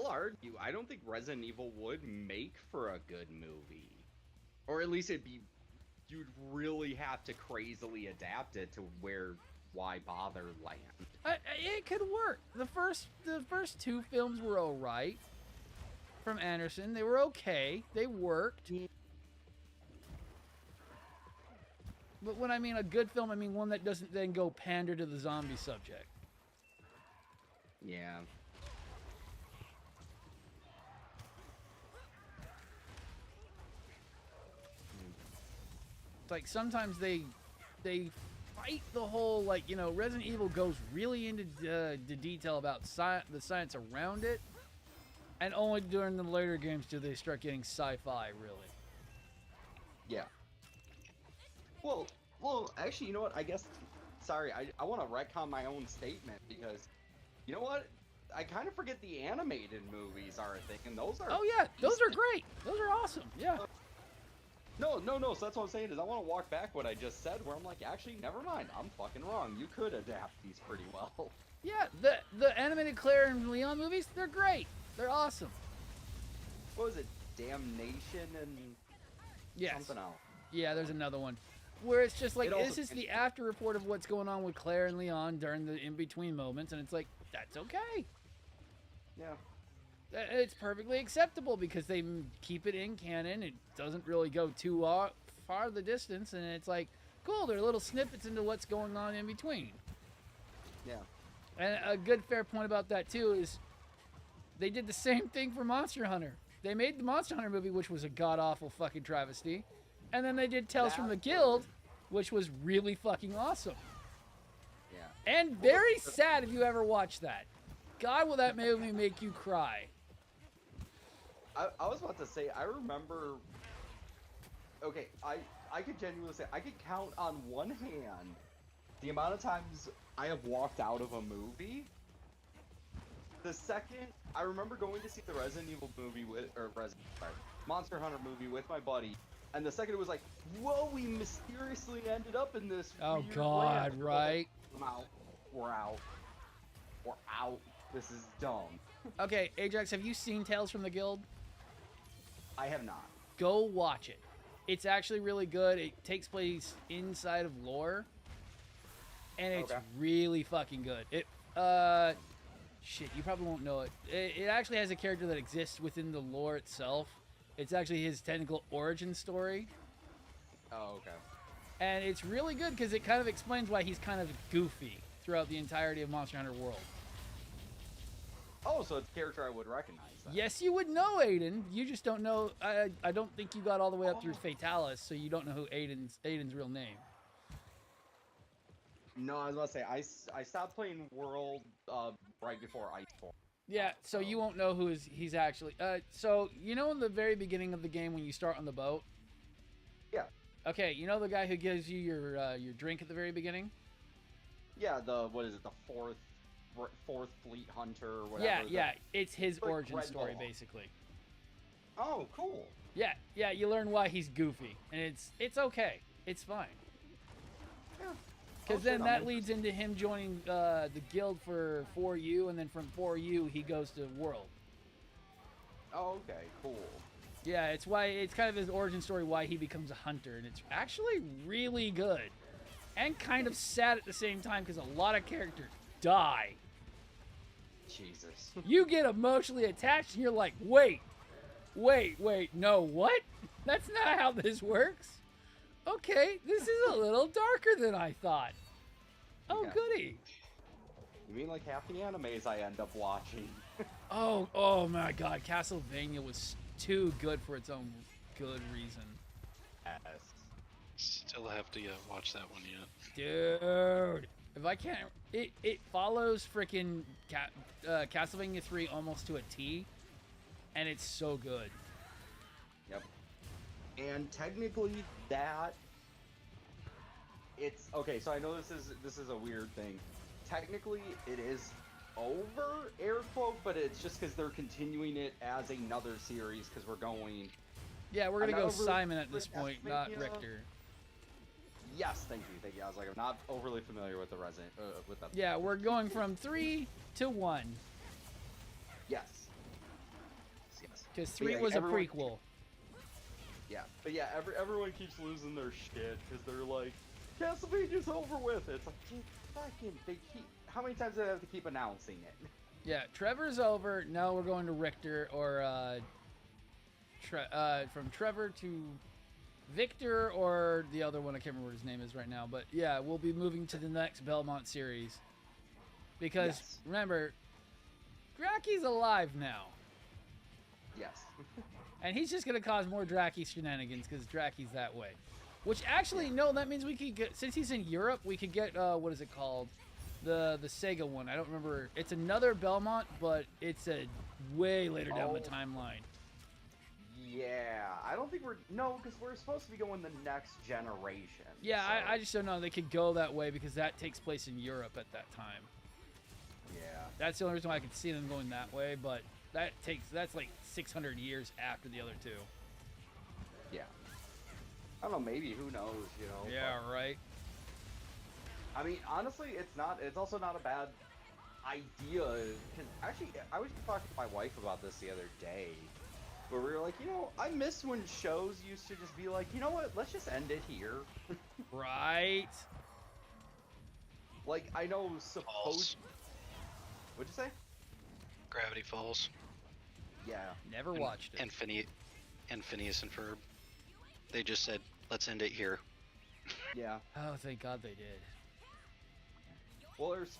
S3: argue. I don't think Resident Evil would make for a good movie, or at least you'd really have to crazily adapt it to why bother land.
S1: It could work. The first two films were all right. From Anderson, they were okay. They worked. But when I mean a good film, I mean one that doesn't then go pander to the zombie subject.
S3: Yeah.
S1: It's like sometimes they fight the whole, like, you know, Resident Evil goes really into the detail about the science around it, and only during the later games do they start getting sci-fi, really.
S3: Yeah. Well, actually, you know what? I guess, sorry, I want to retcon my own statement because, you know what? I kind of forget the animated movies are a thing, and those are.
S1: Oh yeah, those are great. Those are awesome. Yeah.
S3: No. So that's what I'm saying is I want to walk back what I just said, where I'm like, actually, never mind. I'm fucking wrong. You could adapt these pretty well.
S1: Yeah, the animated Claire and Leon movies, they're great. They're awesome.
S3: What was it? Damnation and something else.
S1: Yeah, there's another one. Where it's just like, this is the after report of what's going on with Claire and Leon during the in-between moments, and it's like, that's okay.
S3: Yeah.
S1: It's perfectly acceptable because they keep it in canon. It doesn't really go too far the distance, and it's like, cool, there are little snippets into what's going on in between.
S3: Yeah.
S1: And a good fair point about that, too, is they did the same thing for Monster Hunter. They made the Monster Hunter movie, which was a god-awful fucking travesty, and then they did Tales from the Guild, which was really fucking awesome.
S3: Yeah.
S1: And very sad if you ever watch that. God, will that movie make you cry.
S3: I was about to say, I remember... Okay, I could genuinely say, I could count on one hand the amount of times I have walked out of a movie. The second, I remember going to see the Resident Evil movie Monster Hunter movie with my buddy, and the second it was like, whoa, we mysteriously ended up in this weird
S1: God,
S3: land.
S1: right?
S3: I'm out. We're out. We're out. This is dumb.
S1: Okay, Ajax, have you seen Tales from the Guild?
S3: I have not.
S1: Go watch it. It's actually really good. It takes place inside of lore, and it's really fucking good. Shit, you probably won't know it. It actually has a character that exists within the lore itself. It's actually his technical origin story.
S3: Oh, okay.
S1: And it's really good because it kind of explains why he's kind of goofy throughout the entirety of Monster Hunter World.
S3: Oh, so it's a character I would recognize then.
S1: Yes, you would know Aiden. You just don't know. I don't think you got all the way up through Fatalis, so you don't know who Aiden's real name.
S3: No, I was about to say, I stopped playing World right before Iceborne.
S1: Yeah, so you won't know who he's actually. So you know in the very beginning of the game when you start on the boat.
S3: Yeah.
S1: Okay, you know the guy who gives you your drink at the very beginning.
S3: Yeah, what is it? The fourth fleet hunter or whatever.
S1: Yeah, yeah, it's his
S3: like
S1: origin
S3: Red
S1: story
S3: Bull.
S1: basically.
S3: Oh, cool.
S1: Yeah, you learn why he's goofy, and it's okay, it's fine.
S3: Yeah.
S1: Because then that leads into him joining the guild for 4U, and then from 4U he goes to World.
S3: Oh, okay, cool.
S1: Yeah, it's kind of his origin story why he becomes a hunter, and it's actually really good, and kind of sad at the same time because a lot of characters die.
S3: Jesus.
S1: You get emotionally attached, and you're like, wait, no, what? That's not how this works. Okay, this is a little darker than I thought. Oh, goody.
S3: You mean like half the animes I end up watching?
S1: Oh my God, Castlevania was too good for its own good reason.
S3: Yes.
S6: Still have to watch that one yet.
S1: Dude, if I can't, it follows freaking Castlevania 3 almost to a T, and it's so good.
S3: Yep. And technically it's okay, so I know this is a weird thing. Technically it is over, air quote, but it's just because they're continuing it as another series because we're going.
S1: Yeah, we're gonna go
S3: over
S1: Simon at this point, not
S3: Castlevania.
S1: Richter.
S3: Yes, thank you. I was like, I'm not overly familiar with the with that.
S1: Yeah, we're going from 3 to 1.
S3: Yes. Yes.
S1: Because
S3: But
S1: 3
S3: yeah,
S1: was a
S3: everyone-
S1: prequel.
S3: Yeah, but yeah, everyone keeps losing their shit because they're like, Castlevania's over with. It's like, dude, fucking, how many times do they have to keep announcing it?
S1: Yeah, Trevor's over. Now we're going to Richter, or from Trevor to Victor, or the other one. I can't remember what his name is right now. But yeah, we'll be moving to the next Belmont series. Because, remember, Draki's alive now.
S3: Yes.
S1: And he's just going to cause more Draki shenanigans because Draki's that way. Which actually, no, that means we could get, since he's in Europe, we could get, what is it called? The Sega one. I don't remember. It's another Belmont, but it's a way later down the timeline.
S3: Yeah, I don't think because we're supposed to be going the next generation.
S1: Yeah,
S3: so.
S1: I just don't know. They could go that way because that takes place in Europe at that time.
S3: Yeah.
S1: That's the only reason why I could see them going that way, but that's like 600 years after the other two.
S3: Yeah. I don't know, maybe, who knows, you know.
S1: Yeah, right.
S3: I mean, honestly, it's also not a bad idea, because actually, I was talking to my wife about this the other day, where we were like, you know, I miss when shows used to just be like, you know what, let's just end it here.
S1: Right.
S3: Like, I know, What'd you say?
S6: Gravity Falls.
S3: Yeah.
S1: Never watched it.
S6: And Phineas and Ferb. They just said, let's end it here.
S3: Yeah.
S1: Oh, thank God they did.
S3: Well, there's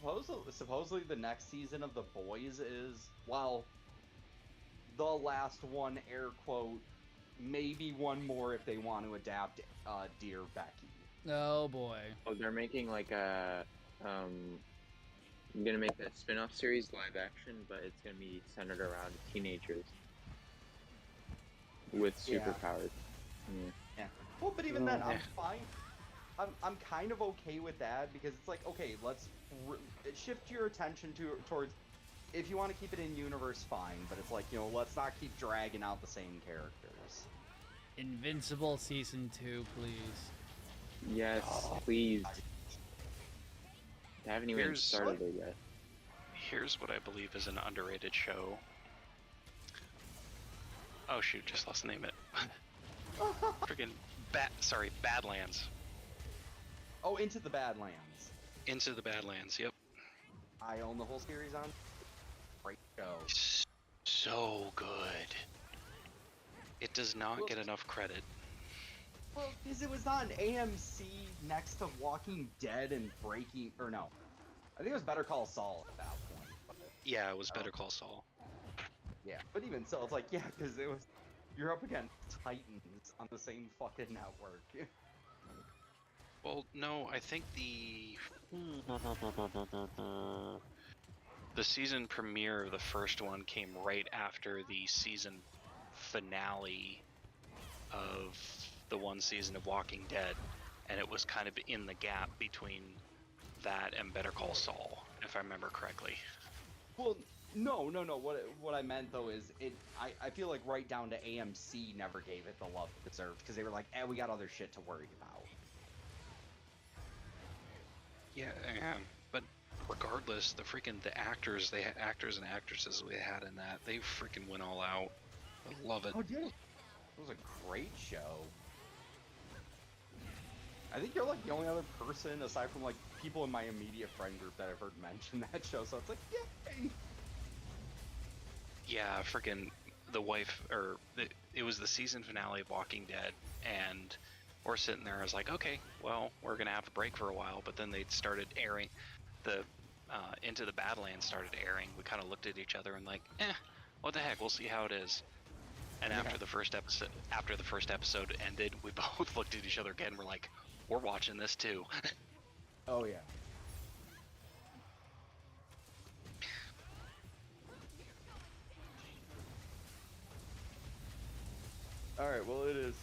S3: supposedly the next season of The Boys is, well, the last one, air quote, maybe one more if they want to adapt Dear Becky.
S1: Oh boy.
S7: Oh, they're making like a I'm gonna make a spin-off series live action, but it's gonna be centered around teenagers with superpowers.
S3: Yeah. Well, but even then, I'm fine. I'm kind of okay with that because it's like, okay, let's shift your attention towards. If you want to keep it in universe, fine. But it's like, let's not keep dragging out the same characters.
S1: Invincible season 2, please.
S7: Yes, please. I haven't even started it yet.
S6: Here's what I believe is an underrated show. Oh shoot, just lost the name of it. Freaking Badlands.
S3: Oh, Into the Badlands.
S6: Into the Badlands, yep.
S3: I own the whole series on. Great show.
S6: So good. It does not get enough credit.
S3: Well, because it was on AMC next to Walking Dead and Breaking, or no. I think it was Better Call Saul at that point. But,
S6: yeah, it was Better Call Saul.
S3: Yeah, but even so, it's like, yeah, because you're up against Titans on the same fucking network.
S6: Well, no, I think the season premiere of the first one came right after the season finale of the one season of Walking Dead, and it was kind of in the gap between that and Better Call Saul, if I remember correctly.
S3: Well, no. What I meant though is I feel like right down to AMC never gave it the love it deserved because they were like, we got other shit to worry about.
S6: Yeah, but regardless, the actors and actresses we had in that, they freaking went all out. I love it.
S3: Oh, dude, it was a great show. I think you're like the only other person aside from like people in my immediate friend group that I've heard mention that show. So it's like, yay!
S6: Yeah, freaking the wife, it was the season finale of Walking Dead, and we're sitting there. I was like, okay, well, we're gonna have a break for a while, but then they started airing the Into the Badlands started airing. We kind of looked at each other and like, what the heck? We'll see how it is. And after the first episode ended, we both looked at each other again. We're like, we're watching this too.
S3: Oh yeah. All right. Well, it is.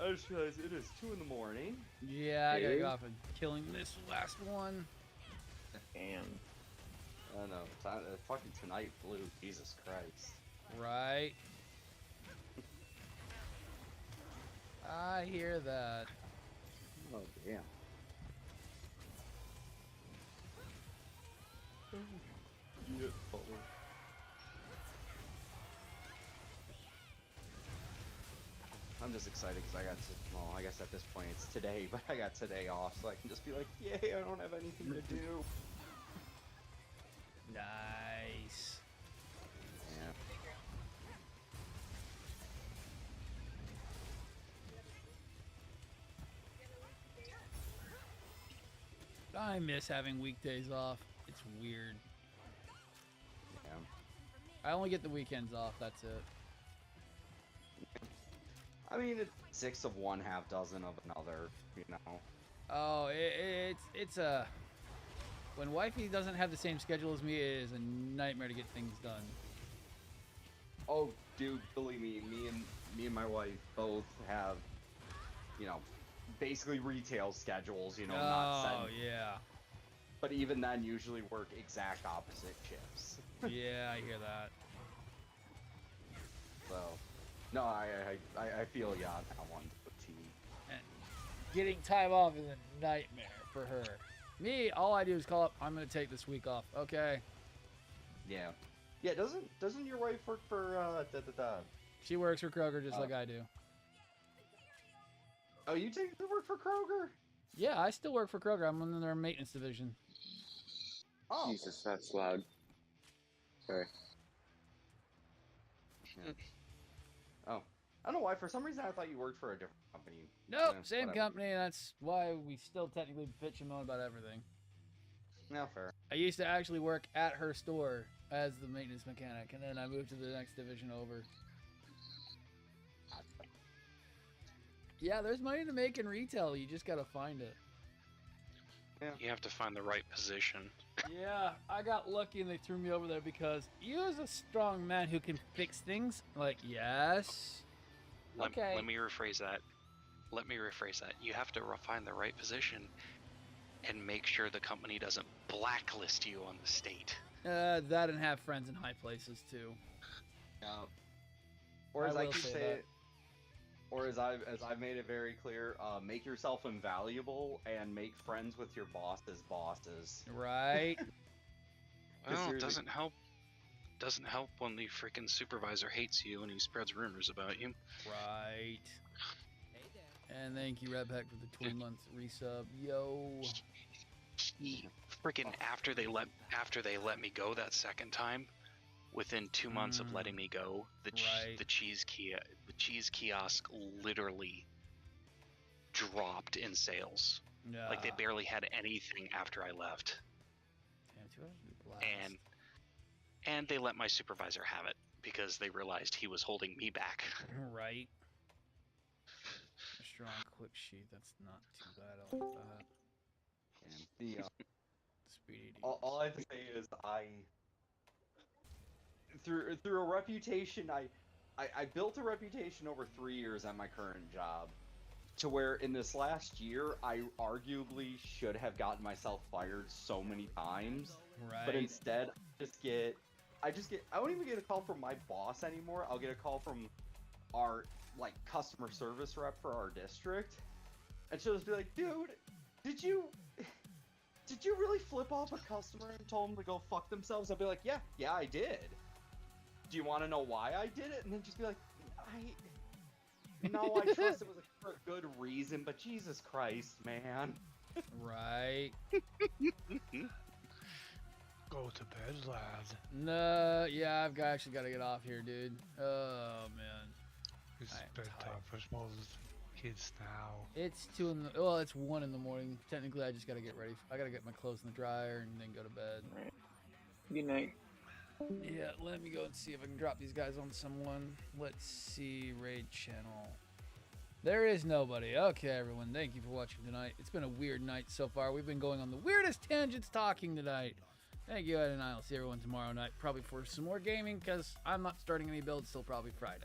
S3: I just realized it is 2 in the morning.
S1: Yeah, I gotta go off and killing this last one.
S7: Damn.
S3: I know. Fucking tonight flew. Jesus Christ.
S1: Right. I hear that.
S3: Oh damn. Yeah, I'm just excited because I guess at this point it's today, but I got today off, so I can just be like, yay, I don't have anything to do.
S1: Nice.
S3: Yeah.
S1: I miss having weekdays off. It's weird.
S3: Yeah.
S1: I only get the weekends off, that's it.
S3: I mean, it's 6 of one, half dozen of another,
S1: Oh, it's a... When wifey doesn't have the same schedule as me, it is a nightmare to get things done.
S3: Oh, dude, believe me, me and my wife both have, basically retail schedules, not set.
S1: Oh, yeah.
S3: But even then, usually work exact opposite shifts.
S1: Yeah, I hear that.
S3: So, no, I feel you on that one, T.
S1: And getting time off is a nightmare for her. Me, all I do is call up, I'm going to take this week off. Okay.
S3: Yeah. Yeah, doesn't your wife work for,
S1: She works for Kroger just like I do.
S3: Oh, you work for Kroger?
S1: Yeah, I still work for Kroger. I'm in their maintenance division.
S3: Oh.
S7: Jesus, that's loud. Sorry.
S3: Yeah. Oh, I don't know why. For some reason, I thought you worked for a different company.
S1: Nope,
S3: Eh,
S1: same
S3: whatever.
S1: company. That's why we still technically bitch and moan about everything.
S3: No, fair.
S1: I used to actually work at her store as the maintenance mechanic, and then I moved to the next division over. Yeah, there's money to make in retail. You just gotta find it.
S3: Yeah.
S6: You have to find the right position.
S1: Yeah, I got lucky and they threw me over there because you as a strong man who can fix things. Like, yes. Okay.
S6: Let me rephrase that. You have to find the right position and make sure the company doesn't blacklist you on the state.
S1: That and have friends in high places too.
S3: Yeah. Or as I
S1: will
S3: keep
S1: say
S3: saying,
S1: that.
S3: or as I've made it very clear, make yourself invaluable and make friends with your boss's bosses.
S1: Right.
S6: Well, it
S3: seriously-
S6: doesn't help. Doesn't help when the freaking supervisor hates you and he spreads rumors about you.
S1: Right. And thank you, Red Pack, for the 20-month resub. Yo.
S6: He freaking after they let me go that second time, within 2 months of letting me go, the cheese kiosk literally dropped in sales.
S1: Yeah.
S6: Like they barely had anything after I left.
S1: Damn, 2 hours would be blast.
S6: And they let my supervisor have it because they realized he was holding me back.
S1: Right. A strong quick sheet. That's not too bad. I like that.
S3: And the
S1: Speedy.
S3: all I have to say is through a reputation I built a reputation over 3 years at my current job, to where in this last year I arguably should have gotten myself fired so many times.
S1: Right.
S3: But instead I don't even get a call from my boss anymore. I'll get a call from our like customer service rep for our district, and she'll just be like, "Dude, did you really flip off a customer and told them to go fuck themselves?" I'll be like, yeah, I did. Do you want to know why I did it? And then just be like, I trust it was for a good reason, but Jesus Christ, man.
S1: Right.
S12: Go to bed, lad.
S1: No, yeah, I've actually got to get off here, dude. Oh, man.
S12: It's
S1: I'm
S12: bedtime
S1: tired.
S12: for most kids now.
S1: It's 1 in the morning. Technically, I just got to get ready. I got to get my clothes in the dryer and then go to bed.
S7: Right. Good night.
S1: Yeah, let me go and see if I can drop these guys on someone. Let's see, raid channel. There is nobody. Okay, everyone, thank you for watching tonight. It's been a weird night so far. We've been going on the weirdest tangents talking tonight. Thank you, Ed, and I'll see everyone tomorrow night, probably for some more gaming, because I'm not starting any builds till probably Friday.